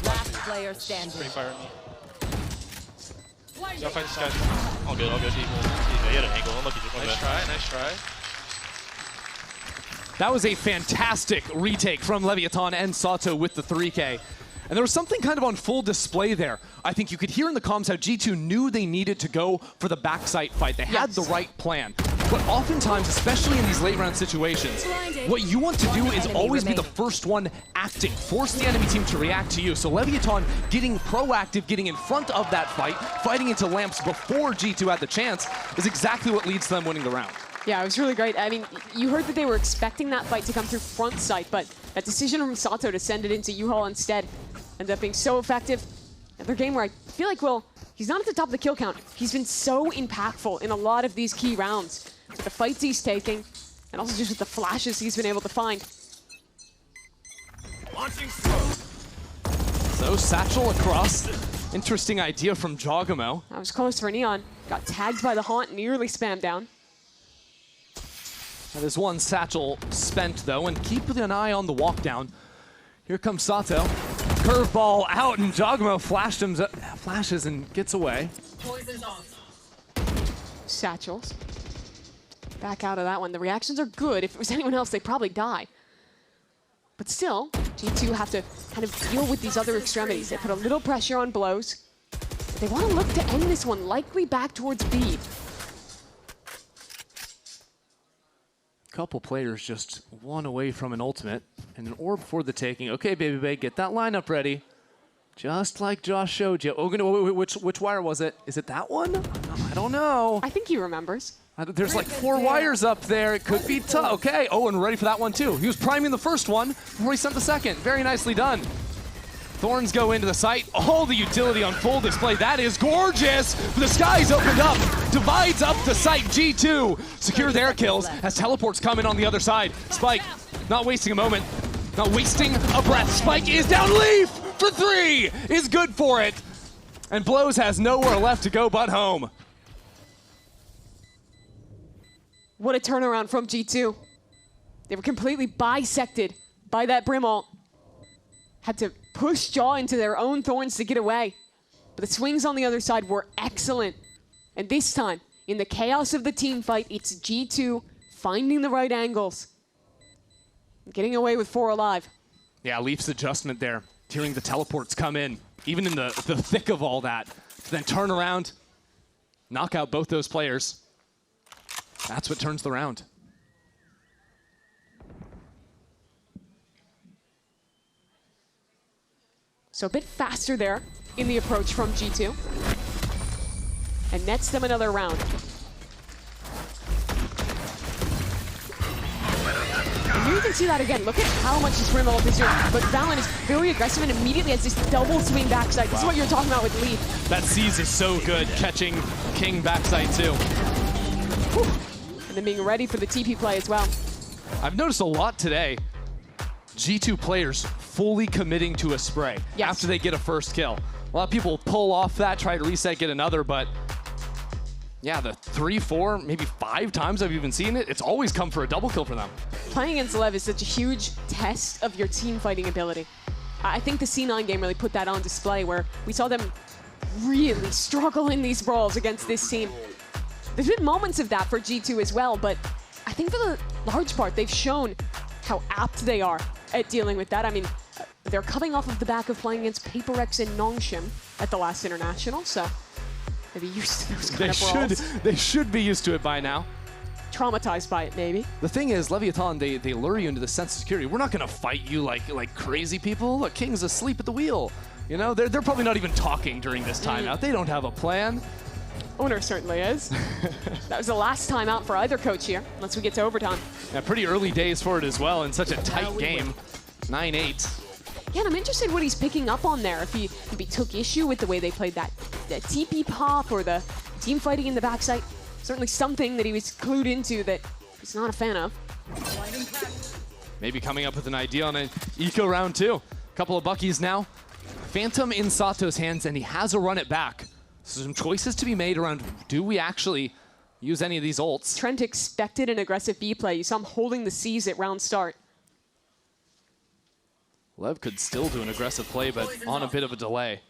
Last player standing. Pretty fire at me. Gotta fight this guy. All good. Yeah, you had an angle. Unlucky. Nice try. That was a fantastic retake from Leviatan and Sato with the 3K. And there was something kind of on full display there. I think you could hear in the comms how G2 knew they needed to go for the backside fight. They had the right plan. But oftentimes, especially in these late round situations, what you want to do is always be the first one acting. Force the enemy team to react to you. So Leviatan getting proactive, getting in front of that fight, fighting into lamps before G2 had the chance, is exactly what leads to them winning the round. Yeah, it was really great. I mean, you heard that they were expecting that fight to come through front sight, but that decision from Sato to send it into U-Haul instead ended up being so effective. Another game where I feel like, well, he's not at the top of the kill count. He's been so impactful in a lot of these key rounds. With the fights he's taking, and also just with the flashes he's been able to find. So Satchel across. Interesting idea from Jogamo. That was close for Neon. Got tagged by the Haunt, nearly spammed down. That is one Satchel spent, though, and keep an eye on the walk down. Here comes Sato. Curveball out, and Jogamo flashes and gets away. Satchels. Back out of that one. The reactions are good. If it was anyone else, they'd probably die. But still, G2 have to kind of deal with these other extremities. They put a little pressure on Blows. They want to look to end this one, likely back towards B. Couple players just one away from an ultimate and an orb for the taking. Okay, babybay, get that lineup ready. Just like Josh showed you. Oh, which wire was it? Is it that one? I don't know. I think he remembers. There's like 4 wires up there. It could be tough. Okay. Oh, and ready for that one too. He was priming the first one before he sent the second. Very nicely done. Thorns go into the site. All the utility on full display. That is gorgeous. The sky's opened up. Divides up the site. G2 secure their kills as teleports come in on the other side. Spike not wasting a moment. Not wasting a breath. Spike is down. Leaf for 3 is good for it. And Blows has nowhere left to go but home. What a turnaround from G2. They were completely bisected by that Brim ult. Had to push Jaw into their own thorns to get away. But the swings on the other side were excellent. And this time, in the chaos of the team fight, it's G2 finding the right angles. Getting away with 4 alive. Yeah, Leaf's adjustment there. Hearing the teleports come in, even in the thick of all that. To then turn around, knock out both those players. That's what turns the round. So a bit faster there in the approach from G2. And nets them another round. And here you can see that again. Look at how much his Brim ult is doing. But Valen is very aggressive and immediately has this double swing backside. This is what you're talking about with Leaf. That Seize is so good, catching King backside too. Whew. And then being ready for the TP play as well. I've noticed a lot today. G2 players fully committing to a spray after they get a first kill. A lot of people pull off that, try to reset, get another, but yeah, the 3, 4, maybe 5 times I've even seen it, it's always come for a double kill for them. Playing against LEV is such a huge test of your team fighting ability. I think the C9 game really put that on display where we saw them really struggle in these brawls against this team. There's been moments of that for G2 as well, but I think for the large part, they've shown how apt they are at dealing with that. I mean, they're coming off of the back of playing against PaperX and Nongshim at the last International, so they'll be used to those kind of brawls. They should be used to it by now. Traumatized by it, maybe. The thing is, Leviathan, they lure you into the sense of security. We're not going to fight you like crazy people. Look, King's asleep at the wheel. You know, they're probably not even talking during this timeout. They don't have a plan. Owner certainly is. That was the last time out for either coach here, unless we get to overtime. Yeah, pretty early days for it as well in such a tight game. 9-8. Yeah, and I'm interested what he's picking up on there. If he took issue with the way they played that TP pop or the team fighting in the backside. Certainly something that he was clued into that he's not a fan of. Maybe coming up with an idea on an eco round too. Couple of Buckies now. Phantom in Sato's hands, and he has a run it back. So some choices to be made around, do we actually use any of these ults? Trent expected an aggressive B play. You saw him holding the C's at round start. Lev could still do an aggressive play, but on a bit of a delay.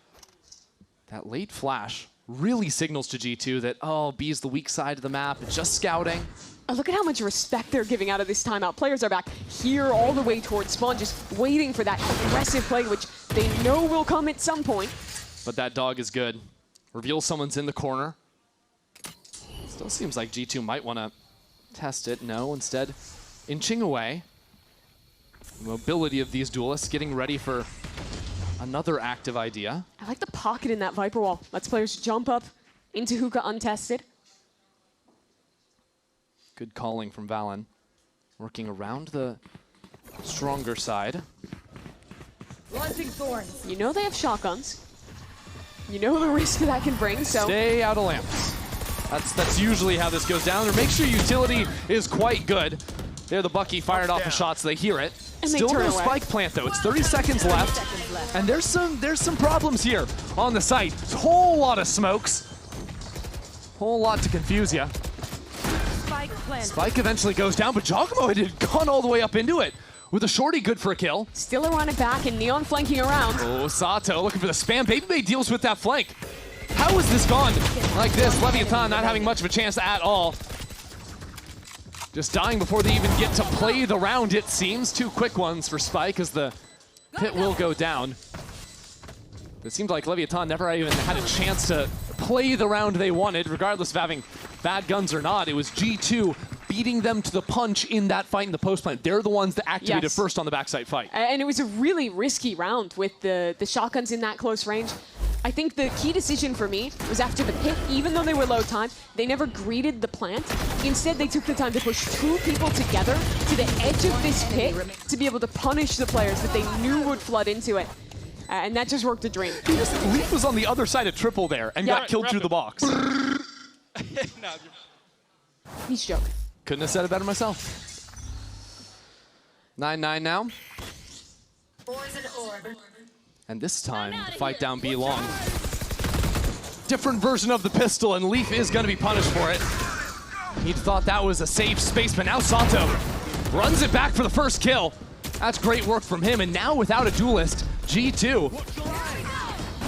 That late flash really signals to G2 that, oh, B's the weak side of the map, it's just scouting. Oh, look at how much respect they're giving out of this timeout. Players are back here all the way towards spawn, just waiting for that aggressive play, which they know will come at some point. But that dog is good. Reveals someone's in the corner. Still seems like G2 might want to test it. No, instead, inching away. The mobility of these duelists, getting ready for another active idea. I like the pocket in that Viper wall. Lets players jump up into hookah untested. Good calling from Valen. Working around the stronger side. You know they have shotguns. You know the risk that can bring, so... Stay out of lamps. That's usually how this goes down. Or make sure utility is quite good. There, the Bucky fired off the shots. They hear it. And Still no away. spike plant, though. It's 30 seconds left. And there's some problems here on the site. Whole lot of smokes. Whole lot to confuse you. Spike eventually goes down, but Giacomo had gone all the way up into it. With a shorty, good for a kill. Still a run it back, and Neon flanking around. Oh, Sato looking for the spam. Baby deals with that flank. How has this gone like this? Leviathan not having much of a chance at all. Just dying before they even get to play the round, it seems. 2 quick ones for Spike as the pit will go down. It seemed like Leviathan never even had a chance to play the round they wanted, regardless of having bad guns or not. It was G2 beating them to the punch in that fight in the post plant. They're the ones that activated Yes. first on the backside fight. And it was a really risky round with the shotguns in that close range. I think the key decision for me was after the pit, even though they were low time, they never greeted the plant. Instead, they took the time to push 2 people together to the edge of this pit to be able to punish the players that they knew would flood into it. And that just worked a dream. Leaf was on the other side of triple there and got killed through the box. He's joking. Couldn't have said it better myself. 9-9 now. And this time, fight down B long. Different version of the pistol, and Leaf is going to be punished for it. He thought that was a safe space, but now Sato runs it back for the first kill. That's great work from him, and now without a duelist, G2.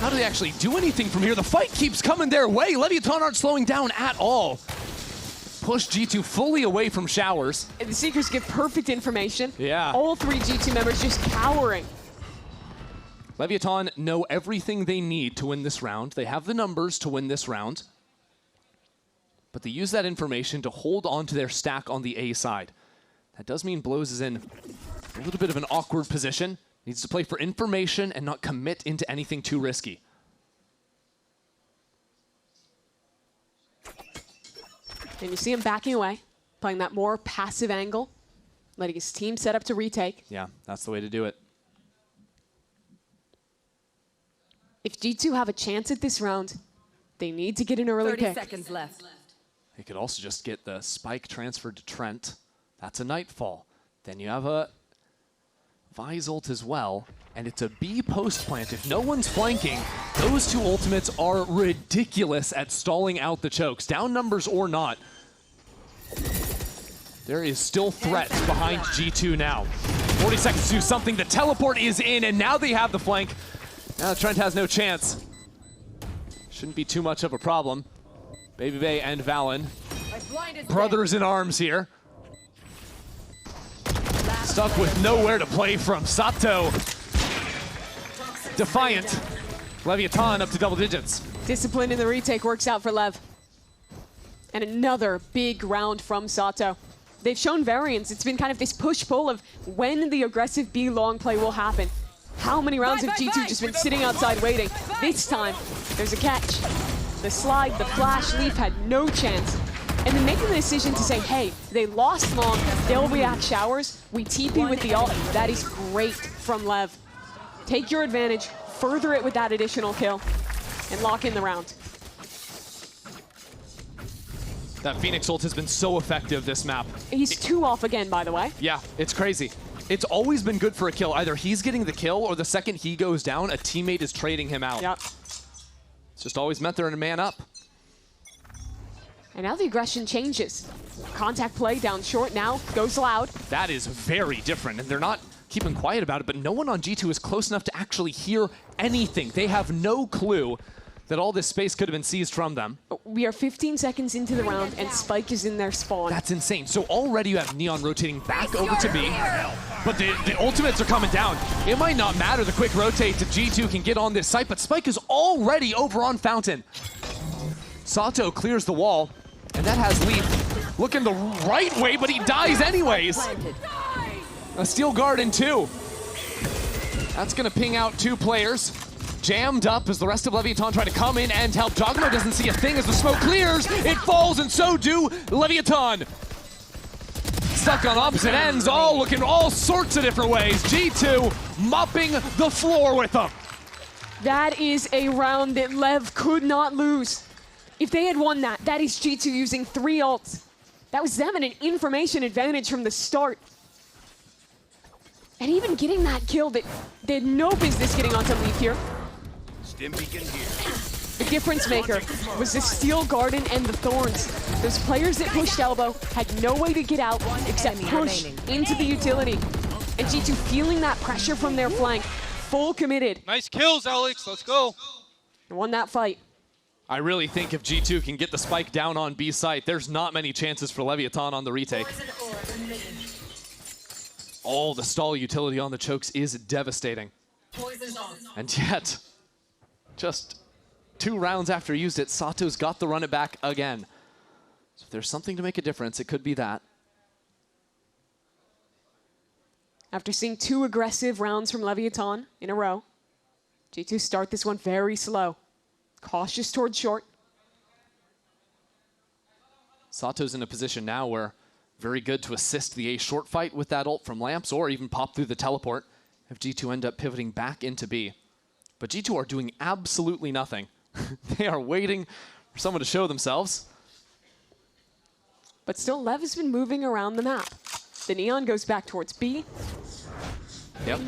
How do they actually do anything from here? The fight keeps coming their way. Leviatan aren't slowing down at all. Push G2 fully away from showers. And the Seekers give perfect information. Yeah. All 3 G2 members just cowering. Leviatan know everything they need to win this round. They have the numbers to win this round. But they use that information to hold on to their stack on the A side. That does mean Blows is in a little bit of an awkward position. Needs to play for information and not commit into anything too risky. And you see him backing away, playing that more passive angle, letting his team set up to retake. Yeah, that's the way to do it. If G2 have a chance at this round, they need to get an early 30 pick. seconds left. They could also just get the spike transferred to Trent. That's a Nightfall. Then you have a Visult as well, and it's a B post plant. If no one's flanking, those 2 ultimates are ridiculous at stalling out the chokes, down numbers or not. There is still threat behind G2 now. 40 seconds to do something. The teleport is in, and now they have the flank. Now Trent has no chance. Shouldn't be too much of a problem. Baby Bay and Valen, brothers in arms here. Stuck with nowhere to play from. Sato, defiant. Leviatan up to double digits. Discipline in the retake works out for Lev. And another big round from Sato. They've shown variance. It's been kind of this push-pull of when the aggressive B long play will happen. How many rounds have G2 just been sitting outside waiting? This time, there's a catch. The slide, the flash, Leaf had no chance. And then making the decision to say, hey, they lost long, they'll react showers, we TP with the ult. That is great from Lev. Take your advantage, further it with that additional kill, and lock in the round. That Phoenix ult has been so effective this map. He's 2 off again, by the way. Yeah, it's crazy. It's always been good for a kill. Either he's getting the kill, or the second he goes down, a teammate is trading him out. Yep. It's just always meant they're in a man up. And now the aggression changes. Contact play down short now, goes loud. That is very different, and they're not keeping quiet about it, but no one on G2 is close enough to actually hear anything. They have no clue that all this space could have been seized from them. We are 15 seconds into the round, and Spike is in their spawn. That's insane. So already you have Neon rotating back over to B, but the ultimates are coming down. It might not matter the quick rotate to G2 can get on this site, but Spike is already over on Fountain. Sato clears the wall, and that has Leaf looking the right way, but he dies anyways. A Steel Garden too. That's gonna ping out 2 players. Jammed up as the rest of Leviatan try to come in and help. Jogmo doesn't see a thing as the smoke clears. It falls, and so do Leviatan. Stuck on opposite ends, all looking all sorts of different ways. G2 mopping the floor with them. That is a round that Lev could not lose. If they had won that, that is G2 using 3 ults. That was them in an information advantage from the start. And even getting that kill, they had no business getting onto Leaf here. The difference maker was the Steel Garden and the Thorns. Those players that pushed elbow had no way to get out except push into the utility. And G2 feeling that pressure from their flank, full committed. Nice kills, Alex. Let's go. And won that fight. I really think if G2 can get the spike down on B site, there's not many chances for Leviatan on the retake. Oh, the stall utility on the chokes is devastating. And yet, just 2 rounds after he used it, Sato's got the run it back again. So if there's something to make a difference, it could be that. After seeing 2 aggressive rounds from Leviathan in a row, G2 start this one very slow. Cautious towards short. Sato's in a position now where very good to assist the A short fight with that ult from Lamps, or even pop through the teleport if G2 end up pivoting back into B. But G2 are doing absolutely nothing. They are waiting for someone to show themselves. But still, Lev has been moving around the map. The Neon goes back towards B. Yep,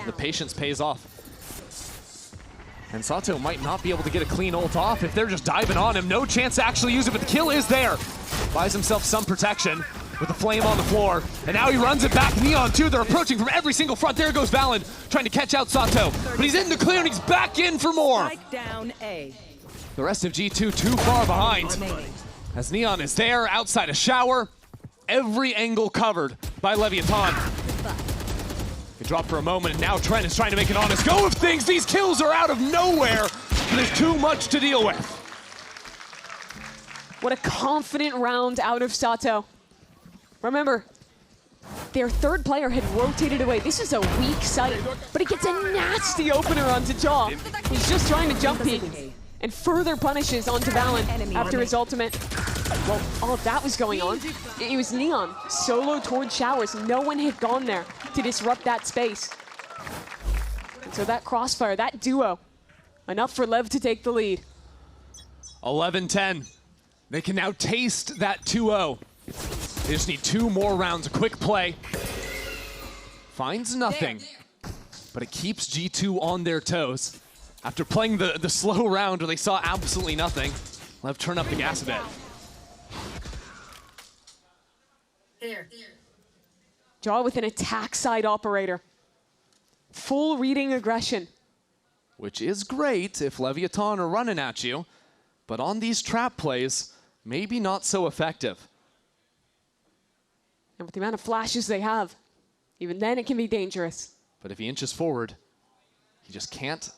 the patience pays off. And Sato might not be able to get a clean ult off if they're just diving on him. No chance to actually use it, but the kill is there. Buys himself some protection with the flame on the floor. And now he runs it back. Neon, too. They're approaching from every single front. There goes Valen trying to catch out Sato. But he's in the clear and he's back in for more. Strike down A. The rest of G2 too far behind. As Neon is there outside a shower. Every angle covered by Leviathan. He dropped for a moment, and now Trent is trying to make an honest go of things. These kills are out of nowhere, and there's too much to deal with. What a confident round out of Sato. Remember, their third player had rotated away. This is a weak site, but it gets a nasty opener onto Jaw. He's just trying to jump peek, and further punishes onto Valen after his ultimate. Well, all of that was going on. It was Neon solo towards showers. No one had gone there to disrupt that space. And so that crossfire, that duo, enough for Lev to take the lead. 11-10. They can now taste that 2-0. They just need 2 more rounds. A quick play. Finds nothing, but it keeps G2 on their toes. After playing the slow round where they saw absolutely nothing, Lev turn up the gas a bit. Jaw with an attack side operator. Full reading aggression. Which is great if Leviathan are running at you, but on these trap plays, maybe not so effective. And with the amount of flashes they have, even then it can be dangerous. But if he inches forward, he just can't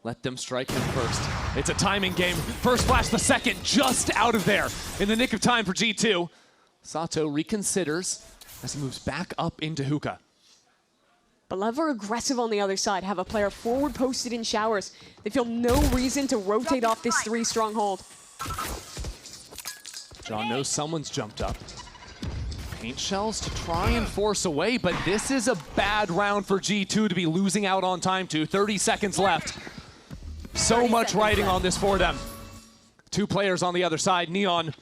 let them strike him first. It's a timing game. First flash, the second, just out of there in the nick of time for G2. Sato reconsiders as he moves back up into hookah. But Lev are aggressive on the other side, have a player forward posted in showers. They feel no reason to rotate off this 3 stronghold. John knows someone's jumped up. Paint shells to try and force away, but this is a bad round for G2 to be losing out on time to. 30 seconds left. So much riding on this for them. 2 players on the other side, Neon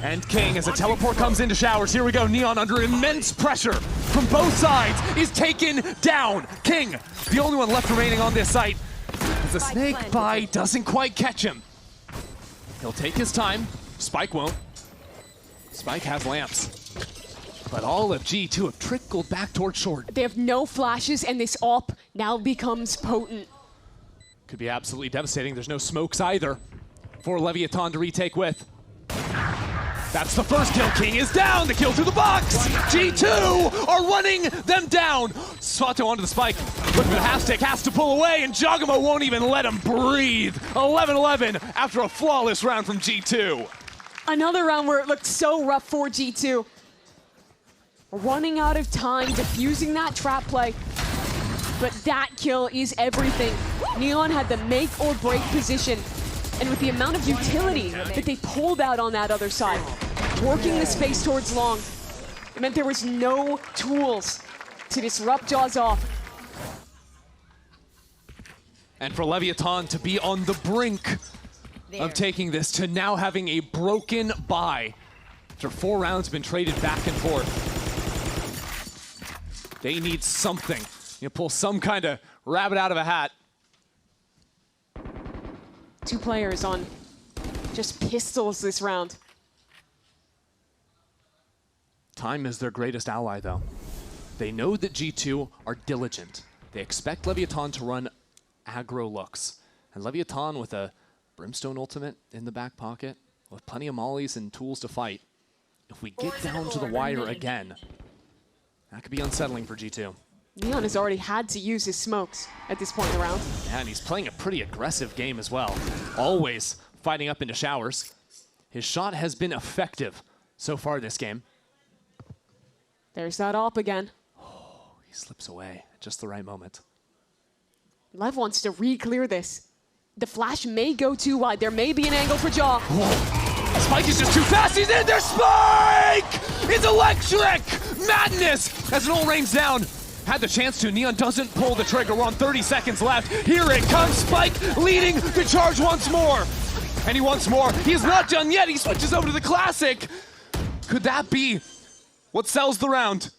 and King, as a teleport comes into showers. Here we go, Neon under immense pressure from both sides is taken down. King, the only one left remaining on this site. As the snake bite doesn't quite catch him. He'll take his time. Spike won't. Spike has lamps. But all of G2 have trickled back towards short. They have no flashes, and this AWP now becomes potent. Could be absolutely devastating. There's no smokes either for Leviathan to retake with. That's the first kill. King is down. The kill through the box. G2 are running them down. Sato onto the spike. Looking for the half stick. Has to pull away, and Jogamo won't even let him breathe. 11-11 after a flawless round from G2. Another round where it looked so rough for G2. Running out of time, defusing that trap play. But that kill is everything. Neon had the make or break position. And with the amount of utility that they pulled out on that other side, working the space towards long, it meant there was no tools to disrupt Jaws off. And for Leviathan to be on the brink of taking this, to now having a broken bye after 4 rounds been traded back and forth. They need something. You pull some kind of rabbit out of a hat. 2 players on just pistols this round. Time is their greatest ally, though. They know that G2 are diligent. They expect Leviathan to run aggro looks. And Leviathan with a Brimstone ultimate in the back pocket, with plenty of mollies and tools to fight. If we get down to the wire again, that could be unsettling for G2. Neon has already had to use his smokes at this point in the round. Yeah, and he's playing a pretty aggressive game as well. Always fighting up into showers. His shot has been effective so far this game. There's that AWP again. He slips away at just the right moment. Lev wants to re-clear this. The flash may go too wide. There may be an angle for Jaw. Whoa. Spike is just too fast. He's in there. Spike! It's electric! Madness as it all rains down. Had the chance to. Neon doesn't pull the trigger. We're on 30 seconds left. Here it comes. Spike leading the charge once more. And he wants more. He's not done yet. He switches over to the classic. Could that be what sells the round?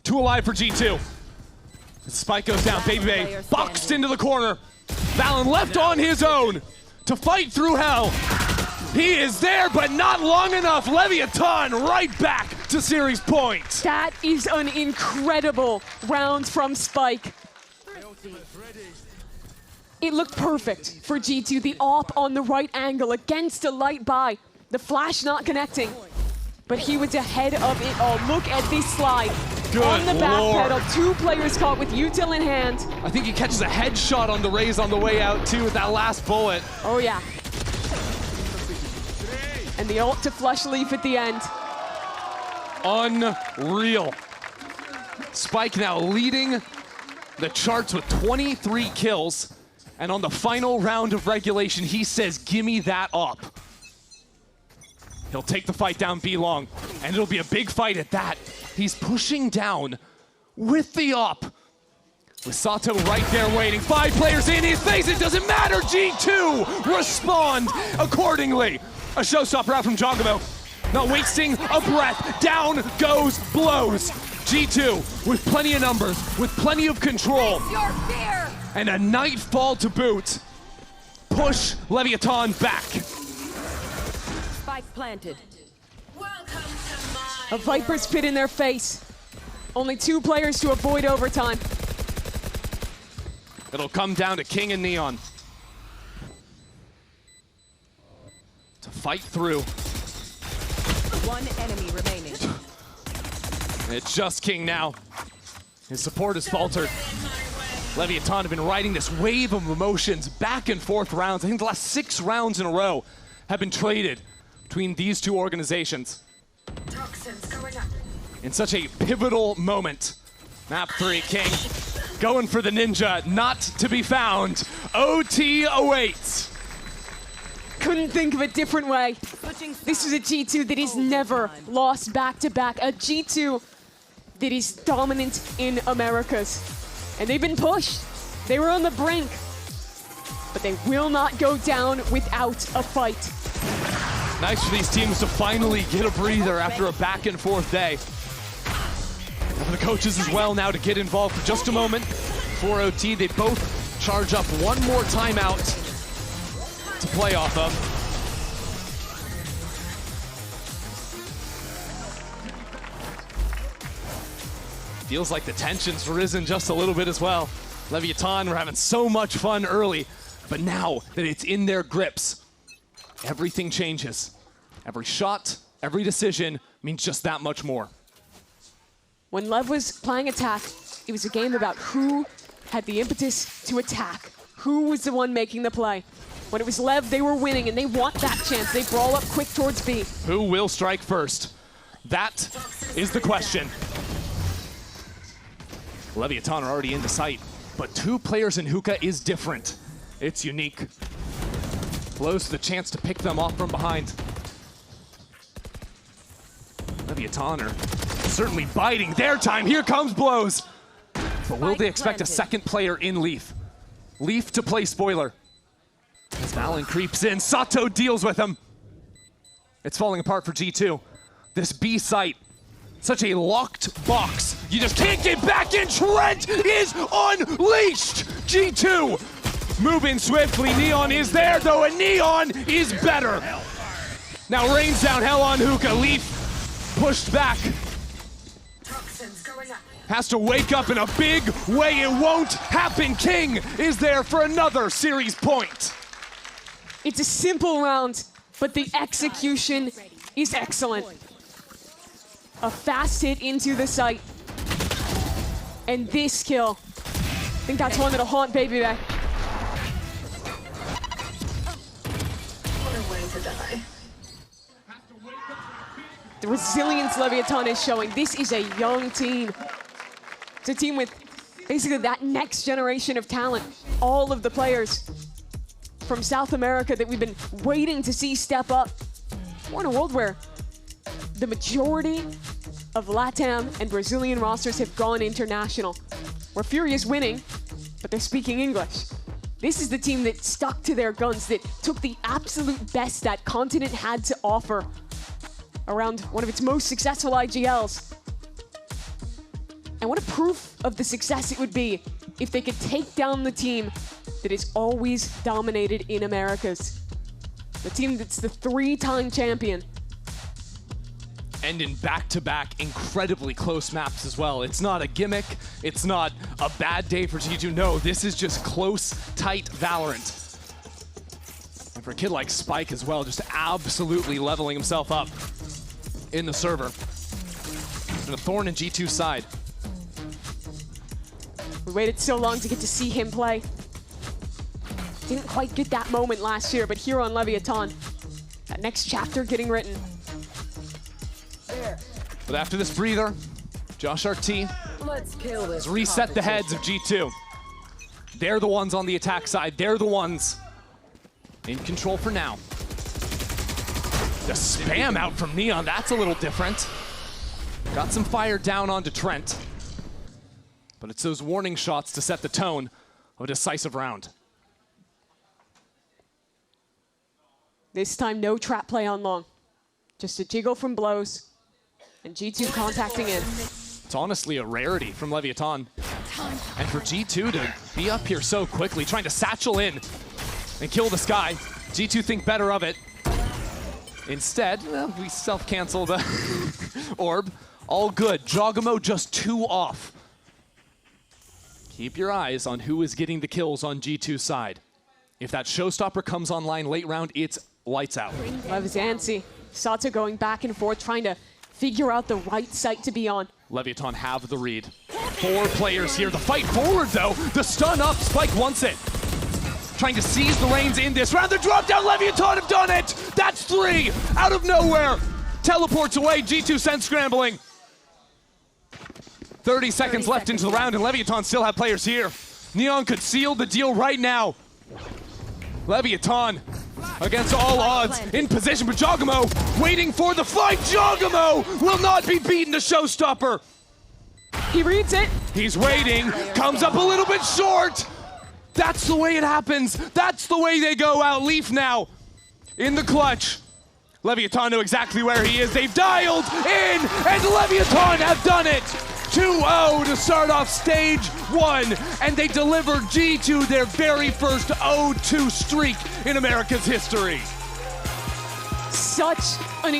2 alive for G2. Spike goes down. Baby Bay boxed into the corner. Valen left on his own to fight through hell. He is there, but not long enough. Leviathan right back to series point. That is an incredible round from Spike. It looked perfect for G2. The op on the right angle against a light buy. The flash not connecting, but he was ahead of it all. Look at this slide. Good on the back Lord. pedal, 2 players caught with util in hand. I think he catches a headshot on the Raze on the way out too with that last bullet. Oh yeah. And the ult to flush Leaf at the end. Unreal. Spike now leading the charts with 23 kills. And on the final round of regulation, he says, gimme that op. He'll take the fight down B long, and it'll be a big fight at that. He's pushing down with the op. With Sato right there waiting. 5 players in his face, it doesn't matter. G2 respond accordingly. A showstopper out from Jongamo. Not wasting a breath. Down goes Blows. G2 with plenty of numbers, with plenty of control. And a nightfall to boot. Push Leviathan back. Spike planted. A Viper's Pit in their face. Only 2 players to avoid overtime. It'll come down to King and Neon to fight through. 1 enemy remaining. It's just King now. His support has faltered. Leviathan have been riding this wave of emotions back and forth rounds. I think the last 6 rounds in a row have been traded between these 2 organizations. In such a pivotal moment. Map 3, King going for the ninja, not to be found. OT awaits. Couldn't think of a different way. This is a G2 that is never lost back-to-back. A G2 that is dominant in Americas. And they've been pushed. They were on the brink. But they will not go down without a fight. Nice for these teams to finally get a breather after a back-and-forth day. And for the coaches as well now to get involved for just a moment. For OT, they both charge up 1 more timeout to play off of. Feels like the tension's risen just a little bit as well. Leviathan were having so much fun early, but now that it's in their grips, everything changes. Every shot, every decision means just that much more. When Lev was playing attack, it was a game about who had the impetus to attack. Who was the one making the play? When it was Lev, they were winning, and they want that chance. They brawl up quick towards B. Who will strike first? That is the question. Leviathan are already into sight, but 2 players in Hookah is different. It's unique. Blows the chance to pick them off from behind. Leviathan are certainly biding their time. Here comes Blows. But will they expect a second player in Leaf? Leaf to play spoiler. As Valen creeps in, Sato deals with him. It's falling apart for G2. This B site, such a locked box. You just can't get back in. Trent is unleashed. G2 moving swiftly. Neon is there though, and Neon is better. Now rains down hell on Hookah. Leaf pushed back. Has to wake up in a big way. It won't happen. King is there for another series point. It's a simple round, but the execution is excellent. A fast hit into the site. And this kill, I think that's one that'll haunt Baby Bay. The resilience Leviathan is showing. This is a young team. It's a team with basically that next generation of talent. All of the players from South America that we've been waiting to see step up. We're in a world where the majority of LATAM and Brazilian rosters have gone international, where FURIA is winning, but they're speaking English. This is the team that stuck to their guns, that took the absolute best that continent had to offer around one of its most successful IGLs. And what a proof of the success it would be if they could take down the team that is always dominated in Americas. The team that's the 3-time champion. And in back-to-back incredibly close maps as well. It's not a gimmick, it's not a bad day for G2. No, this is just close, tight Valorant. And for a kid like Spike as well, just absolutely leveling himself up in the server. And a thorn in G2's side. We waited so long to get to see him play. Didn't quite get that moment last year, but here on Leviathan, that next chapter getting written. But after this breather, Josh RT has reset the heads of G2. They're the ones on the attack side. They're the ones in control for now. The spam out from Neon, that's a little different. Got some fire down onto Trent. But it's those warning shots to set the tone of a decisive round. This time, no trap play on long. Just a jiggle from blows, and G2 contacting in. It's honestly a rarity from Leviatan. And for G2 to be up here so quickly, trying to satchel in and kill the Sky. G2 think better of it. Instead, well, we self-cancel the orb. All good. Jogamo just 2 off. Keep your eyes on who is getting the kills on G2's side. If that showstopper comes online late round, it's lights out. Lev is antsy. Sato going back and forth, trying to figure out the right site to be on. Leviatan have the read. 4 players here. The fight forward, though. The stun up. Spike wants it. Trying to seize the reins in this round. The drop down. Leviatan have done it. That's 3 out of nowhere. Teleports away. G2 sent scrambling. 30 seconds left into the round, and Leviatan still have players here. Neon could seal the deal right now. Leviatan, against all odds, in position, but Jogamo waiting for the fight. Jogamo will not be beaten to showstopper. He reads it. He's waiting, comes up a little bit short. That's the way it happens. That's the way they go out. Leaf now in the clutch. Leviatan know exactly where he is. They've dialed in, and Leviatan have done it. 2-0 to start off stage 1, and they delivered G2 their very first 0-2 streak in America's history. Such an